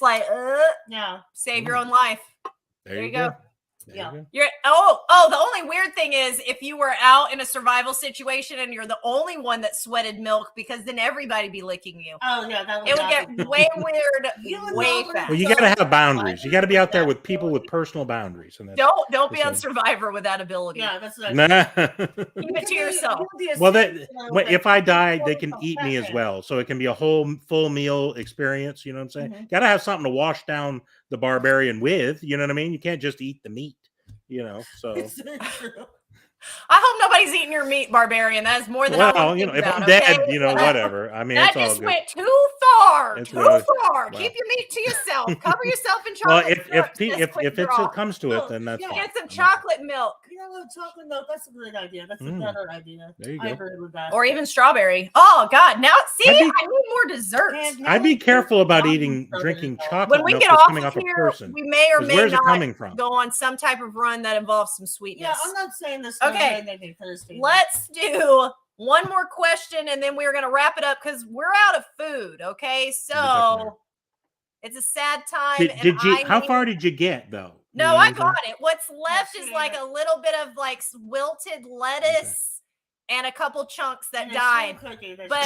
save your own life. There you go. Yeah. You're the only weird thing is if you were out in a survival situation and you're the only one that sweated milk, because then everybody be licking you. Oh yeah, that It would get way weird, way fast. Well, you got to have boundaries. You got to be out there with people with personal boundaries. And Don't be on Survivor with that ability. Yeah, that's what nah. Keep it to yourself. Well, if I die, they can eat me as well, so it can be a whole full meal experience. You know what I'm saying? Mm-hmm. Got to have something to wash down the barbarian with. You know what I mean? You can't just eat the meat. You know, so I hope nobody's eating your meat, Barbarian. That is more than I want to think if about, I'm dead, whatever. I mean, that it's all just good. went too far. It's Too really, far. wow. Keep your meat to yourself. Cover yourself in Well, chocolate. if it comes to it, then that's fine. Get some chocolate milk. You know what, chocolate milk? That's a great idea. That's a better idea. There you I go. agree with that. Or even strawberry. Oh God! Now see, I need more desserts. I'd be careful about drinking chocolate When we milk get that's off coming of off a here, person. we may or may Where's it not coming from? go on some type of run that involves some sweetness. Yeah, I'm not saying this. Okay, let's do one more question, and then we're going to wrap it up because we're out of food. Okay, so it's a sad time. How far did you get though? No, I got it. What's left is like a little bit of like wilted lettuce and a couple chunks that died.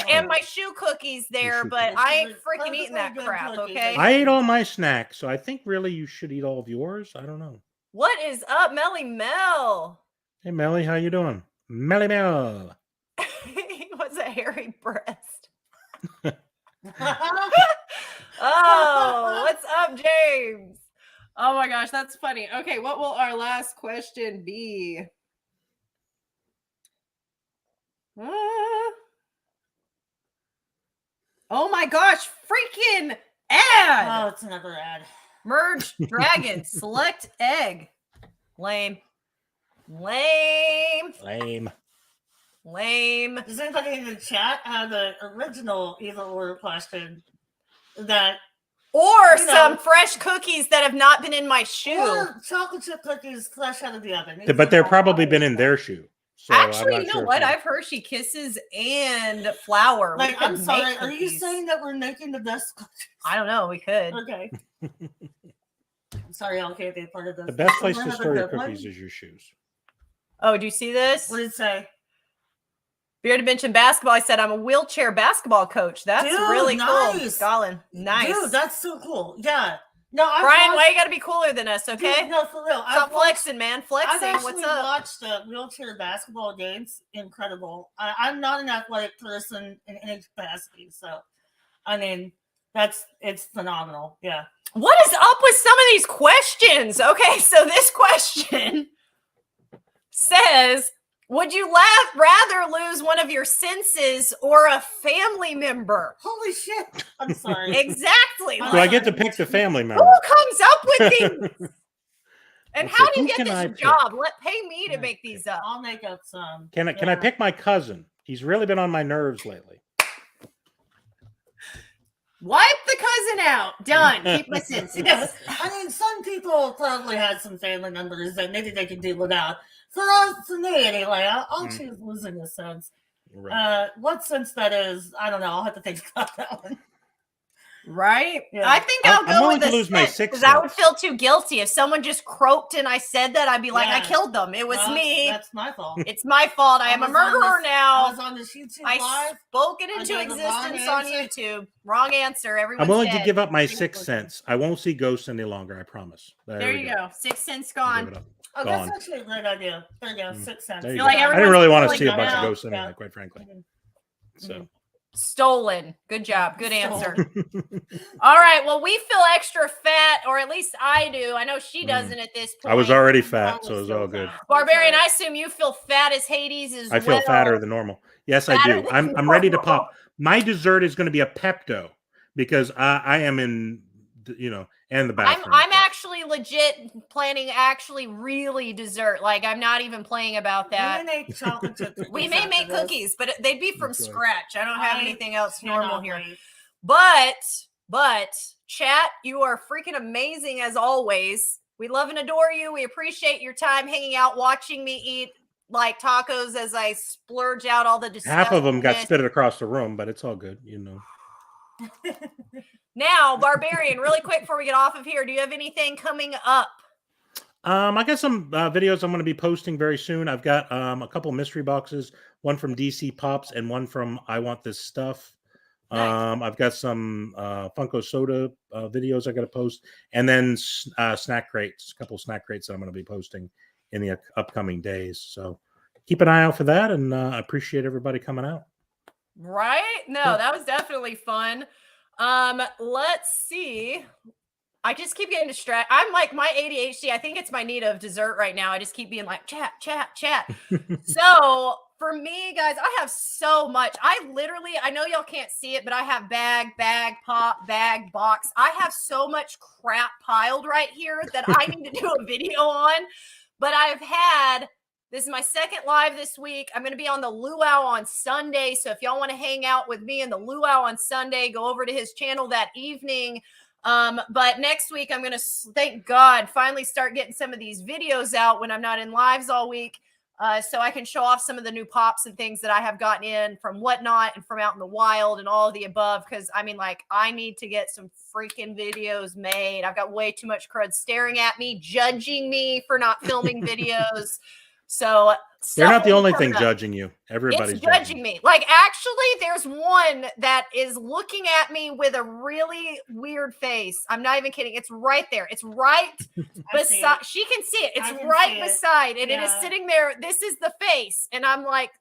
And my shoe cookies there, but I ain't freaking eating that crap, okay? I ate all my snacks, so I think really you should eat all of yours. I don't know. What is up, Melly Mel? Hey Melly, how you doing? Melly Mel. He was a hairy breast. Oh, what's up, James? Oh my gosh, that's funny. Okay, what will our last question be? Oh my gosh, freaking ad! Oh, it's another ad. Merge dragon, select egg. Lame. Lame. Lame. Lame. Does anybody in the chat have the original either or question that? Or some fresh cookies that have not been in my shoe. Or chocolate chip cookies fresh out of the oven. But they're probably been in their shoe. So actually, you know what? I've Hershey Kisses and flour. Like, I'm sorry. Are you saying that we're making the best cookies? I don't know. We could. Okay. I'm sorry, I can't be a part of this. The best place to store your cookies is your shoes. Oh, do you see this? What did it say? Bearded mentioned basketball. I said I'm a wheelchair basketball coach. That's really cool. Scotland. Nice. Dude, that's so cool. Yeah. No, Brian, why you gotta be cooler than us, okay? Dude, no, for real. Stop flexing, man. Flexing. What's up? I've watched the wheelchair basketball games. Incredible. I'm not an athletic person in any capacity, so I mean, it's phenomenal. Yeah. What is up with some of these questions? Okay, so this question says, would you rather lose one of your senses or a family member? Holy shit. I'm sorry. Exactly. So I get to pick the family member. Who comes up with these? And how do you get this job? Pay me to make these up. I'll make up some. Can I pick my cousin? He's really been on my nerves lately. Wipe the cousin out. Done. Keep my senses. I mean, some people probably had some family members that maybe they can do without. For me anyway, I'll choose losing a sense. Right. What sense that is, I don't know. I'll have to think about that one. Right? Yeah. I think I'll go with lose my sixth because I would feel too guilty. If someone just croaked and I said that, I'd be like, I killed them. It was me. That's my fault. It's my fault. I am a murderer now. I was on this YouTube Live. I spoke it into existence on YouTube. Wrong answer. Everyone's I'm willing dead. to give up my sixth sense. I won't see ghosts any longer. I promise. There you go. Sixth sense gone. Oh, that's actually a great idea. There you go. Sixth sense. I didn't really want to see a bunch of ghosts anyway, quite frankly. So. Stolen. Good job. Good answer. All right. Well, we feel extra fat, or at least I do. I know she doesn't at this point. I was already fat, so it was all good. Barbarian, I assume you feel fat as Hades as well. I feel fatter than normal. Yes, I do. I'm ready to pop. My dessert is going to be a Pepto because I am in, and the bathroom. I'm actually legit planning really dessert. Like, I'm not even playing about that. We may make cookies, but they'd be from scratch. I don't have anything else normal here. But chat, you are freaking amazing as always. We love and adore you. We appreciate your time hanging out, watching me eat like tacos as I splurge out all the disgusting. Half of them got spitted across the room, but it's all good, Now, Barbarian, really quick before we get off of here, do you have anything coming up? I got some videos I'm going to be posting very soon. I've got a couple mystery boxes, one from DC Pops and one from I Want This Stuff. Nice. I've got some Funko Soda videos I got to post, and then snack crates, a couple snack crates that I'm going to be posting in the upcoming days. So keep an eye out for that, and I appreciate everybody coming out. Right? No, that was definitely fun. Let's see. I just keep getting distracted. I'm like my ADHD. I think it's my need of dessert right now. I just keep being like chat. So for me, guys, I have so much. I know y'all can't see it, but I have bag, pop, bag, box. I have so much crap piled right here that I need to do a video on. But this is my second live this week. I'm going to be on the Luau on Sunday. So if y'all want to hang out with me in the Luau on Sunday, go over to his channel that evening. But next week, I'm going to, thank God, finally start getting some of these videos out when I'm not in lives all week. So I can show off some of the new pops and things that I have gotten in from Whatnot and from out in the wild and all of the above. Because, I mean, like, I need to get some freaking videos made. I've got way too much crud staring at me, judging me for not filming videos. So they're not the only thing judging you. Everybody's judging me. Like, actually, there's one that is looking at me with a really weird face. I'm not even kidding. It's right there. It's right beside. She can see it. It's right beside, and it is sitting there. This is the face, and I'm like,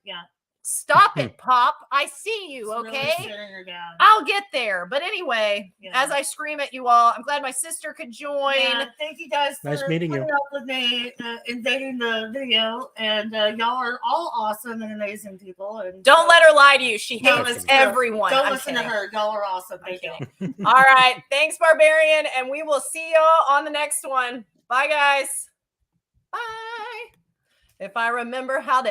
stop it, Pop. I see you, okay? Really I'll get there. But anyway, as I scream at you all, I'm glad my sister could join. Yeah, thank you guys for meeting you. Up with me, invading the video. And y'all are all awesome and amazing people. And don't let her lie to you. She hates everyone. Don't listen to her. Y'all are awesome. Thank you. All right. Thanks, Barbarian. And we will see y'all on the next one. Bye, guys. Bye. If I remember how to